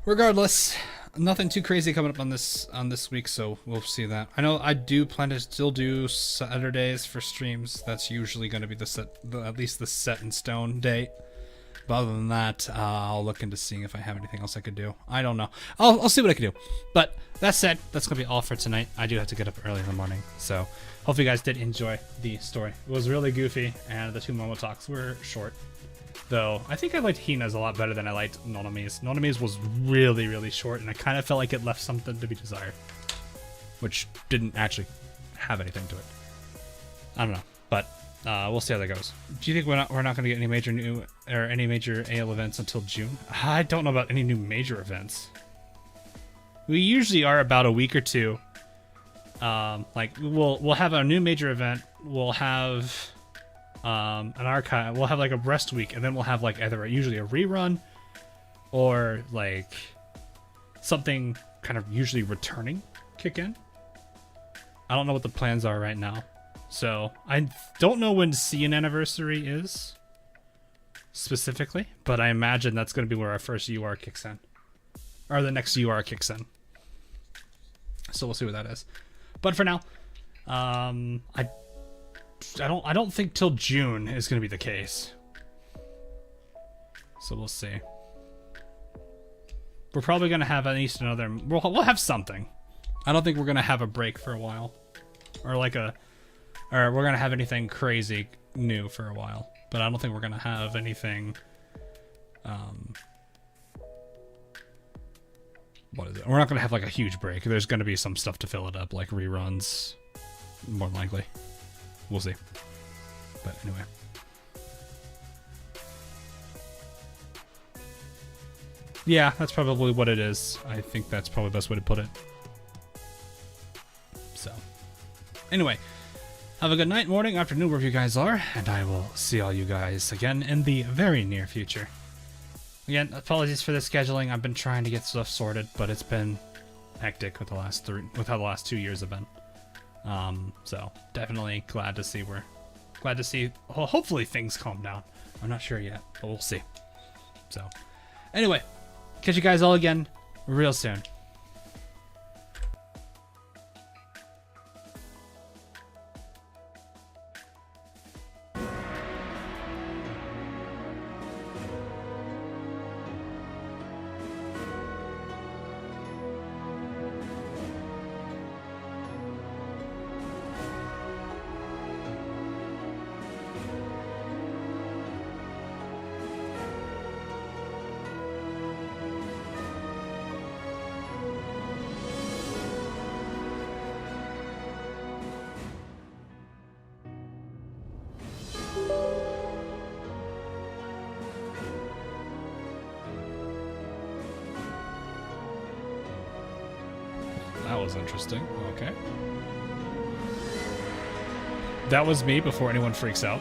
Regardless... Nothing too crazy coming up on this week, so we'll see that. I know I do plan to still do Saturdays for streams. That's usually going to be at least the set in stone date. But other than that, I'll look into seeing if I have anything else I could do. I don't know. I'll see what I can do. But that said, that's going to be all for tonight. I do have to get up early in the morning, so hopefully you guys did enjoy the story. It was really goofy, and the 2 Momo talks were short. Though, I think I liked Hina's a lot better than I liked Nonomi's. Nonomi's was really, really short, and I kind of felt like it left something to be desired. Which didn't actually have anything to it. I don't know, but we'll see how that goes. Do you think we're not going to get any major AL events until June? I don't know about any new major events. We usually are about a week or two. Like we'll have a new major event. We'll have... an archive. We'll have like a rest week, and then we'll have like either usually a rerun or like something kind of usually returning kick in. I don't know what the plans are right now, so I don't know when CN anniversary is specifically, but I imagine that's going to be where our first UR kicks in, or the next UR kicks in. So we'll see what that is. But for now, I don't think till June is going to be the case. So we'll see. We're probably going to have at least another... We'll have something. I don't think we're going to have a break for a while. Or like a... Or we're going to have anything crazy new for a while. But I don't think we're going to have anything... What is it? We're not going to have like a huge break. There's going to be some stuff to fill it up, like reruns. More than likely. We'll see. But anyway. Yeah, that's probably what it is. I think that's probably the best way to put it. So. Anyway. Have a good night, morning, afternoon, wherever you guys are. And I will see all you guys again in the very near future. Again, apologies for the scheduling. I've been trying to get stuff sorted, but it's been hectic with how the last 2 years have been. So definitely glad to see well, hopefully things calm down. I'm not sure yet, but we'll see. So anyway, catch you guys all again real soon. That was interesting. Okay. That was me before anyone freaks out.